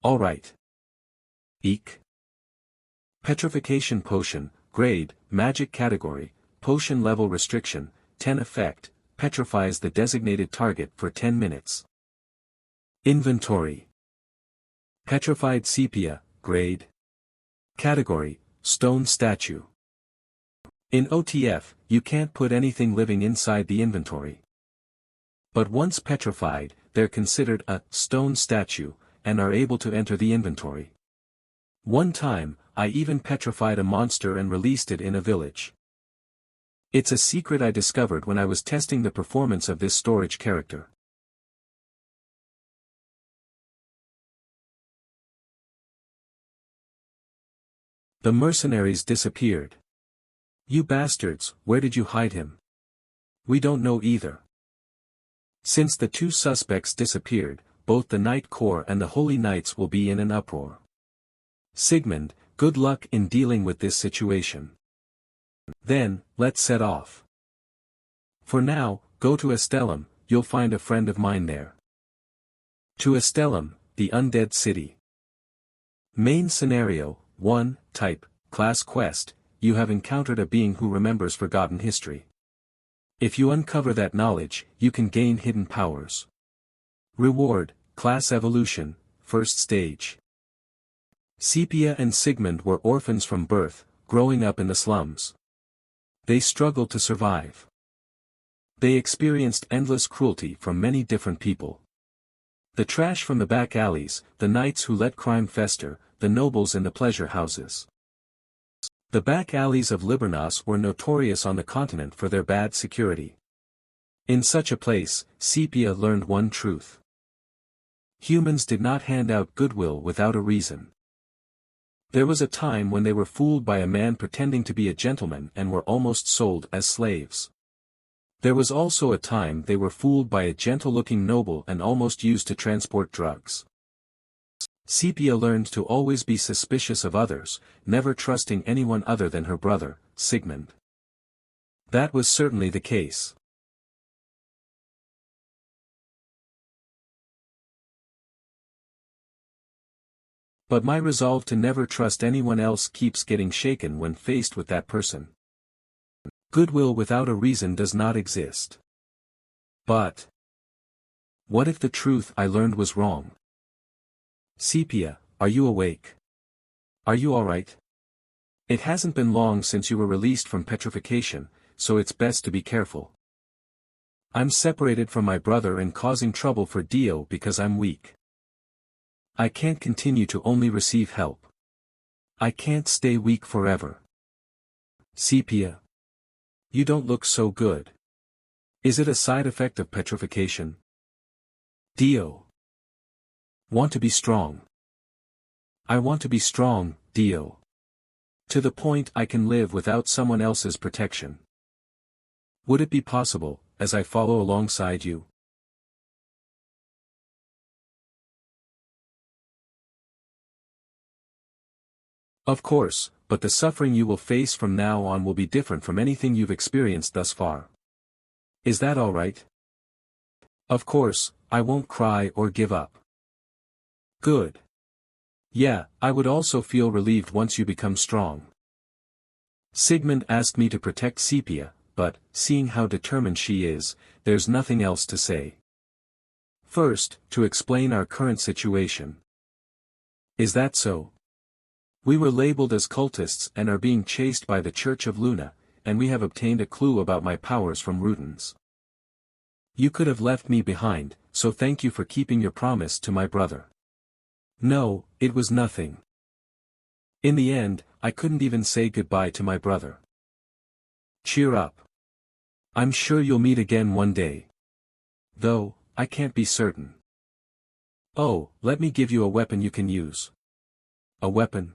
All right. Eek. Petrification potion, grade, magic category, potion level restriction, 10 effect, petrifies the designated target for 10 minutes. Inventory. Petrified sepia, grade. Category, stone statue. In OTF, you can't put anything living inside the inventory. But once petrified, they're considered a stone statue, and are able to enter the inventory. One time, I even petrified a monster and released it in a village. It's a secret I discovered when I was testing the performance of this storage character. The mercenaries disappeared. You bastards, where did you hide him? We don't know either. Since the two suspects disappeared, both the Knight Corps and the Holy Knights will be in an uproar. Sigmund, good luck in dealing with this situation. Then, let's set off. For now, go to Estellum, you'll find a friend of mine there. To Estellum, the undead city. Main scenario, 1, type, class quest, you have encountered a being who remembers forgotten history. If you uncover that knowledge, you can gain hidden powers. Reward, class evolution, first stage. Sepia and Sigmund were orphans from birth, growing up in the slums. They struggled to survive. They experienced endless cruelty from many different people. The trash from the back alleys, the knights who let crime fester, the nobles in the pleasure houses. The back alleys of Liburnos were notorious on the continent for their bad security. In such a place, Sepia learned one truth. Humans did not hand out goodwill without a reason. There was a time when they were fooled by a man pretending to be a gentleman and were almost sold as slaves. There was also a time they were fooled by a gentle-looking noble and almost used to transport drugs. Sepia learned to always be suspicious of others, never trusting anyone other than her brother, Sigmund. That was certainly the case. But my resolve to never trust anyone else keeps getting shaken when faced with that person. Goodwill without a reason does not exist. But what if the truth I learned was wrong? Sepia, are you awake? Are you alright? It hasn't been long since you were released from petrification, so it's best to be careful. I'm separated from my brother and causing trouble for Dio because I'm weak. I can't continue to only receive help. I can't stay weak forever. Sepia. You don't look so good. Is it a side effect of petrification? Dio. Want to be strong. I want to be strong, Dio. To the point I can live without someone else's protection. Would it be possible, as I follow alongside you? Of course, but the suffering you will face from now on will be different from anything you've experienced thus far. Is that all right? Of course, I won't cry or give up. Good. Yeah, I would also feel relieved once you become strong. Sigmund asked me to protect Sepia, but, seeing how determined she is, there's nothing else to say. First, to explain our current situation. Is that so? We were labeled as cultists and are being chased by the Church of Luna, and we have obtained a clue about my powers from Rudens. You could have left me behind, so thank you for keeping your promise to my brother. No, it was nothing. In the end, I couldn't even say goodbye to my brother. Cheer up. I'm sure you'll meet again one day. Though, I can't be certain. Oh, let me give you a weapon you can use. A weapon?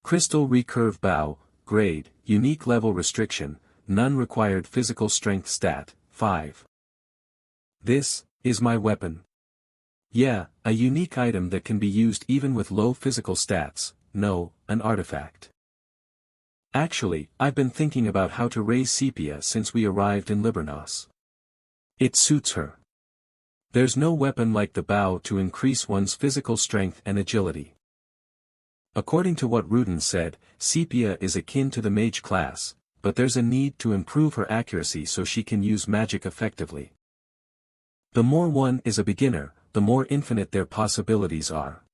Crystal recurve bow, grade, unique level restriction, none required physical strength stat, 5. This is my weapon. Yeah, a unique item that can be used even with low physical stats, no, an artifact. Actually, I've been thinking about how to raise Sepia since we arrived in Liburnos. It suits her. There's no weapon like the bow to increase one's physical strength and agility. According to what Rudin said, Sepia is akin to the mage class, but there's a need to improve her accuracy so she can use magic effectively. The more one is a beginner, the more infinite their possibilities are.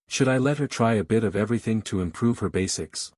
Should I let her try a bit of everything to improve her basics?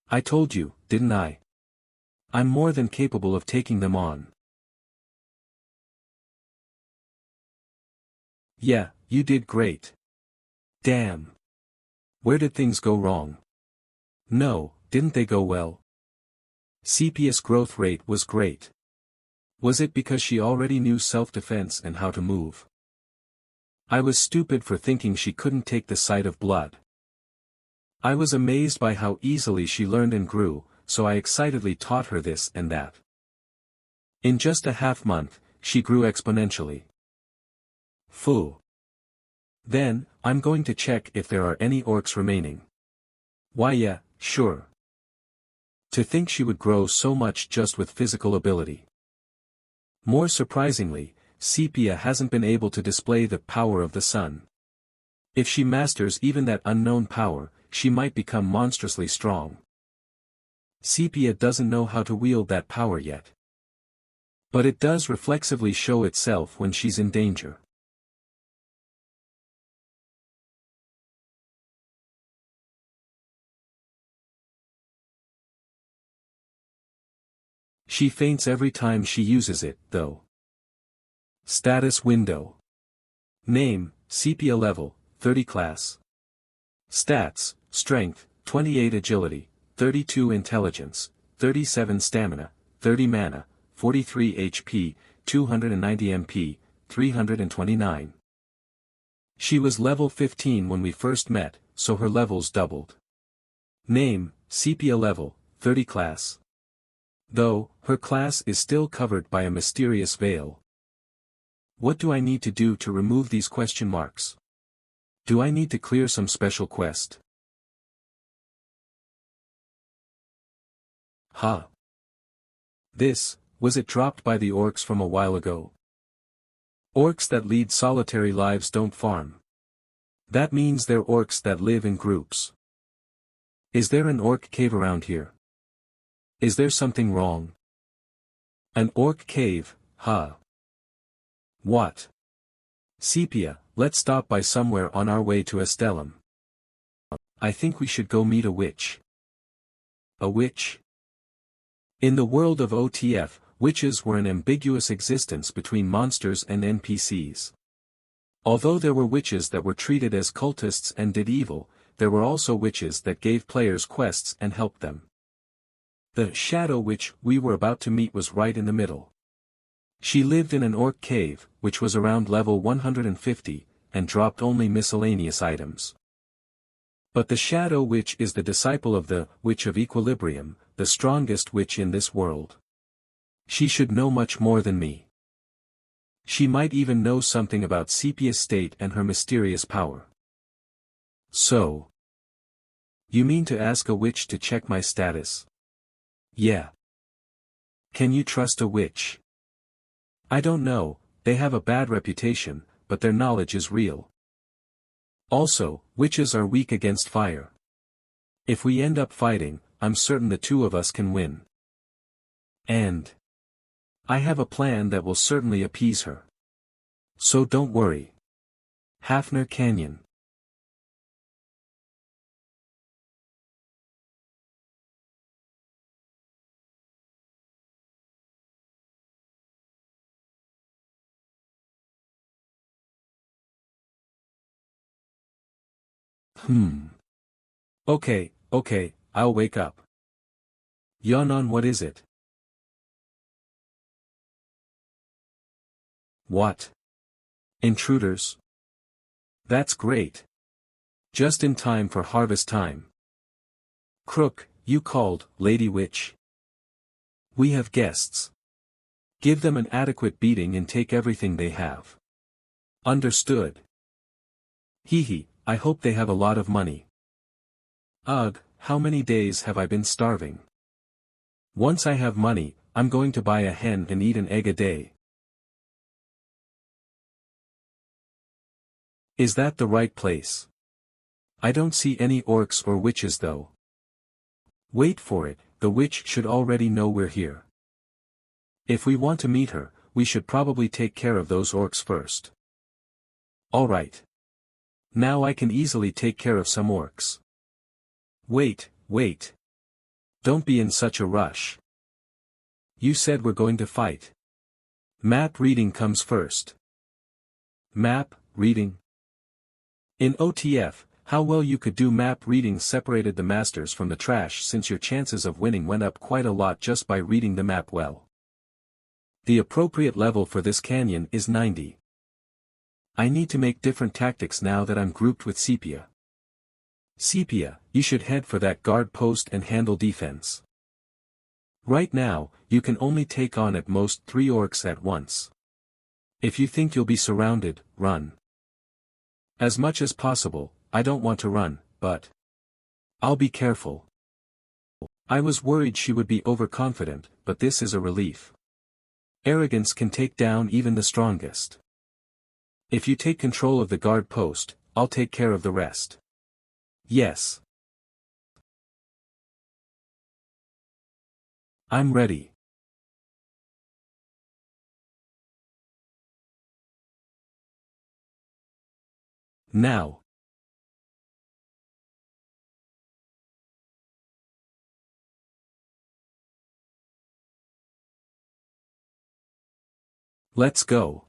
I told you, didn't I? I'm more than capable of taking them on. Yeah, you did great. Damn. Where did things go wrong? No, didn't they go well? Sepia's growth rate was great. Was it because she already knew self-defense and how to move? I was stupid for thinking she couldn't take the sight of blood. I was amazed by how easily she learned and grew, so I excitedly taught her this and that. In just a half-month, she grew exponentially. Phew. Then, I'm going to check if there are any orcs remaining. Why yeah, sure. To think she would grow so much just with physical ability. More surprisingly, Sepia hasn't been able to display the power of the sun. If she masters even that unknown power, she might become monstrously strong. Sepia doesn't know how to wield that power yet. But it does reflexively show itself when she's in danger. She faints every time she uses it, though. Status window. Name, Sepia level, 30 class. Stats, Strength, 28 Agility, 32 Intelligence, 37 Stamina, 30 Mana, 43 HP, 290 MP, 329. She was level 15 when we first met, so her levels doubled. Name, Sepia level, 30 class. Though, her class is still covered by a mysterious veil. What do I need to do to remove these question marks? Do I need to clear some special quest? Huh. Was it dropped by the orcs from a while ago? Orcs that lead solitary lives don't farm. That means they're orcs that live in groups. Is there an orc cave around here? Is there something wrong? An orc cave, huh? What? Sepia, let's stop by somewhere on our way to Estelum. I think we should go meet a witch. A witch? In the world of OTF, witches were an ambiguous existence between monsters and NPCs. Although there were witches that were treated as cultists and did evil, there were also witches that gave players quests and helped them. The shadow witch we were about to meet was right in the middle. She lived in an orc cave, which was around level 150, and dropped only miscellaneous items. But the shadow witch is the disciple of the Witch of Equilibrium, the strongest witch in this world. She should know much more than me. She might even know something about Sepia's state and her mysterious power. So, you mean to ask a witch to check my status? Yeah. Can you trust a witch? I don't know, they have a bad reputation, but their knowledge is real. Also, witches are weak against fire. If we end up fighting, I'm certain the two of us can win. And I have a plan that will certainly appease her. So don't worry. Hafner Canyon. Okay, I'll wake up. Yonan, what is it? What? Intruders? That's great. Just in time for harvest time. Crook, you called, Lady Witch. We have guests. Give them an adequate beating and take everything they have. Understood. Hee, I hope they have a lot of money. Ugh, how many days have I been starving? Once I have money, I'm going to buy a hen and eat an egg a day. Is that the right place? I don't see any orcs or witches though. Wait for it, the witch should already know we're here. If we want to meet her, we should probably take care of those orcs first. Alright. Now I can easily take care of some orcs. Wait. Don't be in such a rush. You said we're going to fight. Map reading comes first. Map reading. In OTF, how well you could do map reading separated the masters from the trash, since your chances of winning went up quite a lot just by reading the map well. The appropriate level for this canyon is 90. I need to make different tactics now that I'm grouped with Sepia. Sepia, you should head for that guard post and handle defense. Right now, you can only take on at most 3 orcs at once. If you think you'll be surrounded, run. As much as possible. I don't want to run, but I'll be careful. I was worried she would be overconfident, but this is a relief. Arrogance can take down even the strongest. If you take control of the guard post, I'll take care of the rest. Yes. I'm ready. Now. Let's go.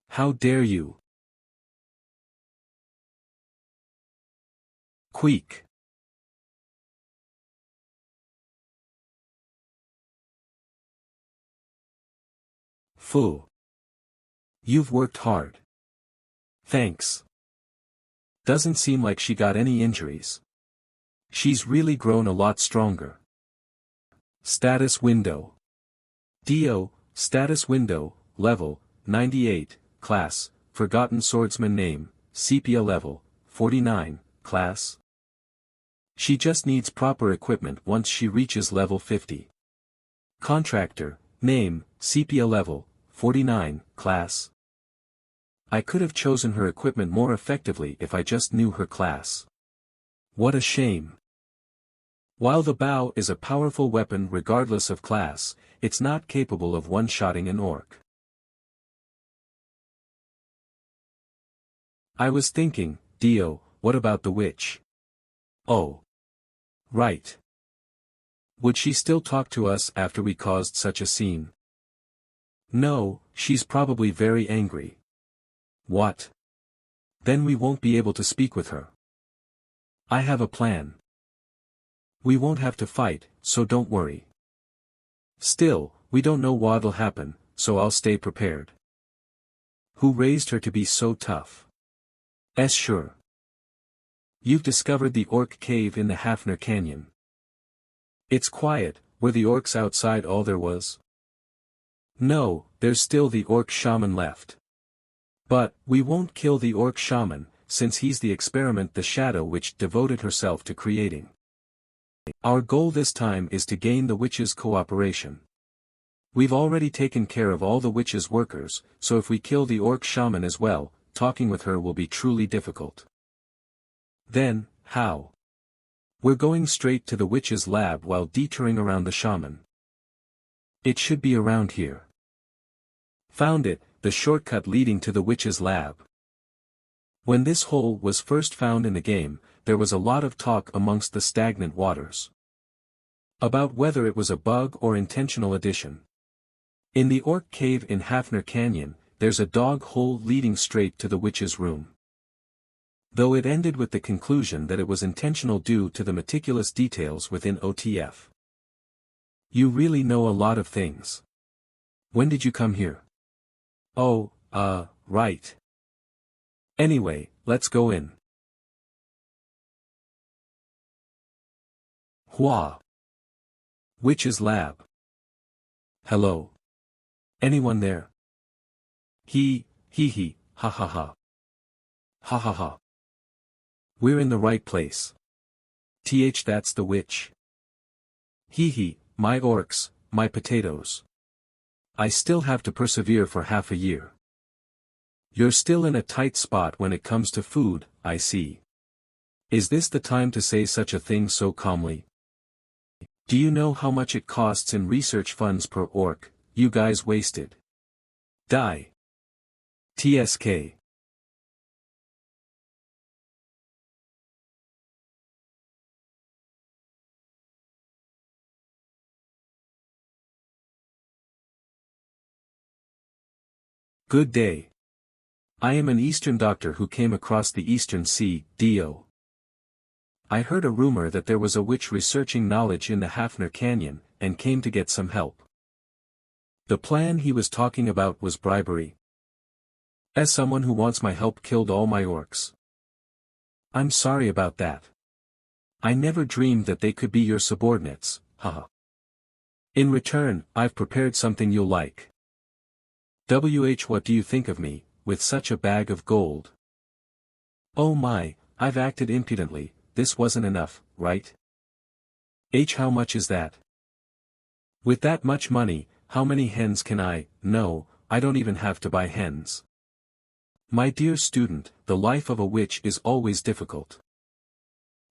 How dare you? Queek. Foo. You've worked hard. Thanks. Doesn't seem like she got any injuries. She's really grown a lot stronger. Status window. Dio, status window, level, 98, class, Forgotten Swordsman name, Sepia level, 49, class. She just needs proper equipment once she reaches level 50. Contractor, name, Sepia level, 49, class. I could have chosen her equipment more effectively if I just knew her class. What a shame. While the bow is a powerful weapon regardless of class, it's not capable of one-shotting an orc. I was thinking, Dio, what about the witch? Oh. Right. Would she still talk to us after we caused such a scene? No, she's probably very angry. What? Then we won't be able to speak with her. I have a plan. We won't have to fight, so don't worry. Still, we don't know what'll happen, so I'll stay prepared. Who raised her to be so tough? Sure. You've discovered the orc cave in the Hafner Canyon. It's quiet, were the orcs outside all there was? No, there's still the orc shaman left. But, we won't kill the orc shaman, since he's the experiment the shadow witch devoted herself to creating. Our goal this time is to gain the witch's cooperation. We've already taken care of all the witch's workers, so if we kill the orc shaman as well, talking with her will be truly difficult. Then, how? We're going straight to the witch's lab while detouring around the shaman. It should be around here. Found it, the shortcut leading to the witch's lab. When this hole was first found in the game, there was a lot of talk amongst the stagnant waters about whether it was a bug or intentional addition. In the orc cave in Hafner Canyon, there's a dog hole leading straight to the witch's room. Though it ended with the conclusion that it was intentional due to the meticulous details within OTF. You really know a lot of things. When did you come here? Oh, right. Anyway, let's go in. Hua. Witch's lab. Hello. Anyone there? He, ha ha ha. Ha ha ha. We're in the right place. That's the witch. My orcs, my potatoes. I still have to persevere for half a year. You're still in a tight spot when it comes to food, I see. Is this the time to say such a thing so calmly? Do you know how much it costs in research funds per orc, you guys wasted? Die. TSK. Good day. I am an Eastern doctor who came across the Eastern Sea, Dio. I heard a rumor that there was a witch researching knowledge in the Hafner Canyon, and came to get some help. The plan he was talking about was bribery. As someone who wants my help killed all my orcs. I'm sorry about that. I never dreamed that they could be your subordinates, haha. In return, I've prepared something you'll like. What do you think of me, with such a bag of gold? Oh my, I've acted impudently, this wasn't enough, right? How much is that? With that much money, how many hens can no, I don't even have to buy hens. My dear student, the life of a witch is always difficult.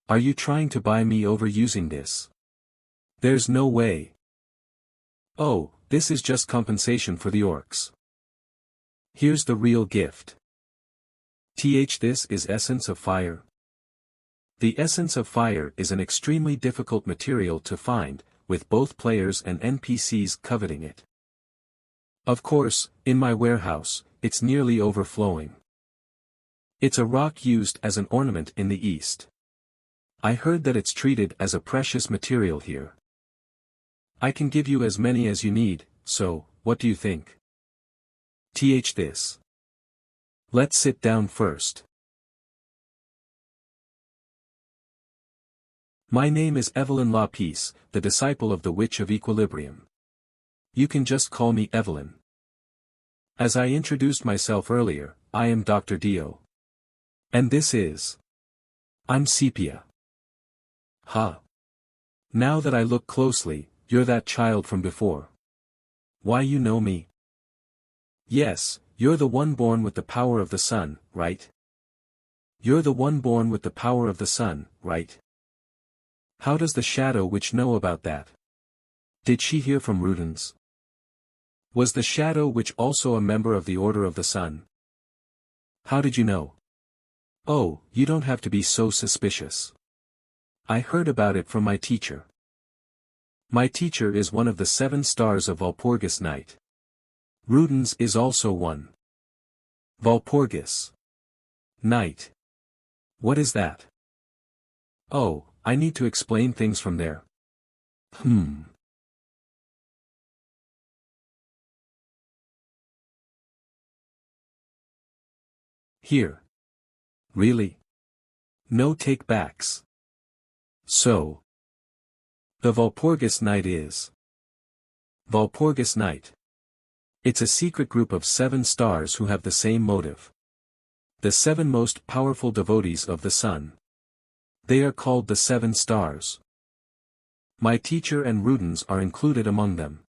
Are you trying to buy me over using this? There's no way. Oh, this is just compensation for the orcs. Here's the real gift. This is essence of fire. The essence of fire is an extremely difficult material to find, with both players and NPCs coveting it. Of course, in my warehouse, it's nearly overflowing. It's a rock used as an ornament in the East. I heard that it's treated as a precious material here. I can give you as many as you need, so, what do you think? This. Let's sit down first. My name is Evelyn LaPeace, the disciple of the Witch of Equilibrium. You can just call me Evelyn. As I introduced myself earlier, I am Dr. Dio. And this is... I'm Sepia. Ha. Now that I look closely, you're that child from before. Why, you know me? Yes, you're the one born with the power of the sun, right? You're the one born with the power of the sun, right? How does the Shadow Witch know about that? Did she hear from Rudens? Was the Shadow Witch also a member of the Order of the Sun? How did you know? Oh, you don't have to be so suspicious. I heard about it from my teacher. My teacher is one of the 7 stars of Walpurgis night. Rudens is also one. Walpurgis night. What is that? Oh, I need to explain things from there. Here. Really? No take-backs. So. The Walpurgis night is. Walpurgis night. It's a secret group of 7 stars who have the same motive. The 7 most powerful devotees of the sun. They are called the 7 stars. My teacher and Rudens are included among them.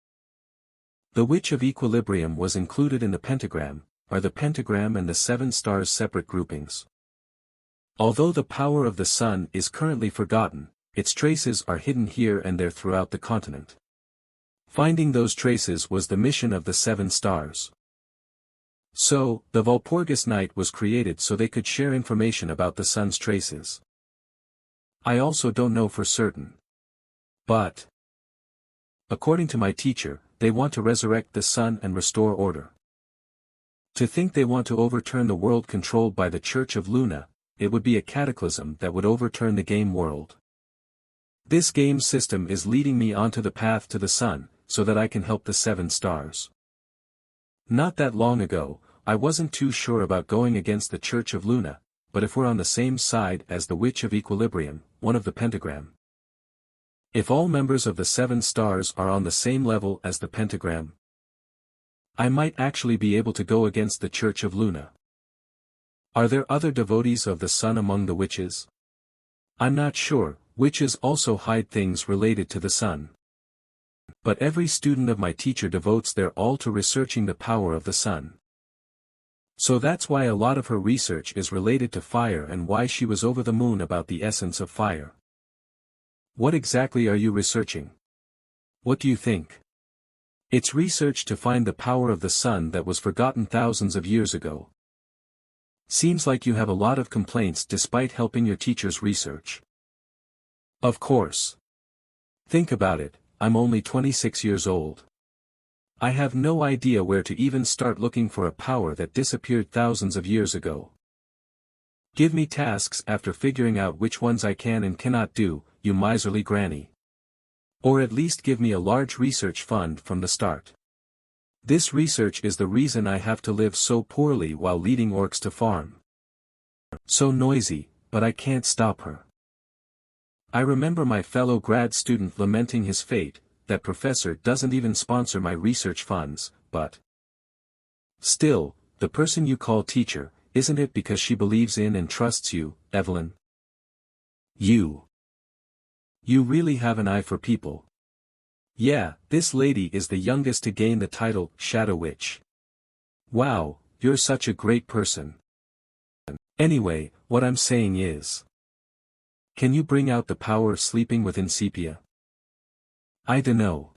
The Witch of Equilibrium was included in the pentagram, are the pentagram and the 7 stars separate groupings. Although the power of the sun is currently forgotten, its traces are hidden here and there throughout the continent. Finding those traces was the mission of the 7 stars. So, the Walpurgis night was created so they could share information about the sun's traces. I also don't know for certain. But, according to my teacher, they want to resurrect the sun and restore order. To think they want to overturn the world controlled by the Church of Luna, it would be a cataclysm that would overturn the game world. This game system is leading me onto the path to the sun, so that I can help the 7 stars. Not that long ago, I wasn't too sure about going against the Church of Luna, but if we're on the same side as the Witch of Equilibrium, one of the pentagram. If all members of the 7 stars are on the same level as the pentagram, I might actually be able to go against the Church of Luna. Are there other devotees of the sun among the witches? I'm not sure. Witches also hide things related to the sun. But every student of my teacher devotes their all to researching the power of the sun. So that's why a lot of her research is related to fire and why she was over the moon about the essence of fire. What exactly are you researching? What do you think? It's research to find the power of the sun that was forgotten thousands of years ago. Seems like you have a lot of complaints despite helping your teacher's research. Of course. Think about it, I'm only 26 years old. I have no idea where to even start looking for a power that disappeared thousands of years ago. Give me tasks after figuring out which ones I can and cannot do, you miserly granny. Or at least give me a large research fund from the start. This research is the reason I have to live so poorly while leading orcs to farm. So noisy, but I can't stop her. I remember my fellow grad student lamenting his fate, that professor doesn't even sponsor my research funds, but still, the person you call teacher, isn't it because she believes in and trusts you, Evelyn? You really have an eye for people. Yeah, this lady is the youngest to gain the title, Shadow Witch. Wow, you're such a great person. Anyway, what I'm saying is, can you bring out the power of sleeping within Sepia? I dunno.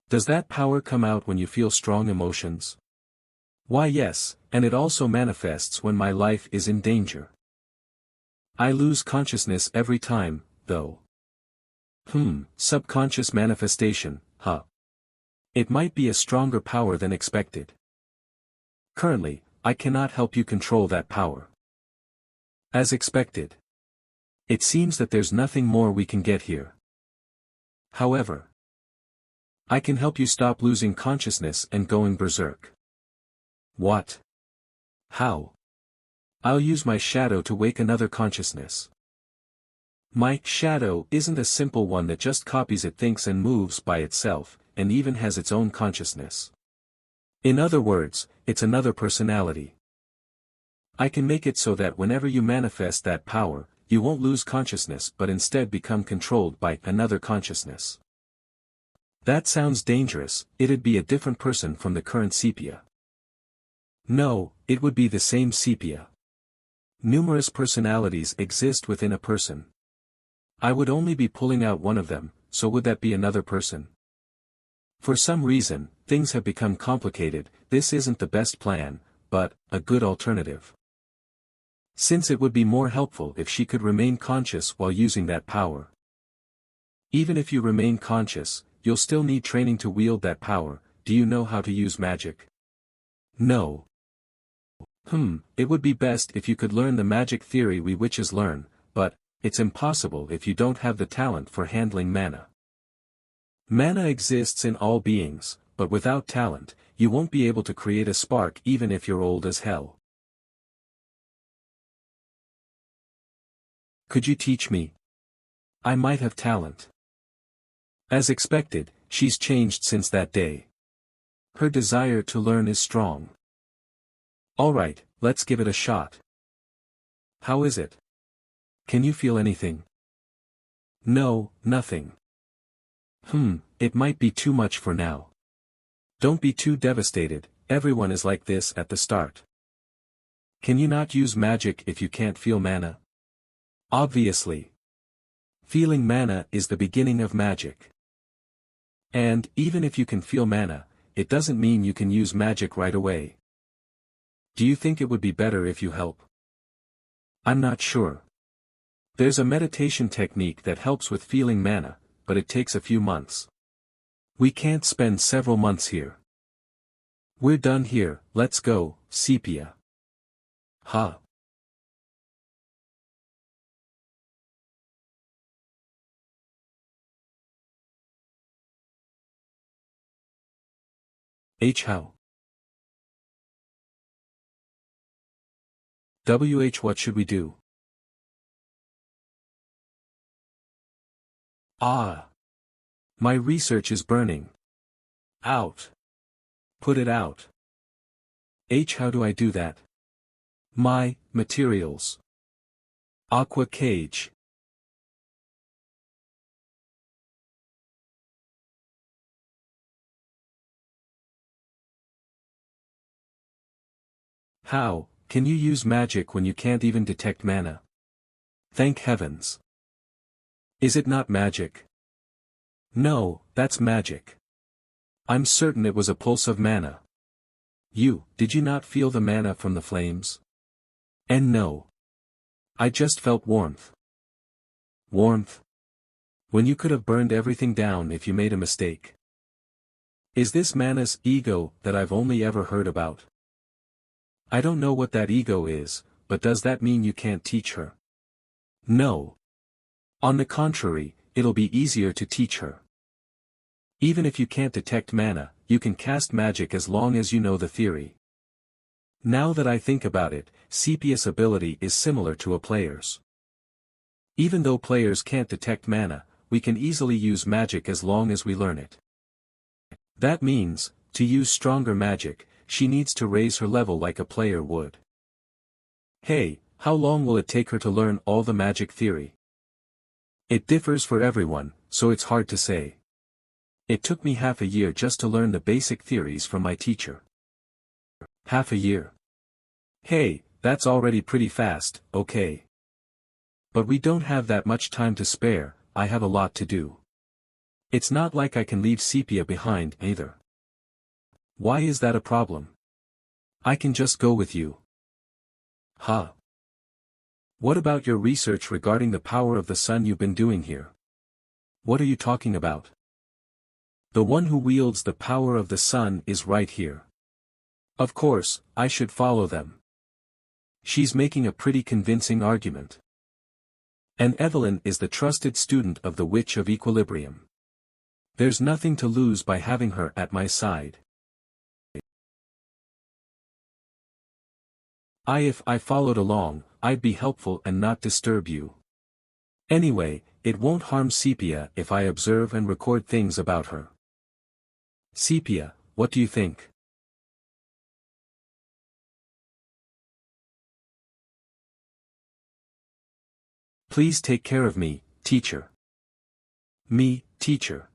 Does that power come out when you feel strong emotions? Why yes, and it also manifests when my life is in danger. I lose consciousness every time, though. Subconscious manifestation, huh? It might be a stronger power than expected. Currently, I cannot help you control that power. As expected. It seems that there's nothing more we can get here. However, I can help you stop losing consciousness and going berserk. What? How? I'll use my shadow to wake another consciousness. My shadow isn't a simple one that just copies, it thinks and moves by itself, and even has its own consciousness. In other words, it's another personality. I can make it so that whenever you manifest that power, you won't lose consciousness but instead become controlled by another consciousness. That sounds dangerous. It'd be a different person from the current sepia. No, it would be the same sepia. Numerous personalities exist within a person. I would only be pulling out one of them, so would that be another person? For some reason, things have become complicated. This isn't the best plan, but a good alternative. Since it would be more helpful if she could remain conscious while using that power. Even if you remain conscious, you'll still need training to wield that power. Do you know how to use magic? No. It would be best if you could learn the magic theory we witches learn, but it's impossible if you don't have the talent for handling mana. Mana exists in all beings, but without talent, you won't be able to create a spark even if you're old as hell. Could you teach me? I might have talent. As expected, she's changed since that day. Her desire to learn is strong. Alright, let's give it a shot. How is it? Can you feel anything? No, nothing. It might be too much for now. Don't be too devastated, everyone is like this at the start. Can you not use magic if you can't feel mana? Obviously. Feeling mana is the beginning of magic. And, even if you can feel mana, it doesn't mean you can use magic right away. Do you think it would be better if you help? I'm not sure. There's a meditation technique that helps with feeling mana, but it takes a few months. We can't spend several months here. We're done here, let's go, Sepia. Huh. How? What should we do? My research is burning. Out. Put it out. How do I do that? My materials. Aqua cage. How can you use magic when you can't even detect mana? Thank heavens. Is it not magic? No, that's magic. I'm certain it was a pulse of mana. Did you not feel the mana from the flames? And no. I just felt warmth. Warmth? When you could have burned everything down if you made a mistake. Is this mana's ego that I've only ever heard about? I don't know what that ego is, but does that mean you can't teach her? No. On the contrary, it'll be easier to teach her. Even if you can't detect mana, you can cast magic as long as you know the theory. Now that I think about it, Sepia's ability is similar to a player's. Even though players can't detect mana, we can easily use magic as long as we learn it. That means, to use stronger magic, she needs to raise her level like a player would. Hey, how long will it take her to learn all the magic theory? It differs for everyone, so it's hard to say. It took me half a year just to learn the basic theories from my teacher. Half a year. Hey, that's already pretty fast, okay. But we don't have that much time to spare, I have a lot to do. It's not like I can leave Sepia behind either. Why is that a problem? I can just go with you. Huh. What about your research regarding the power of the sun you've been doing here? What are you talking about? The one who wields the power of the sun is right here. Of course, I should follow them. She's making a pretty convincing argument. And Evelyn is the trusted student of the Witch of Equilibrium. There's nothing to lose by having her at my side. If I followed along, I'd be helpful and not disturb you. Anyway, it won't harm Sepia if I observe and record things about her. Sepia, what do you think? Please take care of me, teacher. Me, teacher.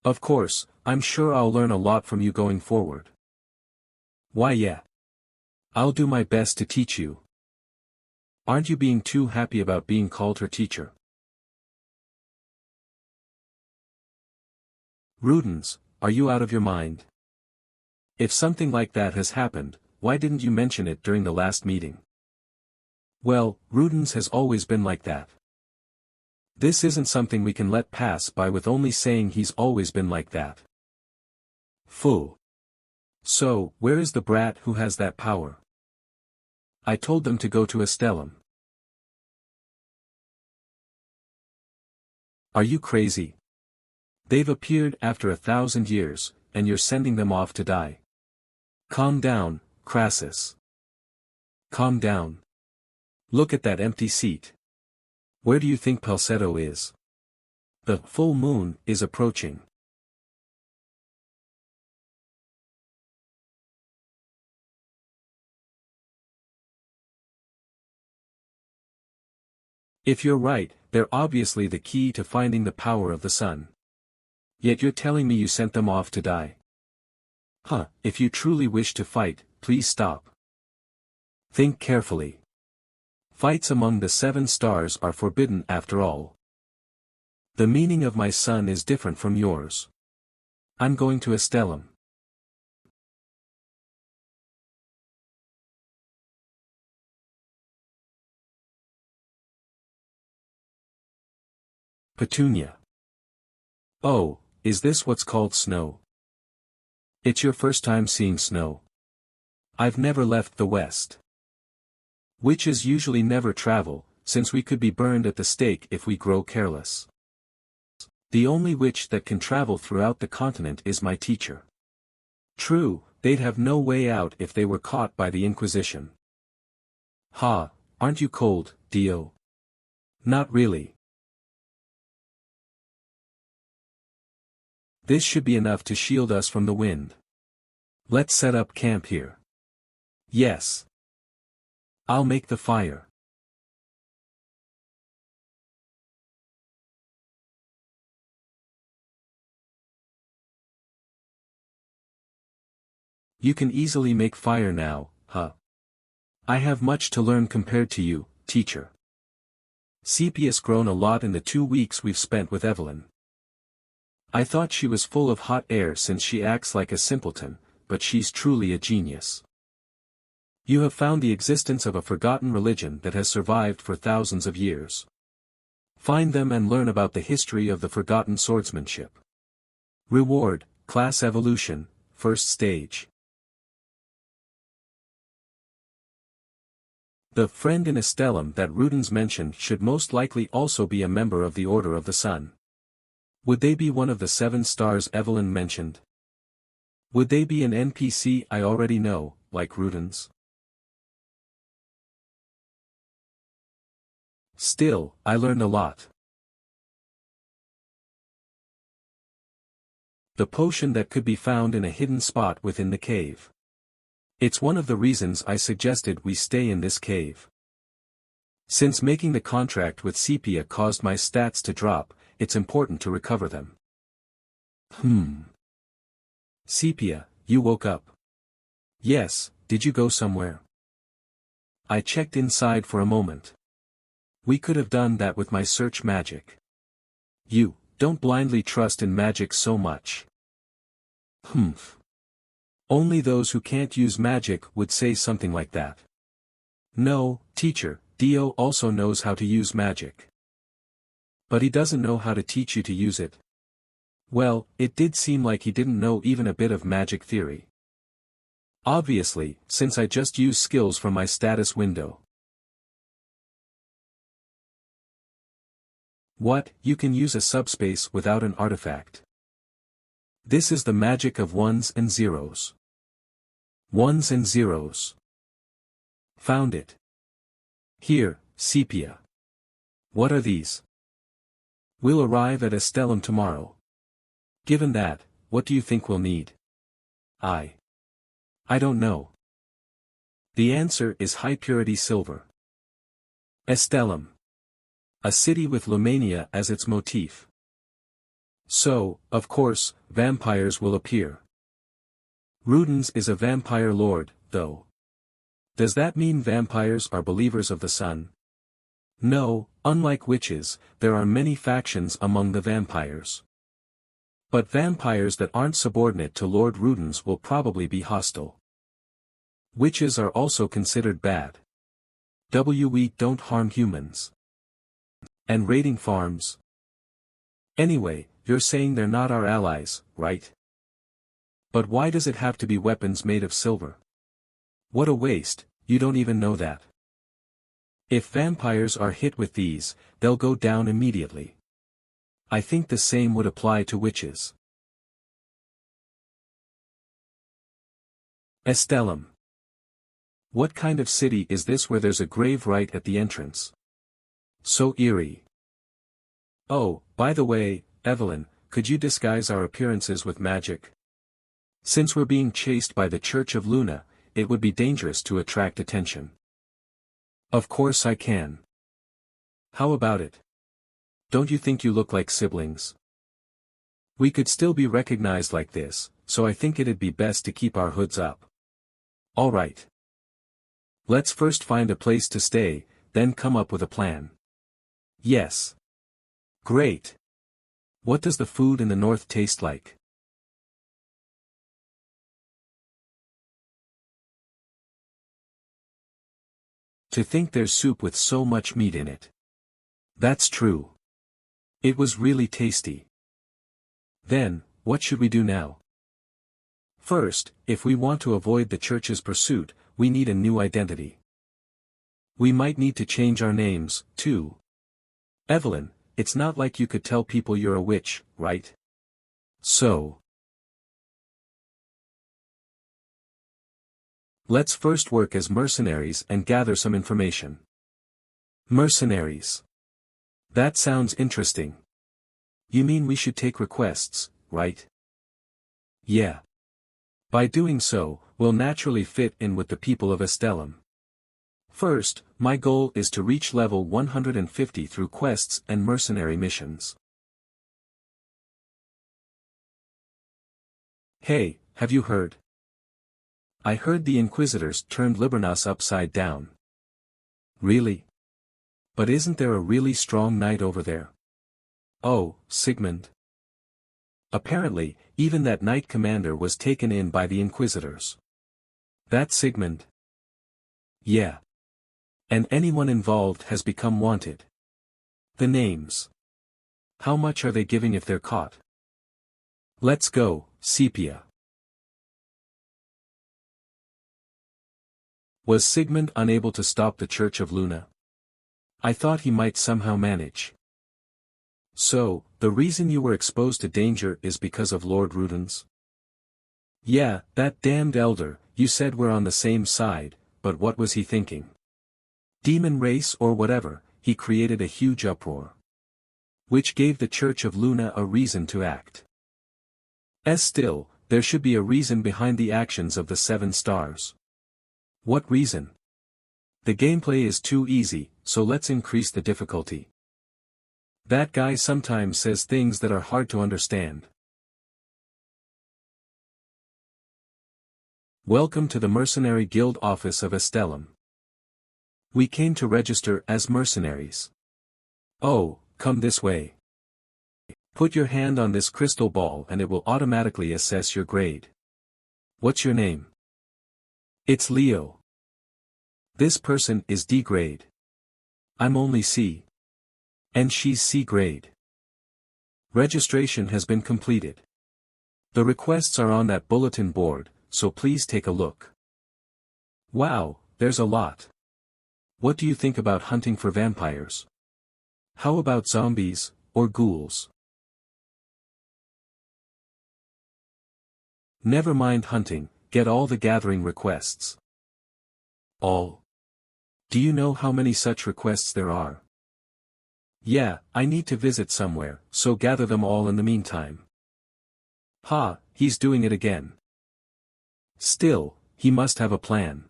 Of course, I'm sure I'll learn a lot from you going forward. Why yeah. I'll do my best to teach you. Aren't you being too happy about being called her teacher? Rudens, are you out of your mind? If something like that has happened, why didn't you mention it during the last meeting? Well, Rudens has always been like that. This isn't something we can let pass by with only saying he's always been like that. Fool. So, where is the brat who has that power? I told them to go to Estellum. Are you crazy? They've appeared after 1,000 years, and you're sending them off to die. Calm down, Crassus. Calm down. Look at that empty seat. Where do you think Palsetto is? The full moon is approaching. If you're right, they're obviously the key to finding the power of the sun. Yet you're telling me you sent them off to die. Huh, if you truly wish to fight, please stop. Think carefully. Fights among the 7 stars are forbidden after all. The meaning of my son is different from yours. I'm going to Estellum. Petunia. Oh, is this what's called snow? It's your first time seeing snow. I've never left the West. Witches usually never travel, since we could be burned at the stake if we grow careless. The only witch that can travel throughout the continent is my teacher. True, they'd have no way out if they were caught by the Inquisition. Ha, aren't you cold, Dio? Not really. This should be enough to shield us from the wind. Let's set up camp here. Yes. I'll make the fire. You can easily make fire now, huh? I have much to learn compared to you, teacher. Sepia's grown a lot in the 2 weeks we've spent with Evelyn. I thought she was full of hot air since she acts like a simpleton, but she's truly a genius. You have found the existence of a forgotten religion that has survived for thousands of years. Find them and learn about the history of the forgotten swordsmanship. Reward, class evolution, first stage. The friend in Estellum that Rudens mentioned should most likely also be a member of the Order of the Sun. Would they be one of the 7 stars Evelyn mentioned? Would they be an NPC I already know, like Rudens? Still, I learned a lot. The potion that could be found in a hidden spot within the cave. It's one of the reasons I suggested we stay in this cave. Since making the contract with Sepia caused my stats to drop, it's important to recover them. Sepia, you woke up. Yes, did you go somewhere? I checked inside for a moment. We could have done that with my search magic. You, don't blindly trust in magic so much. Only those who can't use magic would say something like that. No, teacher, Dio also knows how to use magic. But he doesn't know how to teach you to use it. Well, it did seem like he didn't know even a bit of magic theory. Obviously, since I just used skills from my status window. What, you can use a subspace without an artifact? This is the magic of ones and zeros. Ones and zeros. Found it. Here, Sepia. What are these? We'll arrive at Estellum tomorrow. Given that, what do you think we'll need? I don't know. The answer is high-purity silver. Estellum. A city with Lumania as its motif. So, of course, vampires will appear. Rudens is a vampire lord, though. Does that mean vampires are believers of the sun? No, unlike witches, there are many factions among the vampires. But vampires that aren't subordinate to Lord Rudens will probably be hostile. Witches are also considered bad. We don't harm humans. And raiding farms. Anyway, you're saying they're not our allies, right? But why does it have to be weapons made of silver? What a waste, you don't even know that. If vampires are hit with these, they'll go down immediately. I think the same would apply to witches. Estelum. What kind of city is this where there's a grave right at the entrance? So eerie. Oh, by the way, Evelyn, could you disguise our appearances with magic? Since we're being chased by the Church of Luna, it would be dangerous to attract attention. Of course I can. How about it? Don't you think you look like siblings? We could still be recognized like this, so I think it'd be best to keep our hoods up. Alright. Let's first find a place to stay, then come up with a plan. Yes. Great. What does the food in the north taste like? To think there's soup with so much meat in it. That's true. It was really tasty. Then, what should we do now? First, if we want to avoid the church's pursuit, we need a new identity. We might need to change our names, too. Evelyn, it's not like you could tell people you're a witch, right? So. Let's first work as mercenaries and gather some information. Mercenaries. That sounds interesting. You mean we should take requests, right? Yeah. By doing so, we'll naturally fit in with the people of Estelum. First, my goal is to reach level 150 through quests and mercenary missions. Hey, have you heard? I heard the Inquisitors turned Liburnas upside down. Really? But isn't there a really strong knight over there? Oh, Sigmund. Apparently, even that knight commander was taken in by the Inquisitors. That Sigmund? Yeah. And anyone involved has become wanted. The names. How much are they giving if they're caught? Let's go, Sepia. Was Sigmund unable to stop the Church of Luna? I thought he might somehow manage. So, the reason you were exposed to danger is because of Lord Rudens? Yeah, that damned elder, you said we're on the same side, but what was he thinking? Demon race or whatever, he created a huge uproar. Which gave the Church of Luna a reason to act. Still, there should be a reason behind the actions of the 7 stars. What reason? The gameplay is too easy, so let's increase the difficulty. That guy sometimes says things that are hard to understand. Welcome to the Mercenary Guild office of Estelum. We came to register as mercenaries. Oh, come this way. Put your hand on this crystal ball and it will automatically assess your grade. What's your name? It's Leo. This person is D grade. I'm only C. And she's C grade. Registration has been completed. The requests are on that bulletin board, so please take a look. Wow, there's a lot. What do you think about hunting for vampires? How about zombies, or ghouls? Never mind hunting, get all the gathering requests. All? Do you know how many such requests there are? Yeah, I need to visit somewhere, so gather them all in the meantime. Ha, he's doing it again. Still, he must have a plan.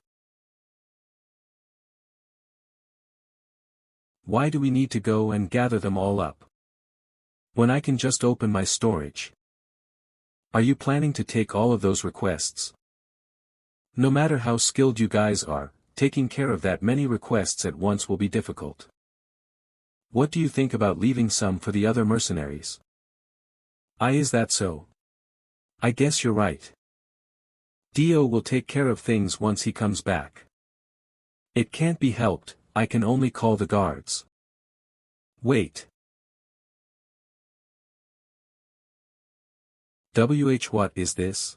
Why do we need to go and gather them all up? When I can just open my storage. Are you planning to take all of those requests? No matter how skilled you guys are, taking care of that many requests at once will be difficult. What do you think about leaving some for the other mercenaries? Is that so? I guess you're right. Dio will take care of things once he comes back. It can't be helped, I can only call the guards. Wait. What is this?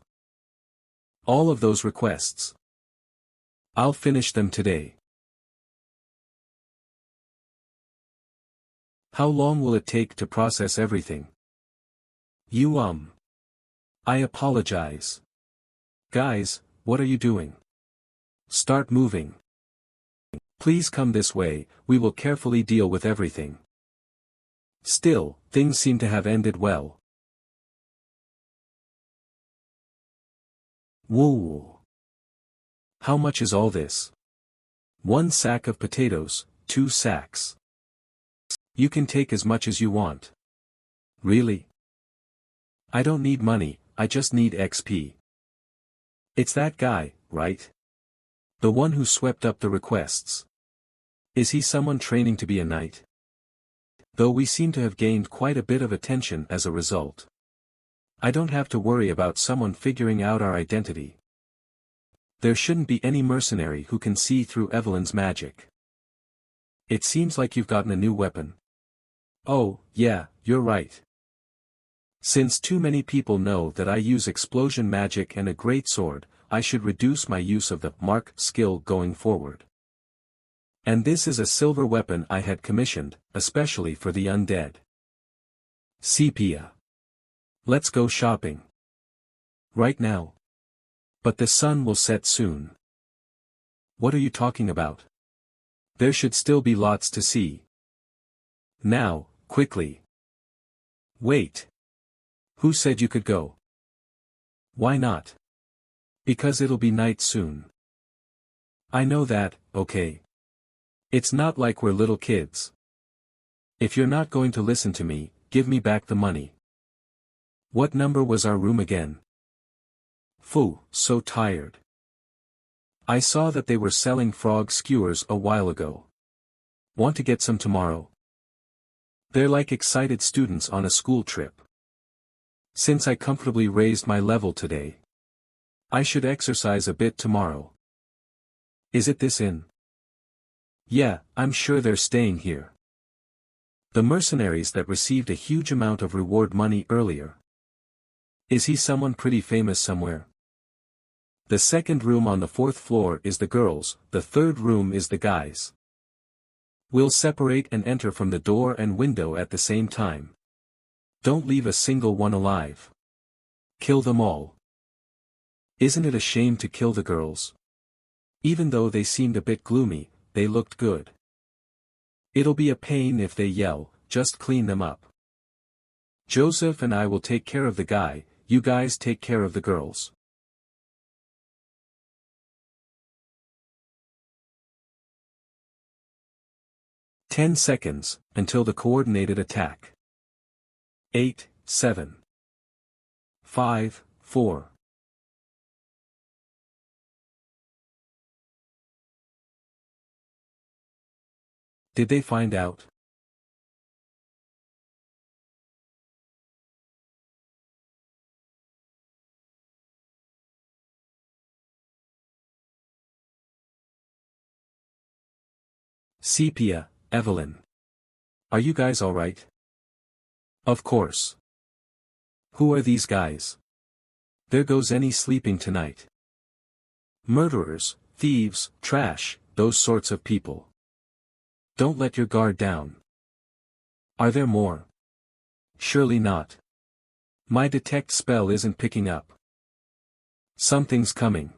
All of those requests. I'll finish them today. How long will it take to process everything? I apologize. Guys, what are you doing? Start moving. Please come this way, we will carefully deal with everything. Still, things seem to have ended well. Whoa! How much is all this? 1 sack of potatoes, 2 sacks. You can take as much as you want. Really? I don't need money, I just need XP. It's that guy, right? The one who swept up the requests. Is he someone training to be a knight? Though we seem to have gained quite a bit of attention as a result. I don't have to worry about someone figuring out our identity. There shouldn't be any mercenary who can see through Evelyn's magic. It seems like you've gotten a new weapon. Oh, yeah, you're right. Since too many people know that I use explosion magic and a great sword, I should reduce my use of the mark skill going forward. And this is a silver weapon I had commissioned, especially for the undead. Sepia. Let's go shopping. Right now. But the sun will set soon. What are you talking about? There should still be lots to see. Now, quickly. Wait. Who said you could go? Why not? Because it'll be night soon. I know that, okay. It's not like we're little kids. If you're not going to listen to me, give me back the money. What number was our room again? Phew, so tired. I saw that they were selling frog skewers a while ago. Want to get some tomorrow? They're like excited students on a school trip. Since I comfortably raised my level today, I should exercise a bit tomorrow. Is it this inn? Yeah, I'm sure they're staying here. The mercenaries that received a huge amount of reward money earlier. Is he someone pretty famous somewhere? The second room on the 4th floor is the girls, the 3rd room is the guys. We'll separate and enter from the door and window at the same time. Don't leave a single one alive. Kill them all. Isn't it a shame to kill the girls? Even though they seemed a bit gloomy, they looked good. It'll be a pain if they yell, just clean them up. Joseph and I will take care of the guy, you guys take care of the girls. "10 seconds, until the coordinated attack. 8, 7, 5, 4. Did they find out? Sepia, Evelyn. Are you guys alright? Of course. Who are these guys? There goes any sleeping tonight. Murderers, thieves, trash, those sorts of people. Don't let your guard down. Are there more? Surely not. My detect spell isn't picking up. Something's coming.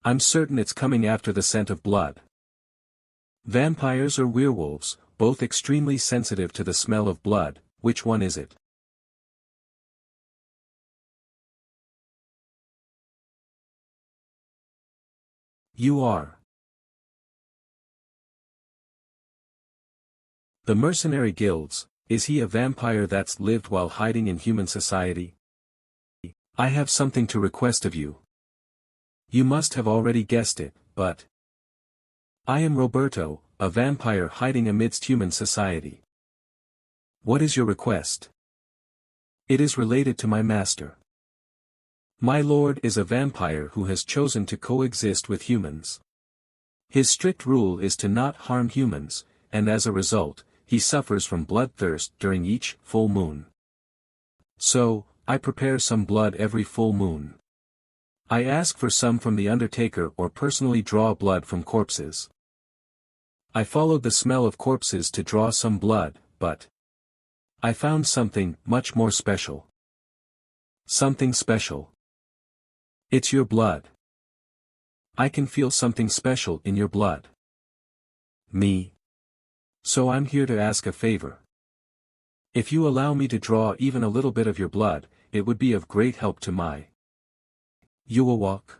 I'm certain it's coming after the scent of blood. Vampires or werewolves, both extremely sensitive to the smell of blood, which one is it? You are. The mercenary guilds, is he a vampire that's lived while hiding in human society? I have something to request of you. You must have already guessed it, but I am Roberto, a vampire hiding amidst human society. What is your request? It is related to my master. My lord is a vampire who has chosen to coexist with humans. His strict rule is to not harm humans, and as a result, he suffers from bloodthirst during each full moon. So, I prepare some blood every full moon. I ask for some from the undertaker or personally draw blood from corpses. I followed the smell of corpses to draw some blood, but I found something much more special. Something special. It's your blood. I can feel something special in your blood. Me. So I'm here to ask a favor. If you allow me to draw even a little bit of your blood, it would be of great help to my walk.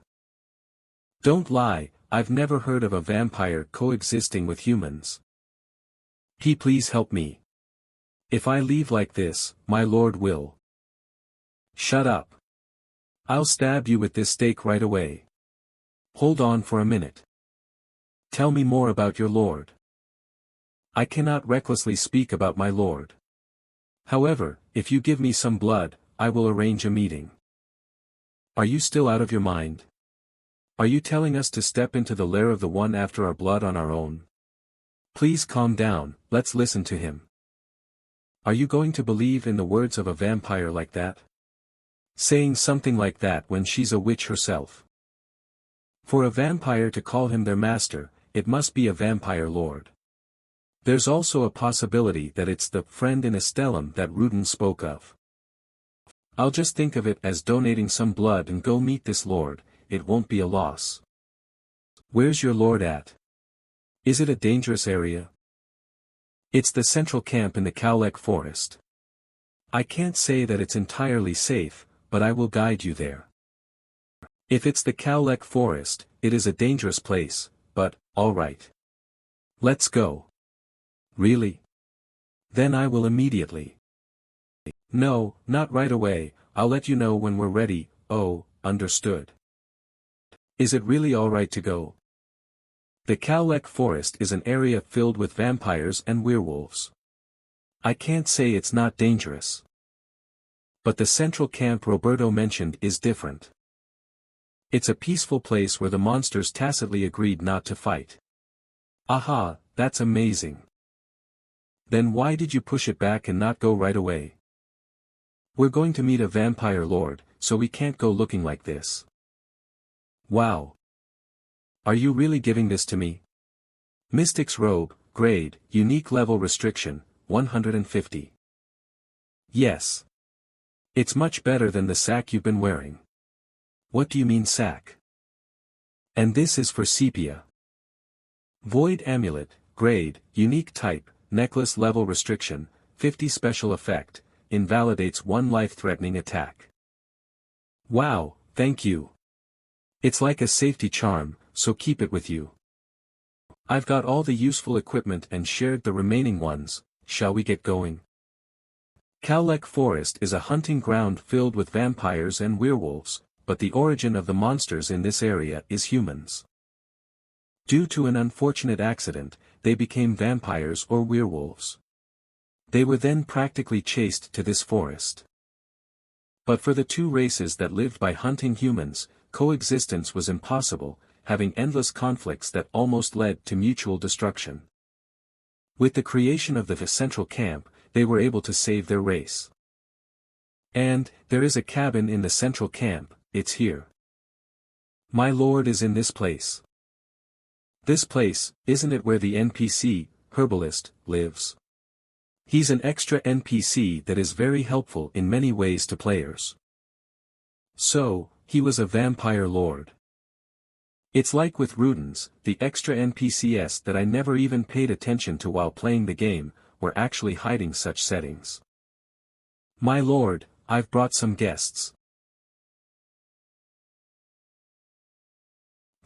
Don't lie, I've never heard of a vampire coexisting with humans. Please help me. If I leave like this, my lord will. Shut up. I'll stab you with this stake right away. Hold on for a minute. Tell me more about your lord. I cannot recklessly speak about my lord. However, if you give me some blood, I will arrange a meeting. Are you still out of your mind? Are you telling us to step into the lair of the one after our blood on our own? Please calm down, let's listen to him. Are you going to believe in the words of a vampire like that? Saying something like that when she's a witch herself. For a vampire to call him their master, it must be a vampire lord. There's also a possibility that it's the friend in Estellum that Rudin spoke of. I'll just think of it as donating some blood and go meet this lord, it won't be a loss. Where's your lord at? Is it a dangerous area? It's the central camp in the Cowlek forest. I can't say that it's entirely safe, but I will guide you there. If it's the Cowlek forest, it is a dangerous place, but, alright. Let's go. Really? Then I will immediately. No, not right away, I'll let you know when we're ready. Oh, understood. Is it really alright to go? The Cowlek forest is an area filled with vampires and werewolves. I can't say it's not dangerous. But the central camp Roberto mentioned is different. It's a peaceful place where the monsters tacitly agreed not to fight. Aha, that's amazing. Then why did you push it back and not go right away? We're going to meet a vampire lord, so we can't go looking like this. Wow. Are you really giving this to me? Mystic's robe, grade, unique level restriction, 150. Yes. It's much better than the sack you've been wearing. What do you mean sack? And this is for sepia. Void amulet, grade, unique type, necklace level restriction, 50 special effect, invalidates one life-threatening attack. Wow, thank you. It's like a safety charm, so keep it with you. I've got all the useful equipment and shared the remaining ones, shall we get going? Cowlek Forest is a hunting ground filled with vampires and werewolves, but the origin of the monsters in this area is humans. Due to an unfortunate accident, they became vampires or werewolves. They were then practically chased to this forest. But for the two races that lived by hunting humans, coexistence was impossible, having endless conflicts that almost led to mutual destruction. With the creation of the central camp, they were able to save their race. And, there is a cabin in the central camp, it's here. My lord is in this place. This place, isn't it where the NPC, herbalist, lives? He's an extra NPC that is very helpful in many ways to players. So, he was a vampire lord. It's like with Rudins, the extra NPCs that I never even paid attention to while playing the game, were actually hiding such settings. My lord, I've brought some guests.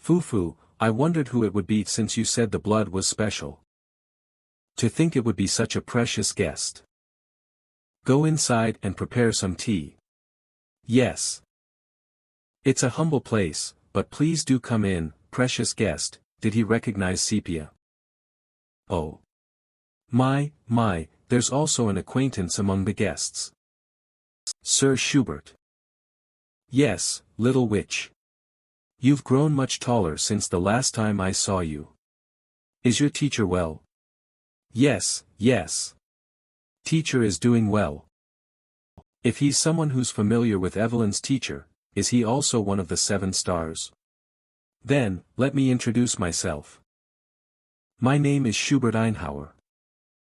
Fufu, I wondered who it would be since you said the blood was special. To think it would be such a precious guest. Go inside and prepare some tea. Yes. It's a humble place, but please do come in, precious guest. Did he recognize Sepia? Oh. My, there's also an acquaintance among the guests. Sir Schubert. Yes, little witch. You've grown much taller since the last time I saw you. Is your teacher well? Yes, yes. Teacher is doing well. If he's someone who's familiar with Evelyn's teacher, is he also one of the 7 stars? Then, let me introduce myself. My name is Schubert Einhauer.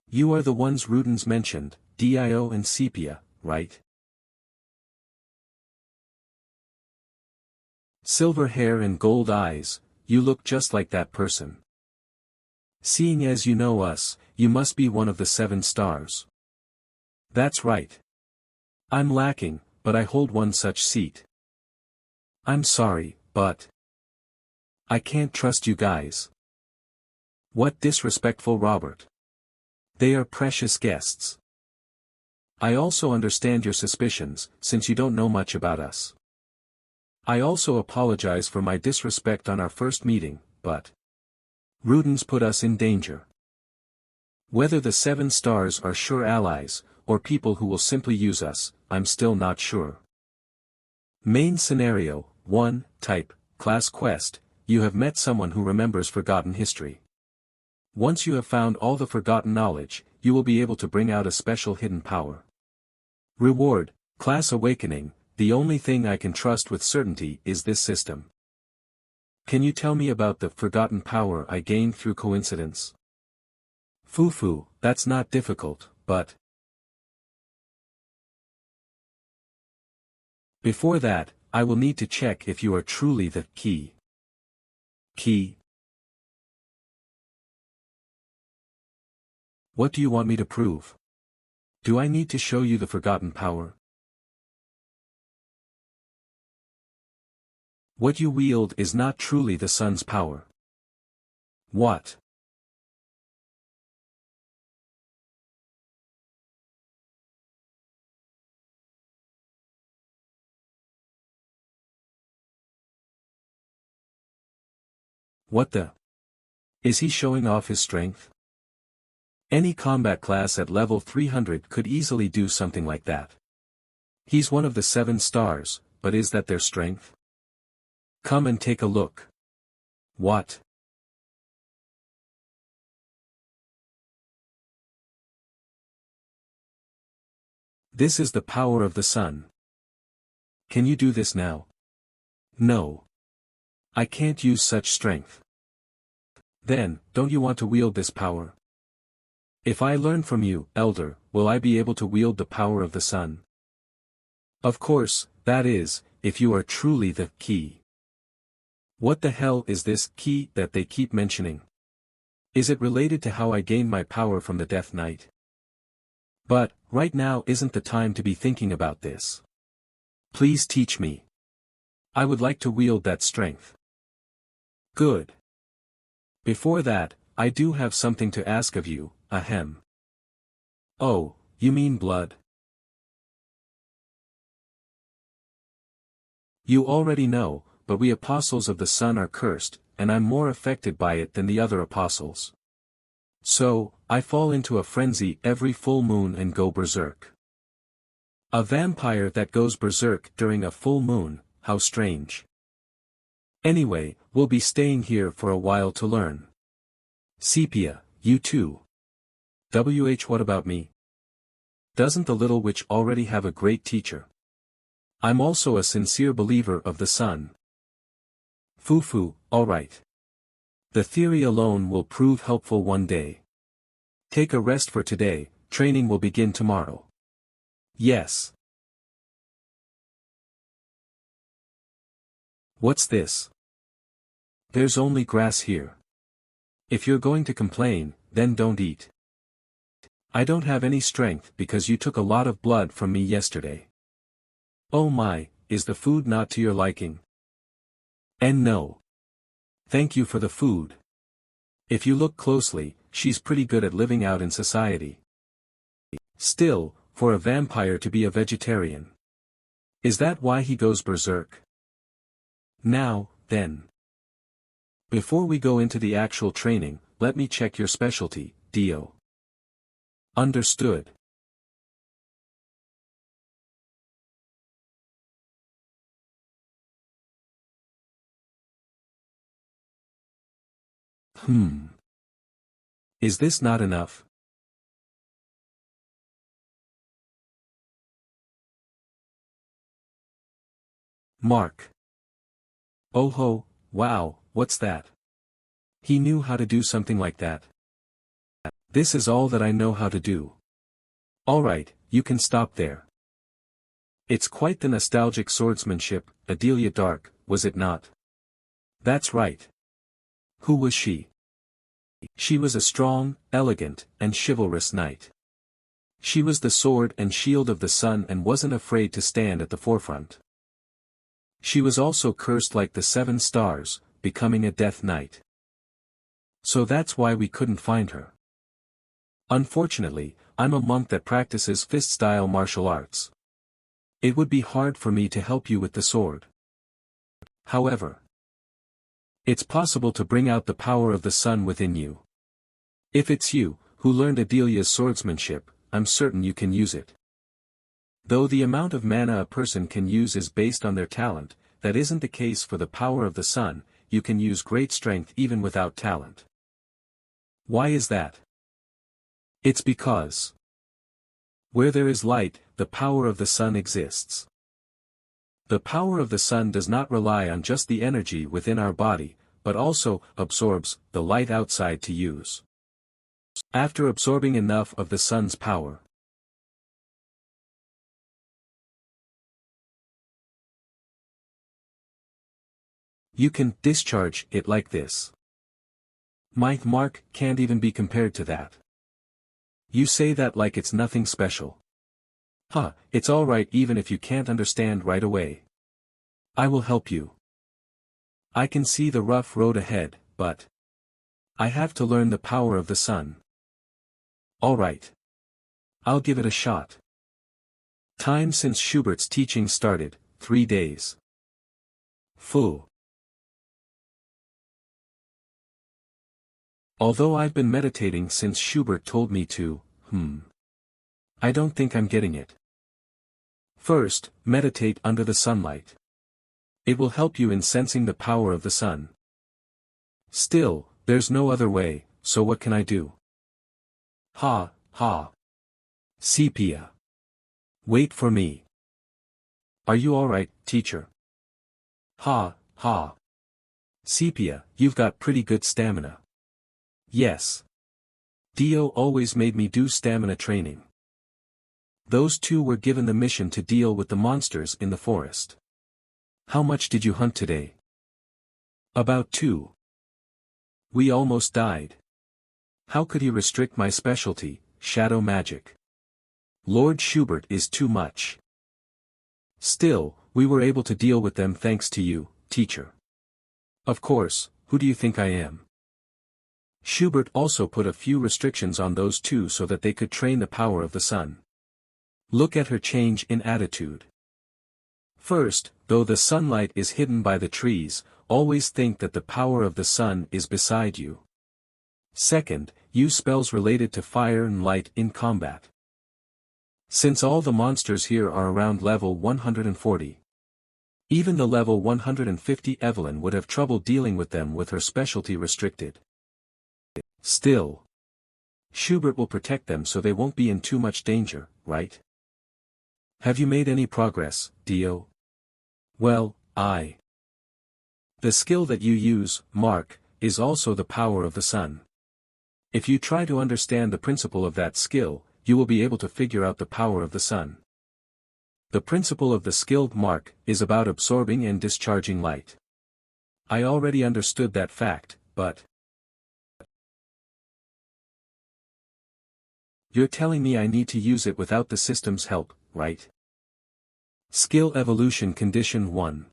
You are the ones Rudens mentioned, Dio and Sepia, right? Silver hair and gold eyes, you look just like that person. Seeing as you know us, you must be one of the 7 stars. That's right. I'm lacking, but I hold one such seat. I'm sorry, but I can't trust you guys. What disrespectful Robert. They are precious guests. I also understand your suspicions, since you don't know much about us. I also apologize for my disrespect on our first meeting, but Rudens put us in danger. Whether the 7 stars are sure allies, or people who will simply use us, I'm still not sure. Main scenario, 1, type, class quest, you have met someone who remembers forgotten history. Once you have found all the forgotten knowledge, you will be able to bring out a special hidden power. Reward, class awakening, the only thing I can trust with certainty is this system. Can you tell me about the forgotten power I gained through coincidence? Foo-foo, that's not difficult, but before that, I will need to check if you are truly the key. Key? What do you want me to prove? Do I need to show you the forgotten power? What you wield is not truly the sun's power. What? What the? Is he showing off his strength? Any combat class at level 300 could easily do something like that. He's one of the 7 stars, but is that their strength? Come and take a look. What? This is the power of the sun. Can you do this now? No. I can't use such strength. Then, don't you want to wield this power? If I learn from you, Elder, will I be able to wield the power of the sun? Of course, that is, if you are truly the key. What the hell is this key that they keep mentioning? Is it related to how I gained my power from the Death Knight? But, right now isn't the time to be thinking about this. Please teach me. I would like to wield that strength. Good. Before that, I do have something to ask of you, ahem. Oh, you mean blood? You already know, but we apostles of the sun are cursed, and I'm more affected by it than the other apostles. So, I fall into a frenzy every full moon and go berserk. A vampire that goes berserk during a full moon, how strange. Anyway, we'll be staying here for a while to learn. Sepia, you too. What about me? Doesn't the little witch already have a great teacher? I'm also a sincere believer of the sun. Foo-foo, alright. The theory alone will prove helpful one day. Take a rest for today, training will begin tomorrow. Yes. What's this? There's only grass here. If you're going to complain, then don't eat. I don't have any strength because you took a lot of blood from me yesterday. Oh my, is the food not to your liking? And no. Thank you for the food. If you look closely, she's pretty good at living out in society. Still, for a vampire to be a vegetarian. Is that why he goes berserk? Now, then. Before we go into the actual training, let me check your specialty, Dio. Understood. Is this not enough? Mark. Oh ho, wow, what's that? He knew how to do something like that. This is all that I know how to do. Alright, you can stop there. It's quite the nostalgic swordsmanship, Adelia Dark, was it not? That's right. Who was she? She was a strong, elegant, and chivalrous knight. She was the sword and shield of the sun and wasn't afraid to stand at the forefront. She was also cursed like the 7 stars, becoming a death knight. So that's why we couldn't find her. Unfortunately, I'm a monk that practices fist-style martial arts. It would be hard for me to help you with the sword. However, it's possible to bring out the power of the sun within you. If it's you, who learned Adelia's swordsmanship, I'm certain you can use it. Though the amount of mana a person can use is based on their talent, that isn't the case for the power of the sun. You can use great strength even without talent. Why is that? It's because where there is light, the power of the sun exists. The power of the sun does not rely on just the energy within our body, but also absorbs the light outside to use. After absorbing enough of the sun's power, you can discharge it like this. My mark can't even be compared to that. You say that like it's nothing special. Huh, it's alright even if you can't understand right away. I will help you. I can see the rough road ahead, but I have to learn the power of the sun. Alright. I'll give it a shot. Time since Schubert's teaching started, 3 days. Full. Although I've been meditating since Schubert told me to, I don't think I'm getting it. First, meditate under the sunlight. It will help you in sensing the power of the sun. Still, there's no other way, so what can I do? Ha, ha. Sepia. Wait for me. Are you alright, teacher? Ha, ha. Sepia, you've got pretty good stamina. Yes. Dio always made me do stamina training. Those two were given the mission to deal with the monsters in the forest. How much did you hunt today? About 2. We almost died. How could he restrict my specialty, shadow magic? Lord Schubert is too much. Still, we were able to deal with them thanks to you, teacher. Of course, who do you think I am? Schubert also put a few restrictions on those two so that they could train the power of the sun. Look at her change in attitude. First, though the sunlight is hidden by the trees, always think that the power of the sun is beside you. Second, use spells related to fire and light in combat. Since all the monsters here are around level 140. Even the level 150 Evelyn would have trouble dealing with them with her specialty restricted. Still, Schubert will protect them so they won't be in too much danger, right? Have you made any progress, Dio? Well, the skill that you use, Mark, is also the power of the sun. If you try to understand the principle of that skill, you will be able to figure out the power of the sun. The principle of the skilled Mark is about absorbing and discharging light. I already understood that fact, but you're telling me I need to use it without the system's help, right? Skill Evolution Condition 1.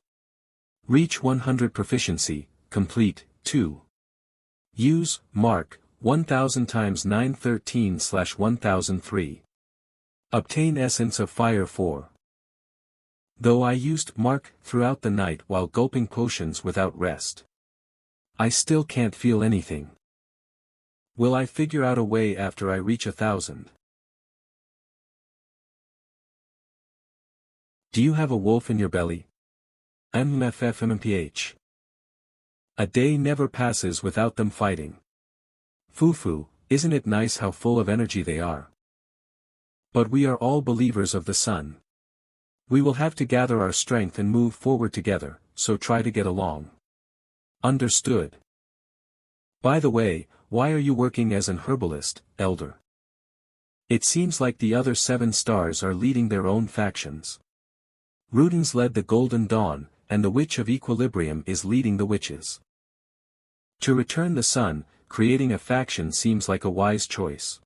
Reach 100 Proficiency, Complete, 2. Use, Mark, 1000 × 913/1003. Obtain Essence of Fire 4. Though I used Mark throughout the night while gulping potions without rest, I still can't feel anything. Will I figure out a way after I reach 1000? Do you have a wolf in your belly? MFFMPH. A day never passes without them fighting. Fufu, isn't it nice how full of energy they are? But we are all believers of the sun. We will have to gather our strength and move forward together, so try to get along. Understood. By the way, why are you working as an herbalist, Elder? It seems like the other 7 stars are leading their own factions. Rudens led the Golden Dawn, and the Witch of Equilibrium is leading the Witches. To return the sun, creating a faction seems like a wise choice.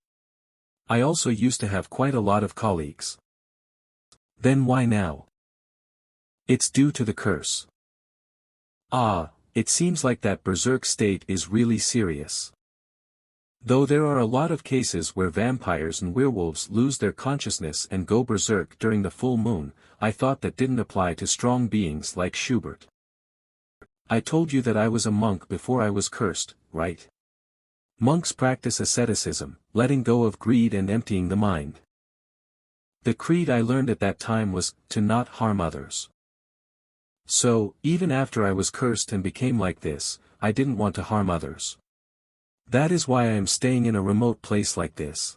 I also used to have quite a lot of colleagues. Then why now? It's due to the curse. Ah, it seems like that berserk state is really serious. Though there are a lot of cases where vampires and werewolves lose their consciousness and go berserk during the full moon, I thought that didn't apply to strong beings like Schubert. I told you that I was a monk before I was cursed, right? Monks practice asceticism, letting go of greed and emptying the mind. The creed I learned at that time was, to not harm others. So, even after I was cursed and became like this, I didn't want to harm others. That is why I am staying in a remote place like this.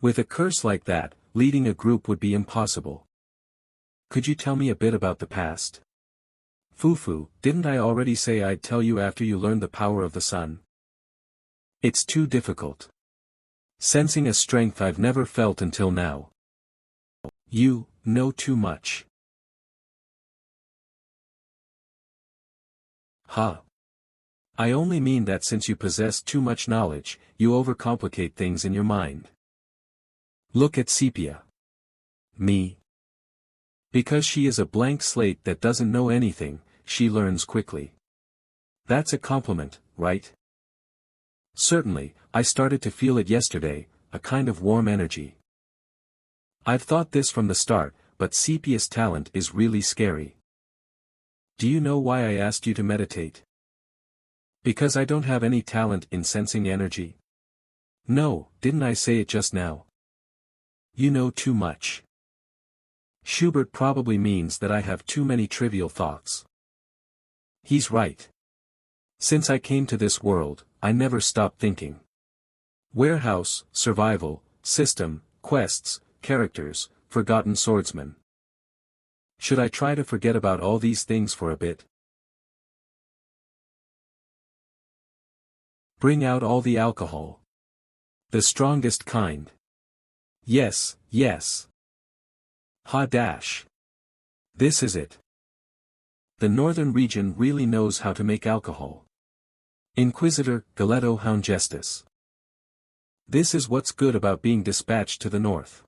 With a curse like that, leading a group would be impossible. Could you tell me a bit about the past? Fufu, didn't I already say I'd tell you after you learned the power of the sun? It's too difficult. Sensing a strength I've never felt until now. You know too much. Huh. I only mean that since you possess too much knowledge, you overcomplicate things in your mind. Look at Sepia. Me. Because she is a blank slate that doesn't know anything, she learns quickly. That's a compliment, right? Certainly, I started to feel it yesterday, a kind of warm energy. I've thought this from the start, but Sepia's talent is really scary. Do you know why I asked you to meditate? Because I don't have any talent in sensing energy? No, didn't I say it just now? You know too much. Schubert probably means that I have too many trivial thoughts. He's right. Since I came to this world, I never stopped thinking. Warehouse, survival, system, quests, characters, forgotten swordsman. Should I try to forget about all these things for a bit? Bring out all the alcohol. The strongest kind. Yes, yes. Ha dash. This is it. The northern region really knows how to make alcohol. Inquisitor, Galetto Houndgestus. This is what's good about being dispatched to the north.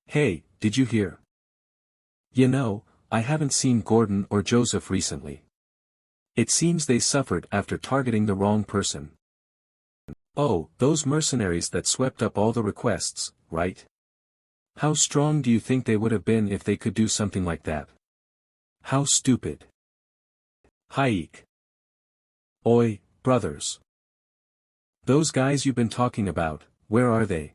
Hey, did you hear? You know, I haven't seen Gordon or Joseph recently. It seems they suffered after targeting the wrong person. Oh, those mercenaries that swept up all the requests, right? How strong do you think they would have been if they could do something like that? How stupid. Haik. Oi, brothers. Those guys you've been talking about, where are they?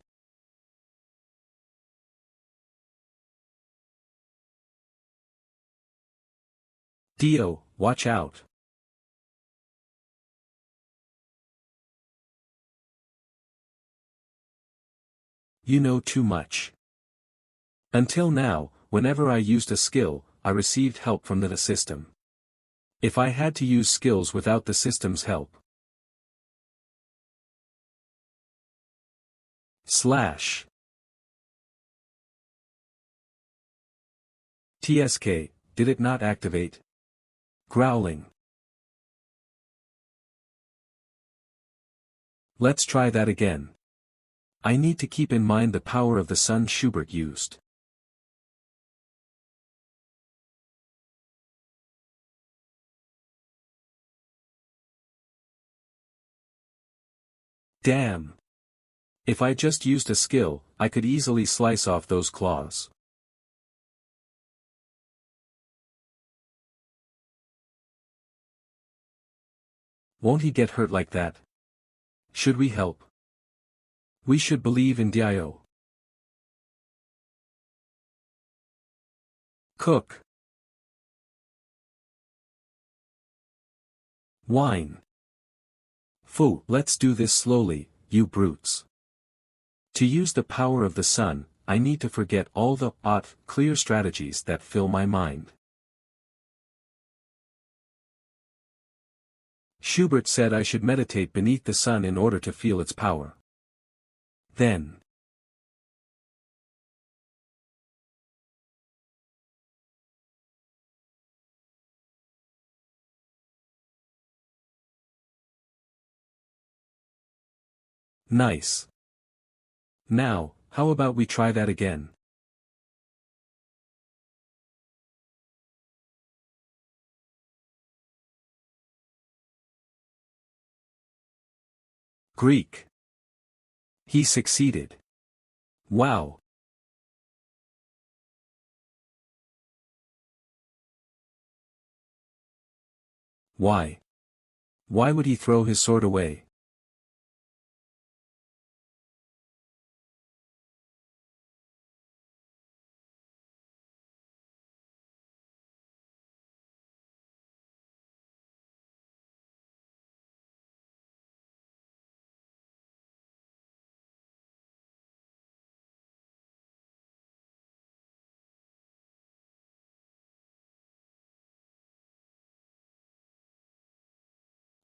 Dio, watch out. You know too much. Until now, whenever I used a skill, I received help from the system. If I had to use skills without the system's help. Slash. TSK, did it not activate? Growling. Let's try that again. I need to keep in mind the power of the sun Schubert used. Damn. If I just used a skill, I could easily slice off those claws. Won't he get hurt like that? Should we help? We should believe in Dio. Cook. Whine. Phew, let's do this slowly, you brutes. To use the power of the sun, I need to forget all the clear strategies that fill my mind. Schubert said I should meditate beneath the sun in order to feel its power. Then. Nice. Now, how about we try that again? Greek. He succeeded. Wow. Why? Why would he throw his sword away?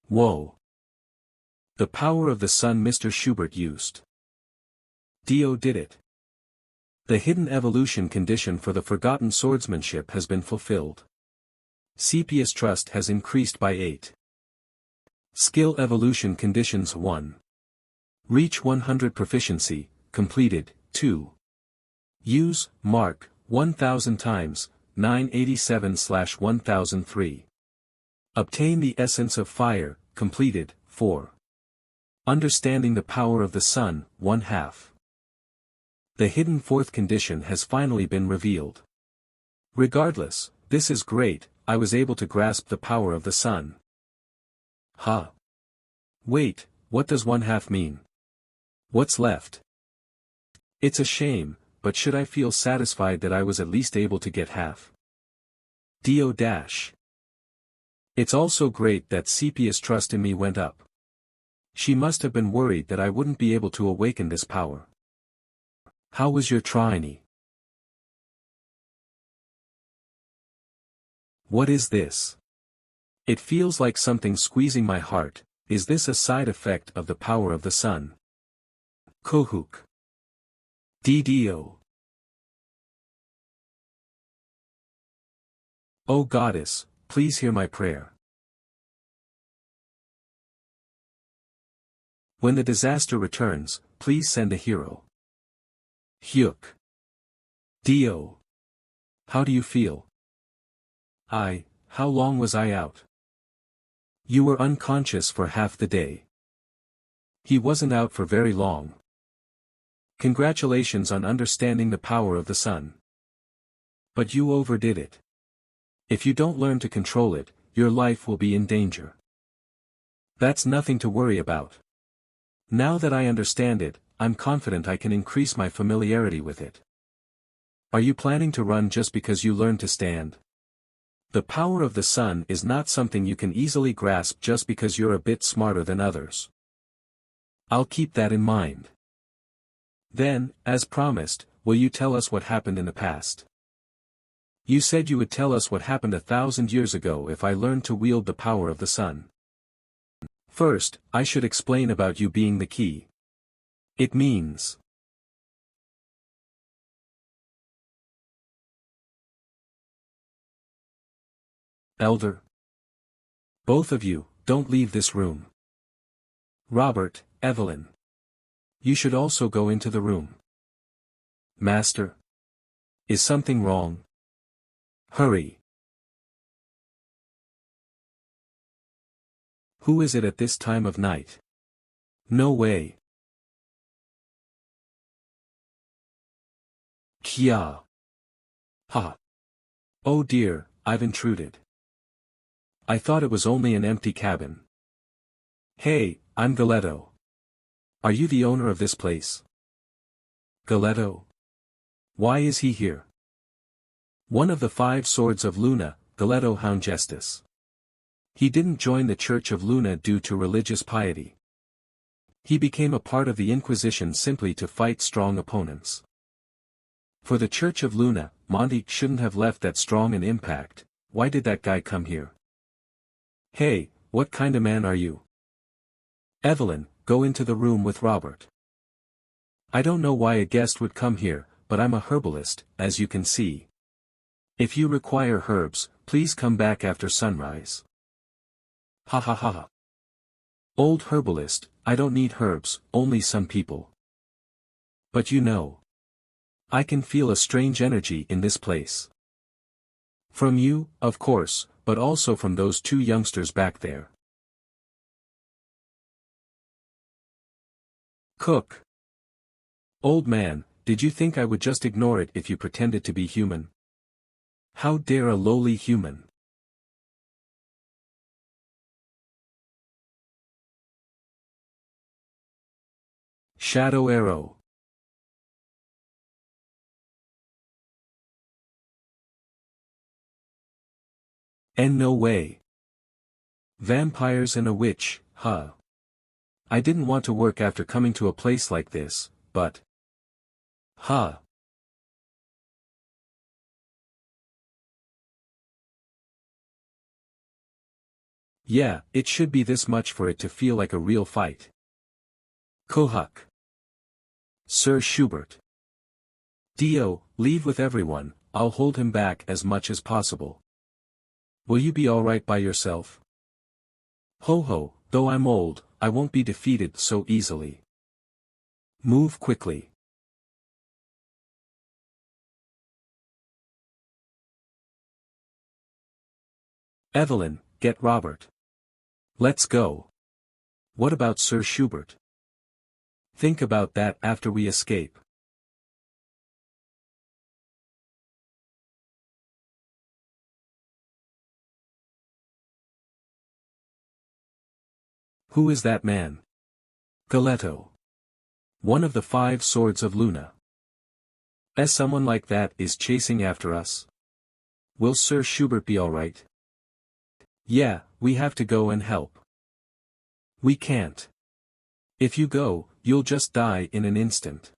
Whoa. The power of the sun Mr. Schubert used. Dio did it. The hidden evolution condition for the forgotten swordsmanship has been fulfilled. CPS trust has increased by 8. Skill evolution conditions 1. Reach 100 proficiency, completed, 2. Use, mark, 1000 times, 987/1003. Obtain the essence of fire, completed, 4. Understanding the power of the sun, 1/2. The hidden fourth condition has finally been revealed. Regardless, this is great, I was able to grasp the power of the sun. Ha! Wait, what does 1/2 mean? What's left? It's a shame, but should I feel satisfied that I was at least able to get half? Dio dash. It's also great that Sepia's trust in me went up. She must have been worried that I wouldn't be able to awaken this power. How was your trinity? What is this? It feels like something squeezing my heart. Is this a side effect of the power of the sun? Kohuk. DDO. O goddess, please hear my prayer. When the disaster returns, please send a hero. Hyuk. Dio. How do you feel? How long was I out? You were unconscious for half the day. He wasn't out for very long. Congratulations on understanding the power of the sun. But you overdid it. If you don't learn to control it, your life will be in danger. That's nothing to worry about. Now that I understand it, I'm confident I can increase my familiarity with it. Are you planning to run just because you learned to stand? The power of the sun is not something you can easily grasp just because you're a bit smarter than others. I'll keep that in mind. Then, as promised, will you tell us what happened in the past? You said you would tell us what happened 1,000 years ago if I learned to wield the power of the sun. First, I should explain about you being the key. It means. Elder. Both of you, don't leave this room. Robert, Evelyn. You should also go into the room. Master. Is something wrong? Hurry. Who is it at this time of night? No way. Kya. Ha. Oh dear, I've intruded. I thought it was only an empty cabin. Hey, I'm Galetto. Are you the owner of this place? Galetto? Why is he here? One of the 5 swords of Luna, Galetto Houndgestus. He didn't join the Church of Luna due to religious piety. He became a part of the Inquisition simply to fight strong opponents. For the Church of Luna, Monty shouldn't have left that strong an impact. Why did that guy come here? Hey, what kind of man are you? Evelyn, go into the room with Robert. I don't know why a guest would come here, but I'm a herbalist, as you can see. If you require herbs, please come back after sunrise. Ha ha ha ha. Old herbalist, I don't need herbs, only some people. But you know. I can feel a strange energy in this place. From you, of course, but also from those two youngsters back there. Cook. Old man, did you think I would just ignore it if you pretended to be human? How dare a lowly human? Shadow arrow. And no way. Vampires and a witch, huh? I didn't want to work after coming to a place like this, but... Huh. Yeah, it should be this much for it to feel like a real fight. Kohak. Sir Schubert. Dio, leave with everyone, I'll hold him back as much as possible. Will you be alright by yourself? Ho ho, though I'm old, I won't be defeated so easily. Move quickly. Evelyn, get Robert. Let's go. What about Sir Schubert? Think about that after we escape. Who is that man? Galetto. One of the 5 swords of Luna. As someone like that is chasing after us. Will Sir Schubert be alright? Yeah, we have to go and help. We can't. If you go, you'll just die in an instant.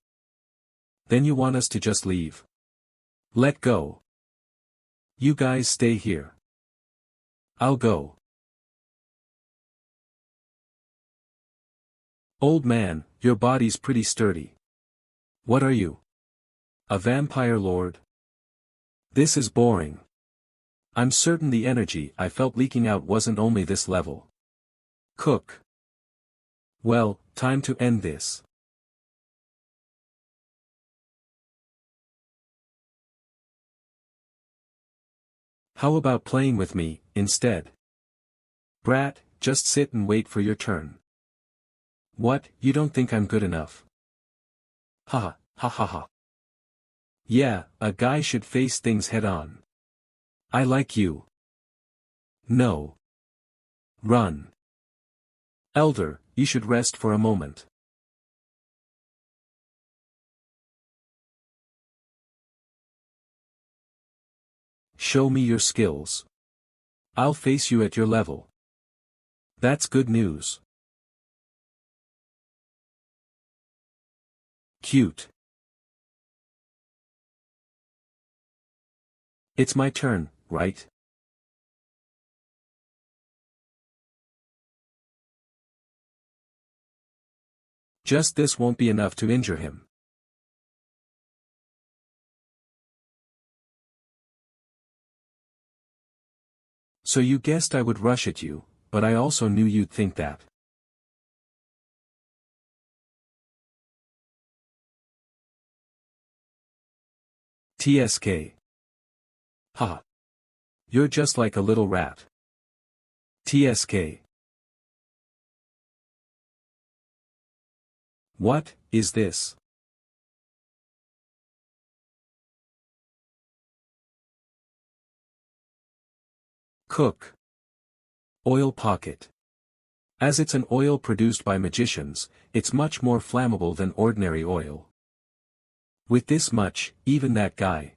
Then you want us to just leave? Let go. You guys stay here. I'll go. Old man, your body's pretty sturdy. What are you? A vampire lord? This is boring. I'm certain the energy I felt leaking out wasn't only this level. Cook. Well, time to end this. How about playing with me, instead? Brat, just sit and wait for your turn. What, you don't think I'm good enough? Ha ha ha ha. Yeah, a guy should face things head on. I like you. No. Run. Elder, you should rest for a moment. Show me your skills. I'll face you at your level. That's good news. Cute. It's my turn, right? Just this won't be enough to injure him. So you guessed I would rush at you, but I also knew you'd think that. TSK. Ha. You're just like a little rat. TSK. What is this? Cook. Oil pocket. As it's an oil produced by magicians, it's much more flammable than ordinary oil. With this much, even that guy.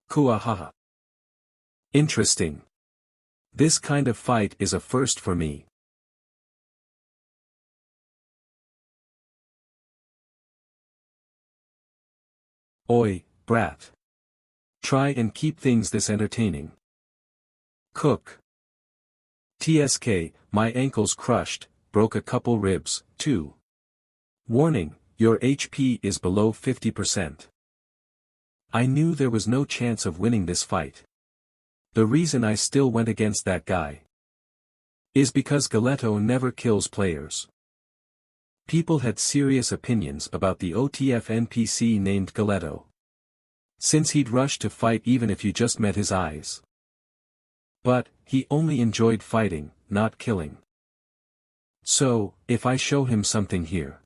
Kuahaha. Interesting. This kind of fight is a first for me. Oi, brat. Try and keep things this entertaining. Cook. TSK, my ankle's crushed, broke a couple ribs, too. Warning, your HP is below 50%. I knew there was no chance of winning this fight. The reason I still went against that guy is because Galetto never kills players. People had serious opinions about the OTF NPC named Galetto, since he'd rush to fight even if you just met his eyes. But, he only enjoyed fighting, not killing. So, if I show him something here.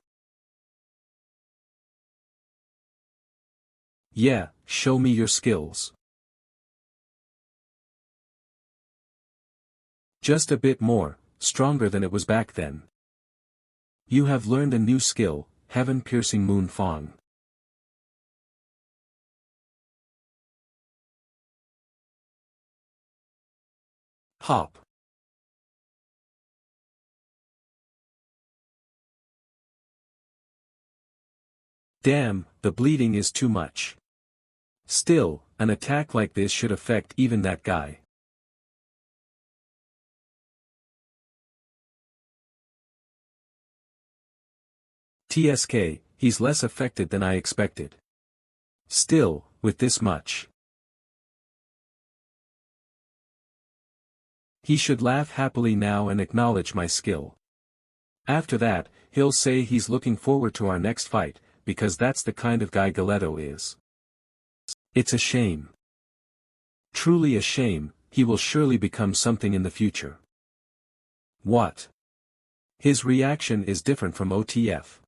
Yeah, show me your skills. Just a bit more, stronger than it was back then. You have learned a new skill, Heaven-Piercing Moon Fawn. Hop. Damn, the bleeding is too much. Still, an attack like this should affect even that guy. TSK, he's less affected than I expected. Still, with this much, he should laugh happily now and acknowledge my skill. After that, he'll say he's looking forward to our next fight, because that's the kind of guy Galetto is. It's a shame. Truly a shame, he will surely become something in the future. What? His reaction is different from OTF.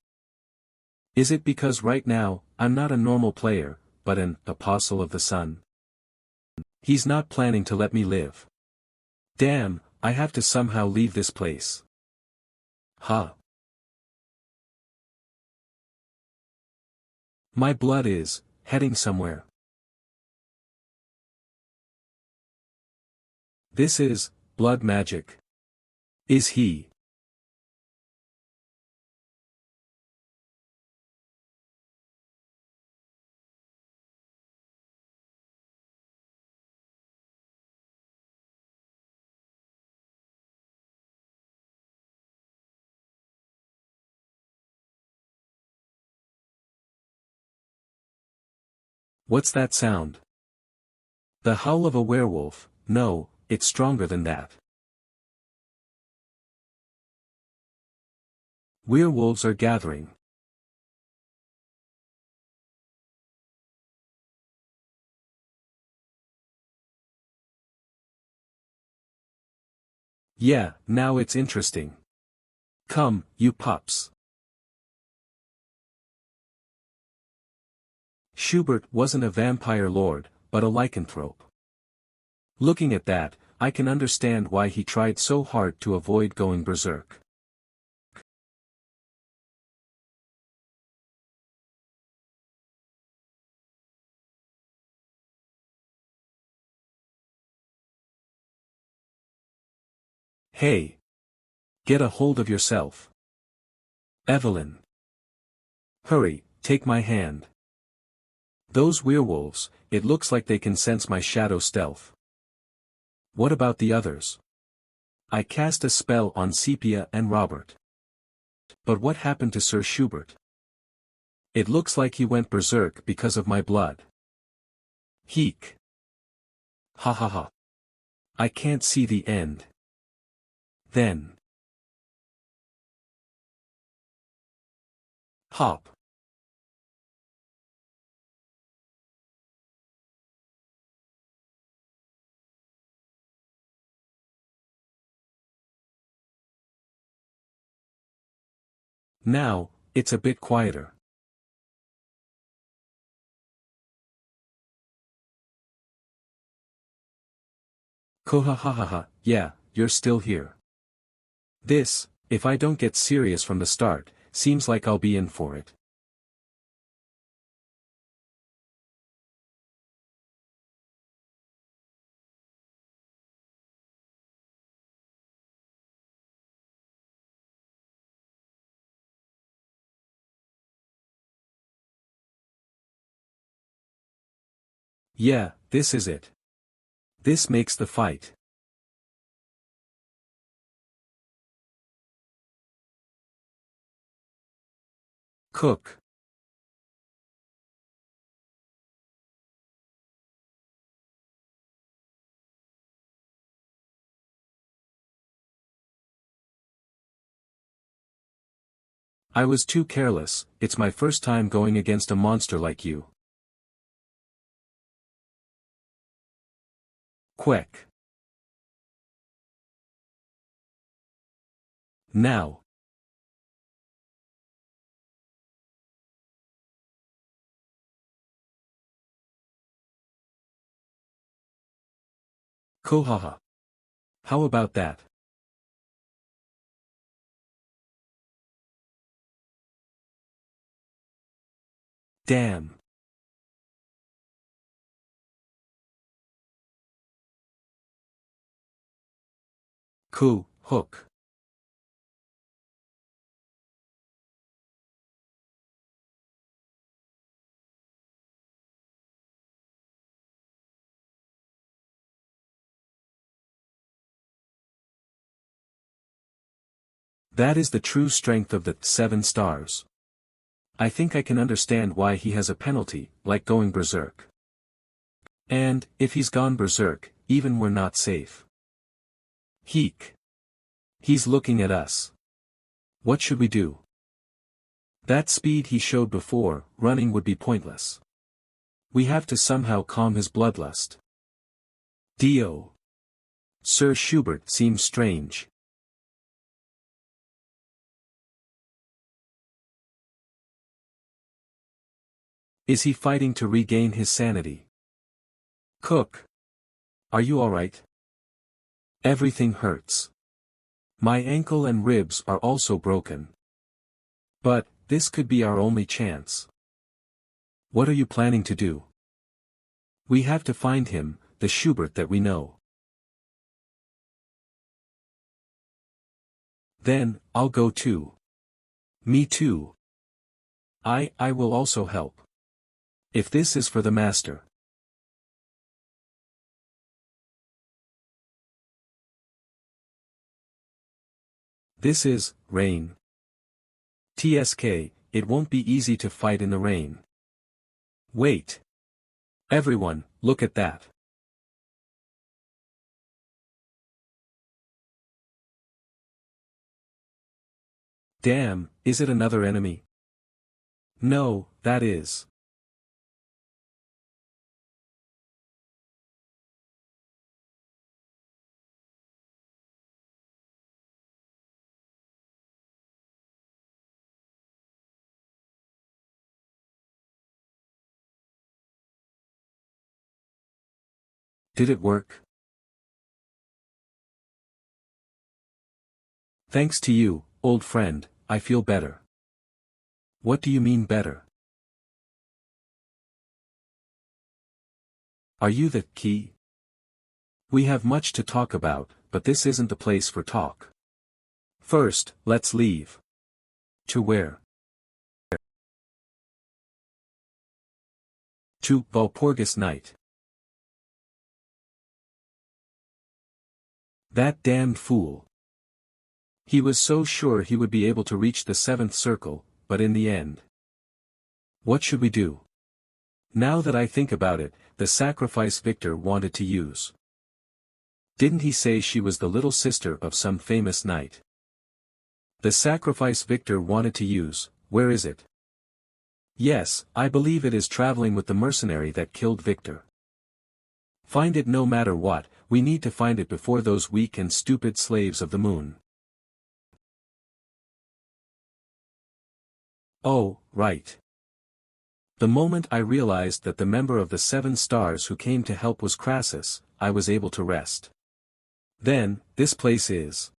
Is it because right now, I'm not a normal player, but an apostle of the sun? He's not planning to let me live. Damn, I have to somehow leave this place. Huh. My blood is heading somewhere. This is blood magic. Is he? What's that sound? The howl of a werewolf. No, it's stronger than that. Werewolves are gathering. Yeah, now it's interesting. Come, you pups. Schubert wasn't a vampire lord, but a lycanthrope. Looking at that, I can understand why he tried so hard to avoid going berserk. Hey! Get a hold of yourself. Evelyn. Hurry, take my hand. Those werewolves, it looks like they can sense my shadow stealth. What about the others? I cast a spell on Sepia and Robert. But what happened to Sir Schubert? It looks like he went berserk because of my blood. Heek. Ha ha ha. I can't see the end. Then. Hop. Now, it's a bit quieter. Kohahaha, yeah, you're still here. This, if I don't get serious from the start, seems like I'll be in for it. Yeah, this is it. This makes the fight. Cook. I was too careless, it's my first time going against a monster like you. Quack. Now. Kohaha. How about that? Damn. Hook. That is the true strength of the 7 stars. I think I can understand why he has a penalty, like going berserk. And, if he's gone berserk, even we're not safe. Heek. He's looking at us. What should we do? That speed he showed before, running would be pointless. We have to somehow calm his bloodlust. Dio. Sir Schubert seems strange. Is he fighting to regain his sanity? Cook. Are you alright? Everything hurts. My ankle and ribs are also broken. But, this could be our only chance. What are you planning to do? We have to find him, the Schubert that we know. Then, I'll go too. Me too. I will also help. If this is for the master. This is, rain. TSK, it won't be easy to fight in the rain. Wait. Everyone, look at that. Damn, is it another enemy? No, that is. Did it work? Thanks to you, old friend, I feel better. What do you mean better? Are you the key? We have much to talk about, but this isn't the place for talk. First, let's leave. To where? To Walpurgis Night. That damned fool. He was so sure he would be able to reach the 7th circle, but in the end. What should we do? Now that I think about it, the sacrifice Victor wanted to use. Didn't he say she was the little sister of some famous knight? The sacrifice Victor wanted to use, where is it? Yes, I believe it is traveling with the mercenary that killed Victor. Find it no matter what, we need to find it before those weak and stupid slaves of the moon. Oh, right. The moment I realized that the member of the 7 stars who came to help was Crassus, I was able to rest. Then, this place is.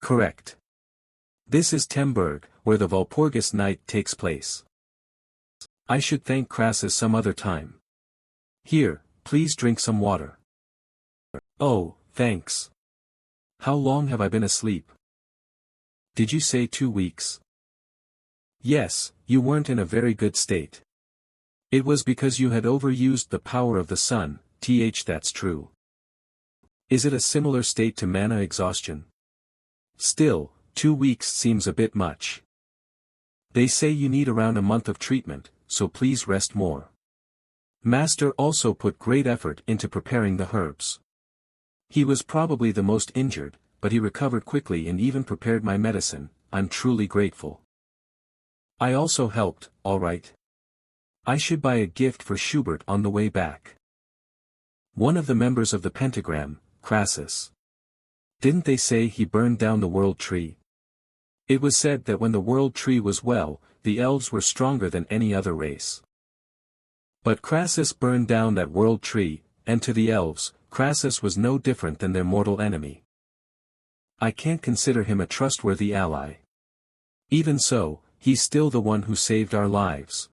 Correct. This is Temburg, where the Walpurgis Night takes place. I should thank Crassus some other time. Here, please drink some water. Oh, thanks. How long have I been asleep? Did you say 2 weeks? Yes, you weren't in a very good state. It was because you had overused the power of the sun, that's true. Is it a similar state to mana exhaustion? Still, 2 weeks seems a bit much. They say you need around a month of treatment, so please rest more. Master also put great effort into preparing the herbs. He was probably the most injured, but he recovered quickly and even prepared my medicine. I'm truly grateful. I also helped, alright. I should buy a gift for Schubert on the way back. One of the members of the pentagram, Crassus. Didn't they say he burned down the world tree? It was said that when the world tree was well, the elves were stronger than any other race. But Crassus burned down that world tree, and to the elves, Crassus was no different than their mortal enemy. I can't consider him a trustworthy ally. Even so, he's still the one who saved our lives.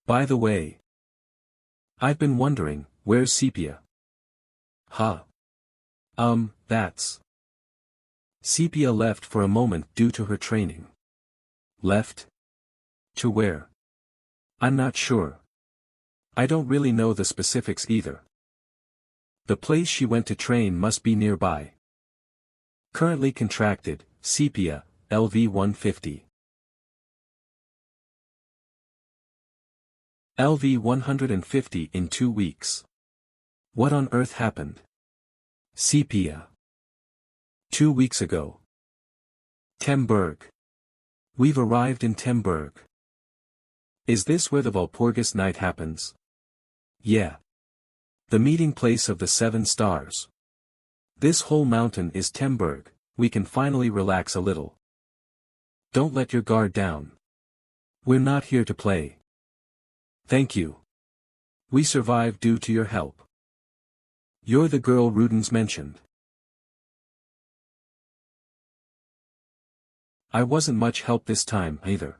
By the way, I've been wondering, where's Sepia? Huh. That's. Sepia left for a moment due to her training. Left? To where? I'm not sure. I don't really know the specifics either. The place she went to train must be nearby. Currently contracted, Sepia, LV 150. LV 150 in 2 weeks. What on earth happened? Sepia. 2 weeks ago. Temburg. We've arrived in Temburg. Is this where the Walpurgis night happens? Yeah. The meeting place of the 7 stars. This whole mountain is Temburg, we can finally relax a little. Don't let your guard down. We're not here to play. Thank you. We survived due to your help. You're the girl Rudens mentioned. I wasn't much help this time either.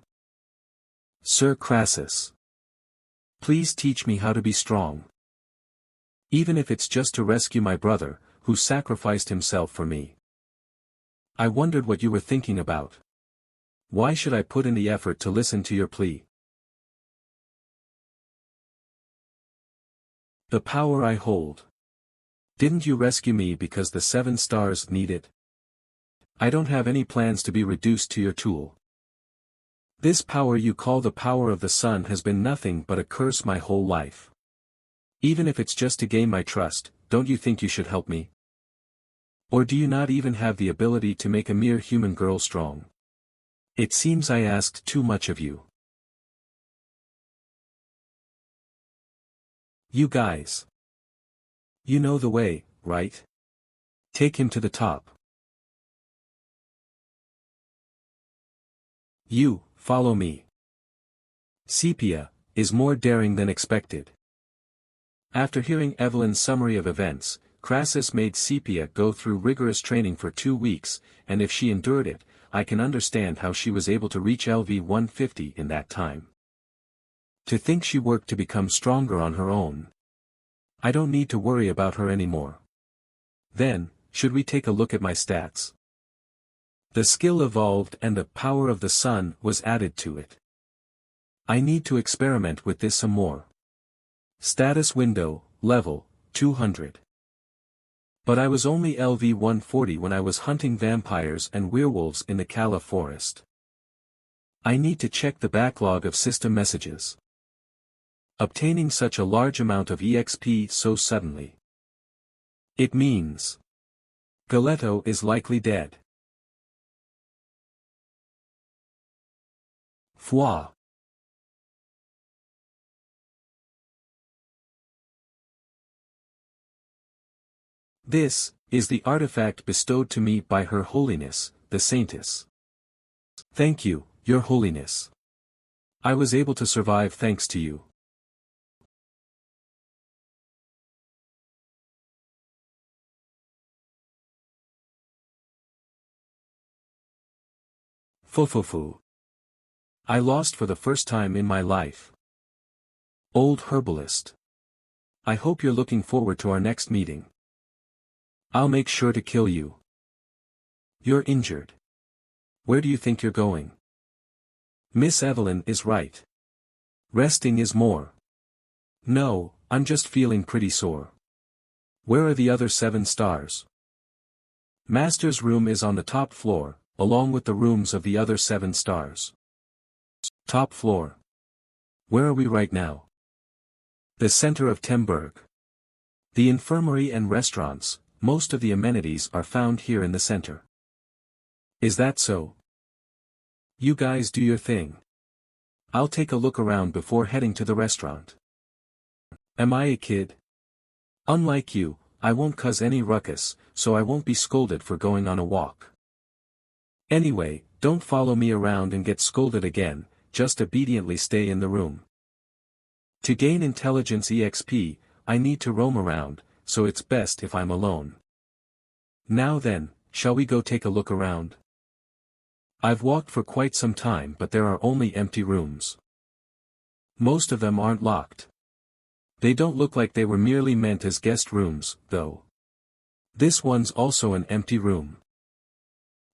Sir Crassus. Please teach me how to be strong. Even if it's just to rescue my brother, who sacrificed himself for me. I wondered what you were thinking about. Why should I put in the effort to listen to your plea? The power I hold. Didn't you rescue me because the 7 stars need it? I don't have any plans to be reduced to your tool. This power you call the power of the sun has been nothing but a curse my whole life. Even if it's just to gain my trust, don't you think you should help me? Or do you not even have the ability to make a mere human girl strong? It seems I asked too much of you. You guys. You know the way, right? Take him to the top. You, follow me. Sepia is more daring than expected. After hearing Evelyn's summary of events, Crassus made Sepia go through rigorous training for 2 weeks, and if she endured it, I can understand how she was able to reach LV 150 in that time. To think she worked to become stronger on her own. I don't need to worry about her anymore. Then, should we take a look at my stats? The skill evolved and the power of the sun was added to it. I need to experiment with this some more. Status window, level, 200. But I was only LV 140 when I was hunting vampires and werewolves in the Kala forest. I need to check the backlog of system messages. Obtaining such a large amount of EXP so suddenly. It means Galetto is likely dead. Foi. This is the artifact bestowed to me by Her Holiness, the Saintess. Thank you, Your Holiness. I was able to survive thanks to you. Fufufu. I lost for the first time in my life. Old herbalist. I hope you're looking forward to our next meeting. I'll make sure to kill you. You're injured. Where do you think you're going? Miss Evelyn is right. Resting is more. No, I'm just feeling pretty sore. Where are the other 7 stars? Master's room is on the top floor, along with the rooms of the other 7 stars. Top floor. Where are we right now? The center of Temburg. The infirmary and restaurants, most of the amenities are found here in the center. Is that so? You guys do your thing. I'll take a look around before heading to the restaurant. Am I a kid? Unlike you, I won't cause any ruckus, so I won't be scolded for going on a walk. Anyway, don't follow me around and get scolded again, just obediently stay in the room. To gain intelligence EXP, I need to roam around, so it's best if I'm alone. Now then, shall we go take a look around? I've walked for quite some time but there are only empty rooms. Most of them aren't locked. They don't look like they were merely meant as guest rooms, though. This one's also an empty room.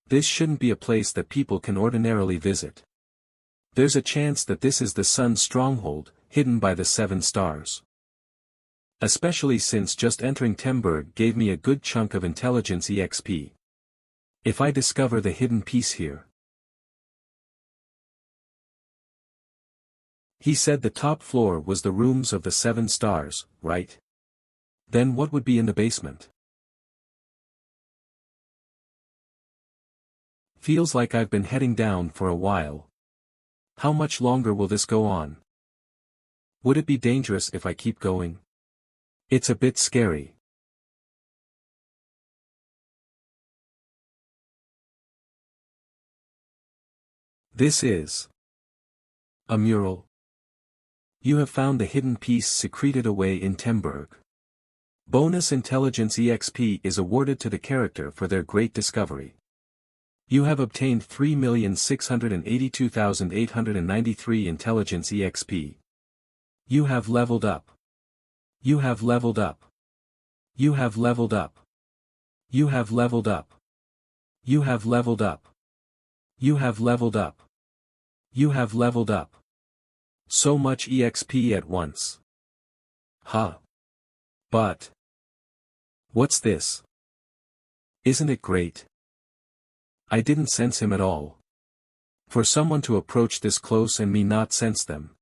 This shouldn't be a place that people can ordinarily visit. There's a chance that this is the sun's stronghold, hidden by the 7 stars. Especially since just entering Temburg gave me a good chunk of intelligence EXP. If I discover the hidden piece here. He said the top floor was the rooms of the 7 stars, right? Then what would be in the basement? Feels like I've been heading down for a while. How much longer will this go on? Would it be dangerous if I keep going? It's a bit scary. This is a mural. You have found the hidden piece secreted away in Temburg. Bonus intelligence EXP is awarded to the character for their great discovery. You have obtained 3,682,893 intelligence EXP. You have leveled up. You have leveled up. You have leveled up. You have leveled up. You have leveled up. You have leveled up. You have leveled up. So much EXP at once. Huh. But. What's this? Isn't it great? I didn't sense him at all. For someone to approach this close and me not sense them.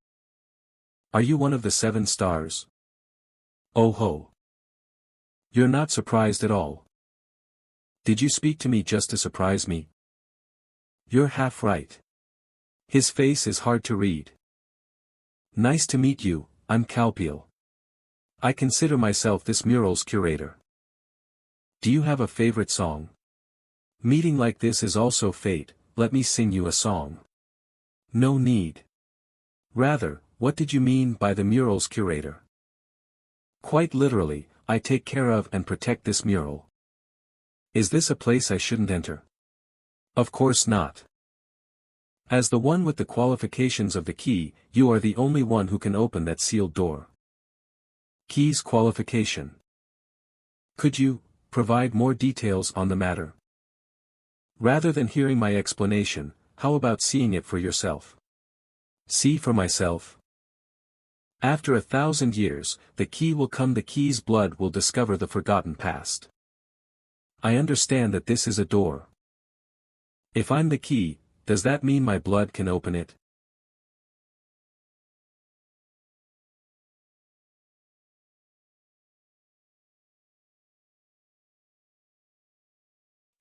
Are you one of the 7 stars? Oh ho. You're not surprised at all. Did you speak to me just to surprise me? You're half right. His face is hard to read. Nice to meet you, I'm Calpeel. I consider myself this mural's curator. Do you have a favorite song? Meeting like this is also fate, let me sing you a song. No need. Rather, what did you mean by the mural's curator? Quite literally, I take care of and protect this mural. Is this a place I shouldn't enter? Of course not. As the one with the qualifications of the key, you are the only one who can open that sealed door. Key's qualification. Could you provide more details on the matter? Rather than hearing my explanation, how about seeing it for yourself? See for myself? After 1,000 years, the key will come. The key's blood will discover the forgotten past. I understand that this is a door. If I'm the key, does that mean my blood can open it?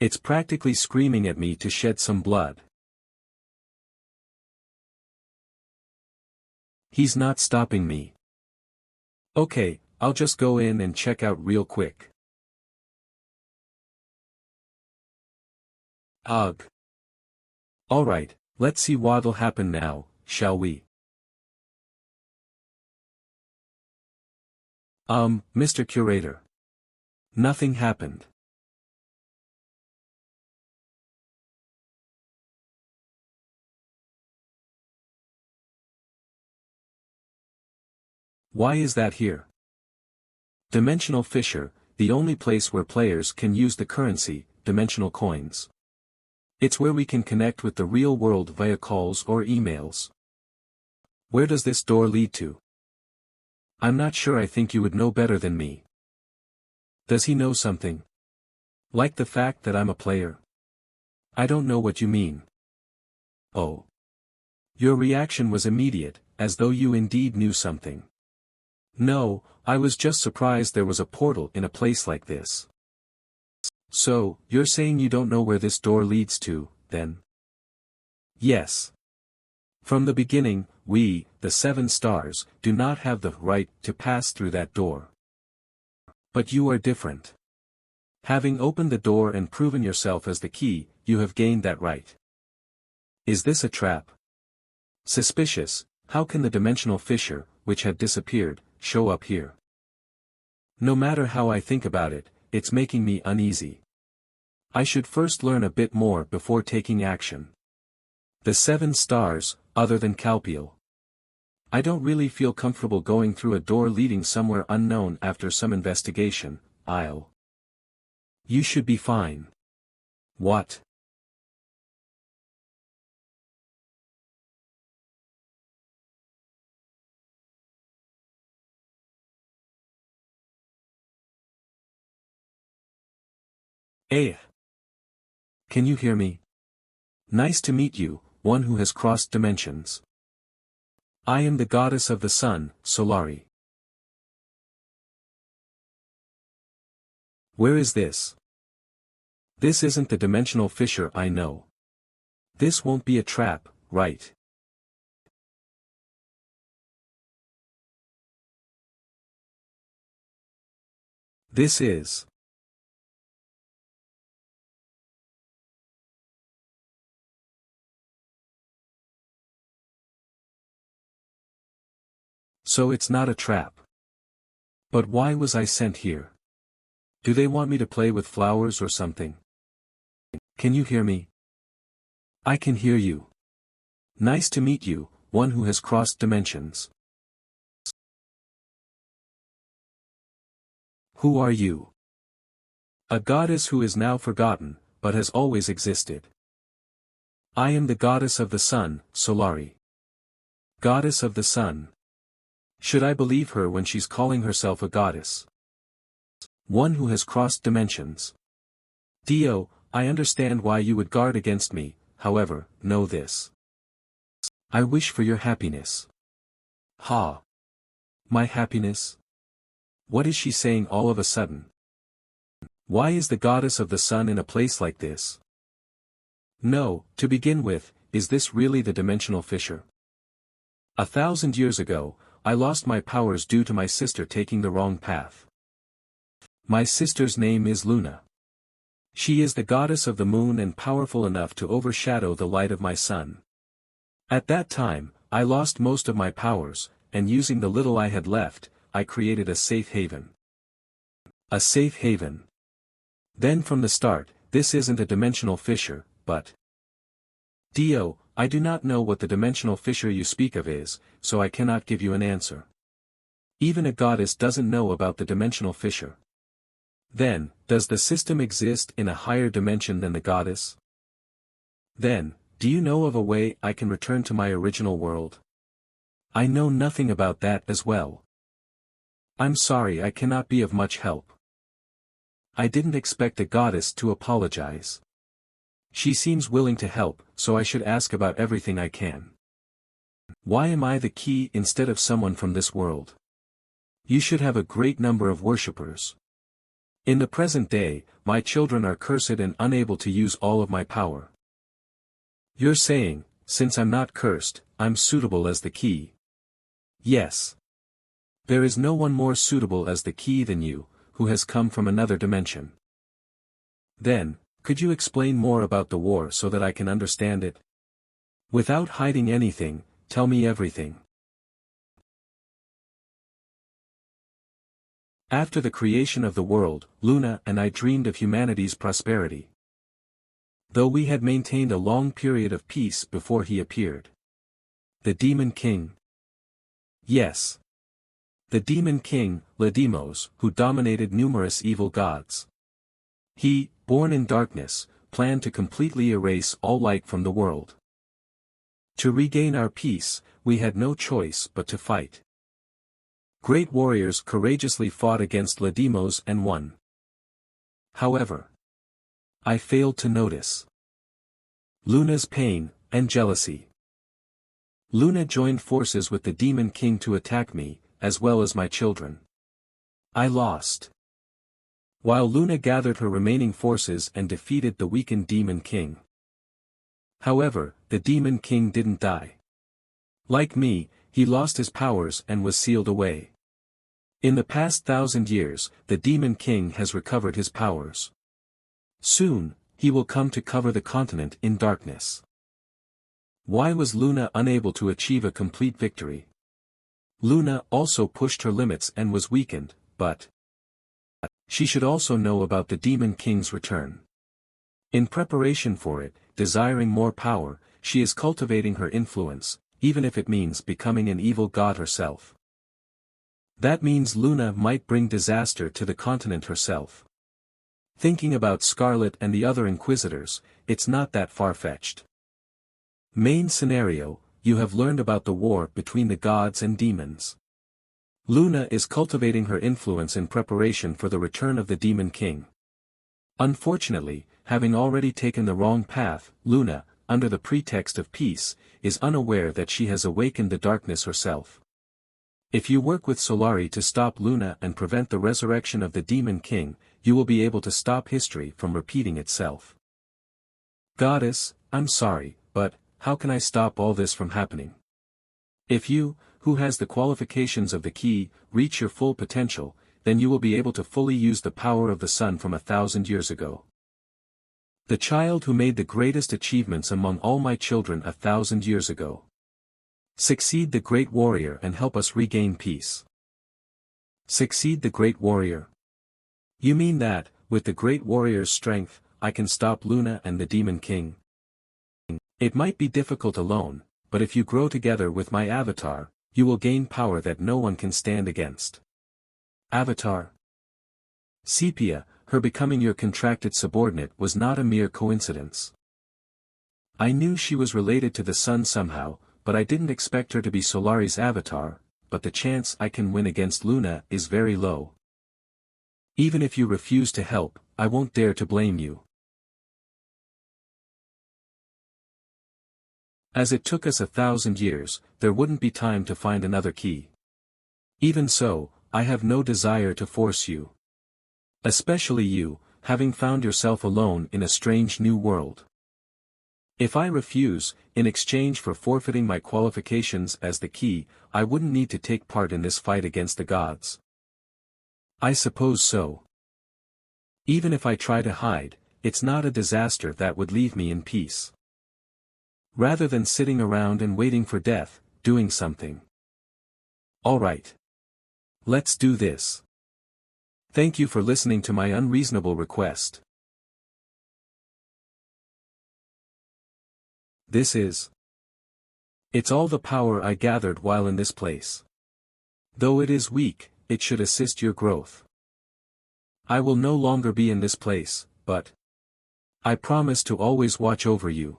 It's practically screaming at me to shed some blood. He's not stopping me. Okay, I'll just go in and check out real quick. Ugh. Alright, let's see what'll happen now, shall we? Mr. Curator. Nothing happened. Why is that here? Dimensional fissure, the only place where players can use the currency, dimensional coins. It's where we can connect with the real world via calls or emails. Where does this door lead to? I'm not sure. I think you would know better than me. Does he know something? Like the fact that I'm a player? I don't know what you mean. Oh. Your reaction was immediate, as though you indeed knew something. No, I was just surprised there was a portal in a place like this. So, you're saying you don't know where this door leads to, then? Yes. From the beginning, we, the 7 stars, do not have the right to pass through that door. But you are different. Having opened the door and proven yourself as the key, you have gained that right. Is this a trap? Suspicious. How can the dimensional fissure, which had disappeared, show up here? No matter how I think about it, it's making me uneasy. I should first learn a bit more before taking action. The 7 stars, other than Calpiel. I don't really feel comfortable going through a door leading somewhere unknown after some investigation. You should be fine. What? Eh? Can you hear me? Nice to meet you, one who has crossed dimensions. I am the goddess of the sun, Solari. Where is this? This isn't the dimensional fissure, I know. This won't be a trap, right? This is. So it's not a trap. But why was I sent here? Do they want me to play with flowers or something? Can you hear me? I can hear you. Nice to meet you, one who has crossed dimensions. Who are you? A goddess who is now forgotten, but has always existed. I am the goddess of the sun, Solari. Goddess of the sun. Should I believe her when she's calling herself a goddess? One who has crossed dimensions. Dio, I understand why you would guard against me, however, know this. I wish for your happiness. Ha! My happiness? What is she saying all of a sudden? Why is the goddess of the sun in a place like this? No, to begin with, is this really the dimensional fissure? 1,000 years ago, I lost my powers due to my sister taking the wrong path. My sister's name is Luna. She is the goddess of the moon and powerful enough to overshadow the light of my sun. At that time, I lost most of my powers, and using the little I had left, I created a safe haven. A safe haven. Then from the start, this isn't a dimensional fissure, but... Dio, I do not know what the dimensional fissure you speak of is, so I cannot give you an answer. Even a goddess doesn't know about the dimensional fissure. Then, does the system exist in a higher dimension than the goddess? Then, do you know of a way I can return to my original world? I know nothing about that as well. I'm sorry, I cannot be of much help. I didn't expect a goddess to apologize. She seems willing to help, so I should ask about everything I can. Why am I the key instead of someone from this world? You should have a great number of worshippers. In the present day, my children are cursed and unable to use all of my power. You're saying, since I'm not cursed, I'm suitable as the key. Yes. There is no one more suitable as the key than you, who has come from another dimension. Then, could you explain more about the war so that I can understand it? Without hiding anything, tell me everything. After the creation of the world, Luna and I dreamed of humanity's prosperity. Though we had maintained a long period of peace before he appeared. The Demon King. Yes. The Demon King, Ledemos, who dominated numerous evil gods. He, born in darkness, planned to completely erase all light from the world. To regain our peace, we had no choice but to fight. Great warriors courageously fought against Ladimos and won. However, I failed to notice Luna's pain and jealousy. Luna joined forces with the Demon King to attack me, as well as my children. I lost. While Luna gathered her remaining forces and defeated the weakened Demon King. However, the Demon King didn't die. Like me, he lost his powers and was sealed away. In the past 1,000 years, the Demon King has recovered his powers. Soon, he will come to cover the continent in darkness. Why was Luna unable to achieve a complete victory? Luna also pushed her limits and was weakened, but she should also know about the Demon King's return. In preparation for it, desiring more power, she is cultivating her influence, even if it means becoming an evil god herself. That means Luna might bring disaster to the continent herself. Thinking about Scarlet and the other Inquisitors, it's not that far-fetched. Main scenario, you have learned about the war between the gods and demons. Luna is cultivating her influence in preparation for the return of the Demon King. Unfortunately, having already taken the wrong path, Luna, under the pretext of peace, is unaware that she has awakened the darkness herself. If you work with Solari to stop Luna and prevent the resurrection of the Demon King, you will be able to stop history from repeating itself. Goddess, I'm sorry, but how can I stop all this from happening? If you, who has the qualifications of the key, reach your full potential, then you will be able to fully use the power of the sun from 1,000 years ago. The child who made the greatest achievements among all my children 1,000 years ago. Succeed the great warrior and help us regain peace. Succeed the great warrior. You mean that, with the great warrior's strength, I can stop Luna and the Demon King? It might be difficult alone, but if you grow together with my avatar, you will gain power that no one can stand against. Avatar. Sepia, her becoming your contracted subordinate was not a mere coincidence. I knew she was related to the sun somehow, but I didn't expect her to be Solari's avatar, but the chance I can win against Luna is very low. Even if you refuse to help, I won't dare to blame you. As it took us 1,000 years, there wouldn't be time to find another key. Even so, I have no desire to force you. Especially you, having found yourself alone in a strange new world. If I refuse, in exchange for forfeiting my qualifications as the key, I wouldn't need to take part in this fight against the gods. I suppose so. Even if I try to hide, it's not a disaster that would leave me in peace. Rather than sitting around and waiting for death, doing something. Alright. Let's do this. Thank you for listening to my unreasonable request. It's all the power I gathered while in this place. Though it is weak, it should assist your growth. I will no longer be in this place, but I promise to always watch over you.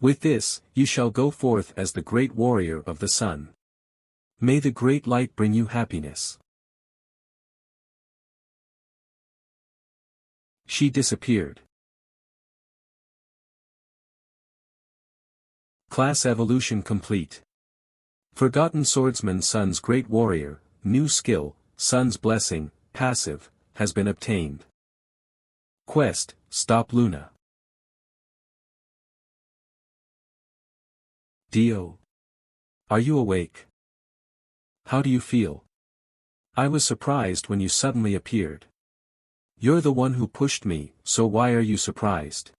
With this, you shall go forth as the great warrior of the sun. May the great light bring you happiness. She disappeared. Class evolution complete. Forgotten Swordsman Sun's Great Warrior, new skill, Sun's Blessing, passive, has been obtained. Quest, stop Luna. Dio. Are you awake? How do you feel? I was surprised when you suddenly appeared. You're the one who pushed me, so why are you surprised?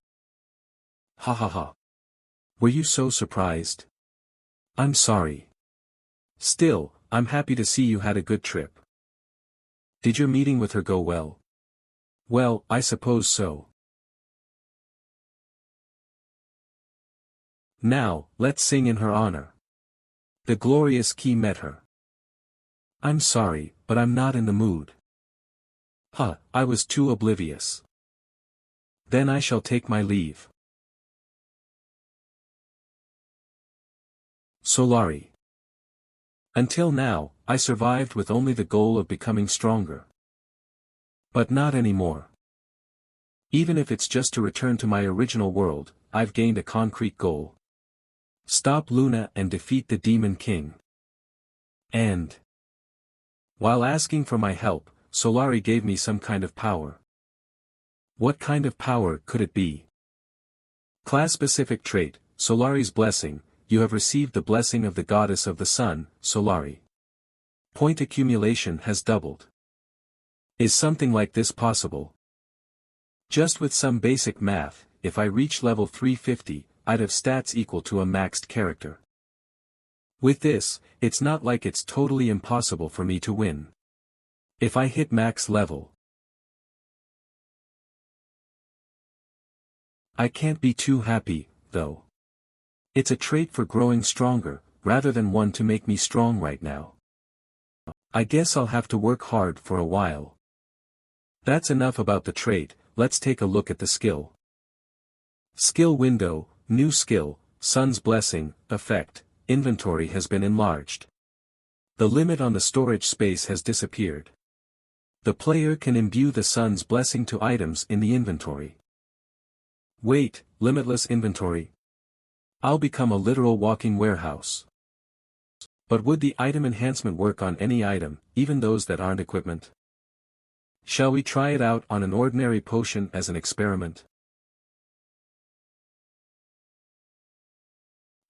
Ha ha ha. Were you so surprised? I'm sorry. Still, I'm happy to see you had a good trip. Did your meeting with her go well? Well, I suppose so. Now, let's sing in her honor. The glorious key met her. I'm sorry, but I'm not in the mood. Huh, I was too oblivious. Then I shall take my leave. Solari. Until now, I survived with only the goal of becoming stronger. But not anymore. Even if it's just to return to my original world, I've gained a concrete goal. Stop Luna and defeat the Demon King. And while asking for my help, Solari gave me some kind of power. What kind of power could it be? Class-specific trait, Solari's blessing. You have received the blessing of the goddess of the sun, Solari. Point accumulation has doubled. Is something like this possible? Just with some basic math, if I reach level 350, I'd have stats equal to a maxed character. With this, it's not like it's totally impossible for me to win. If I hit max level, I can't be too happy, though. It's a trait for growing stronger, rather than one to make me strong right now. I guess I'll have to work hard for a while. That's enough about the trait, let's take a look at the skill. Skill window, new skill, Sun's Blessing, effect, inventory has been enlarged. The limit on the storage space has disappeared. The player can imbue the Sun's Blessing to items in the inventory. Wait, limitless inventory. I'll become a literal walking warehouse. But would the item enhancement work on any item, even those that aren't equipment? Shall we try it out on an ordinary potion as an experiment?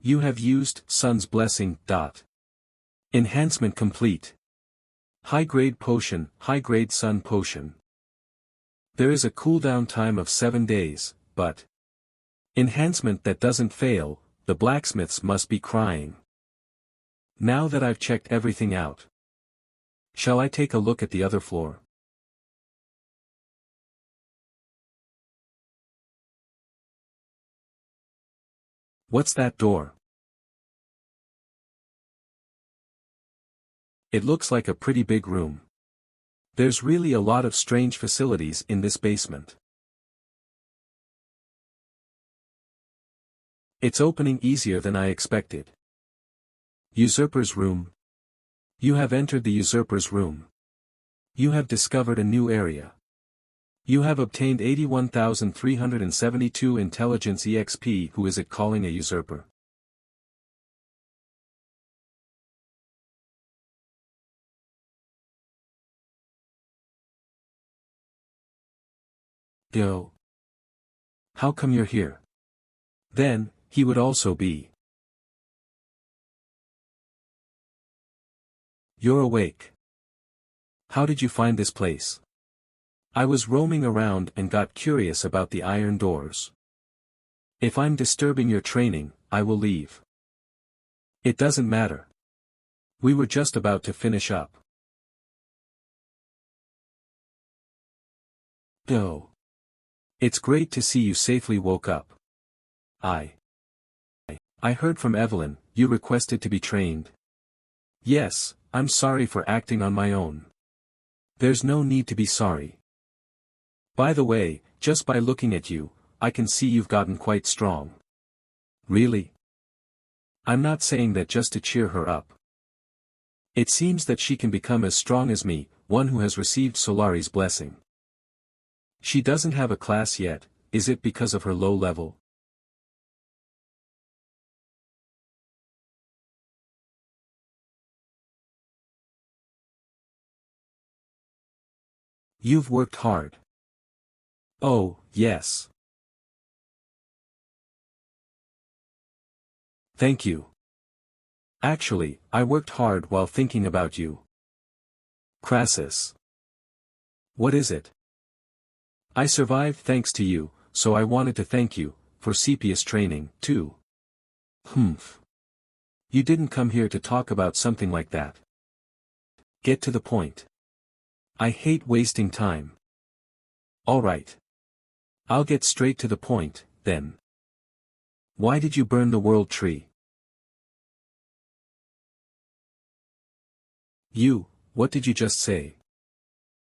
You have used Sun's Blessing. Enhancement complete. High-grade potion, high-grade sun potion. There is a cooldown time of 7 days, but enhancement that doesn't fail, the blacksmiths must be crying. Now that I've checked everything out, shall I take a look at the other floor? What's that door? It looks like a pretty big room. There's really a lot of strange facilities in this basement. It's opening easier than I expected. Usurper's room. You have entered the usurper's room. You have discovered a new area. You have obtained 81,372 intelligence EXP. Who is it calling a usurper? Yo. How come you're here? Then, he would also be. You're awake. How did you find this place? I was roaming around and got curious about the iron doors. If I'm disturbing your training, I will leave. It doesn't matter. We were just about to finish up. Oh. It's great to see you safely woke up. I heard from Evelyn, you requested to be trained. Yes, I'm sorry for acting on my own. There's no need to be sorry. By the way, just by looking at you, I can see you've gotten quite strong. Really? I'm not saying that just to cheer her up. It seems that she can become as strong as me, one who has received Solari's blessing. She doesn't have a class yet, is it because of her low level? You've worked hard. Oh, yes. Thank you. Actually, I worked hard while thinking about you. Crassus. What is it? I survived thanks to you, so I wanted to thank you, for Sepia's training, too. Humph. You didn't come here to talk about something like that. Get to the point. I hate wasting time. Alright. I'll get straight to the point, then. Why did you burn the world tree? What did you just say?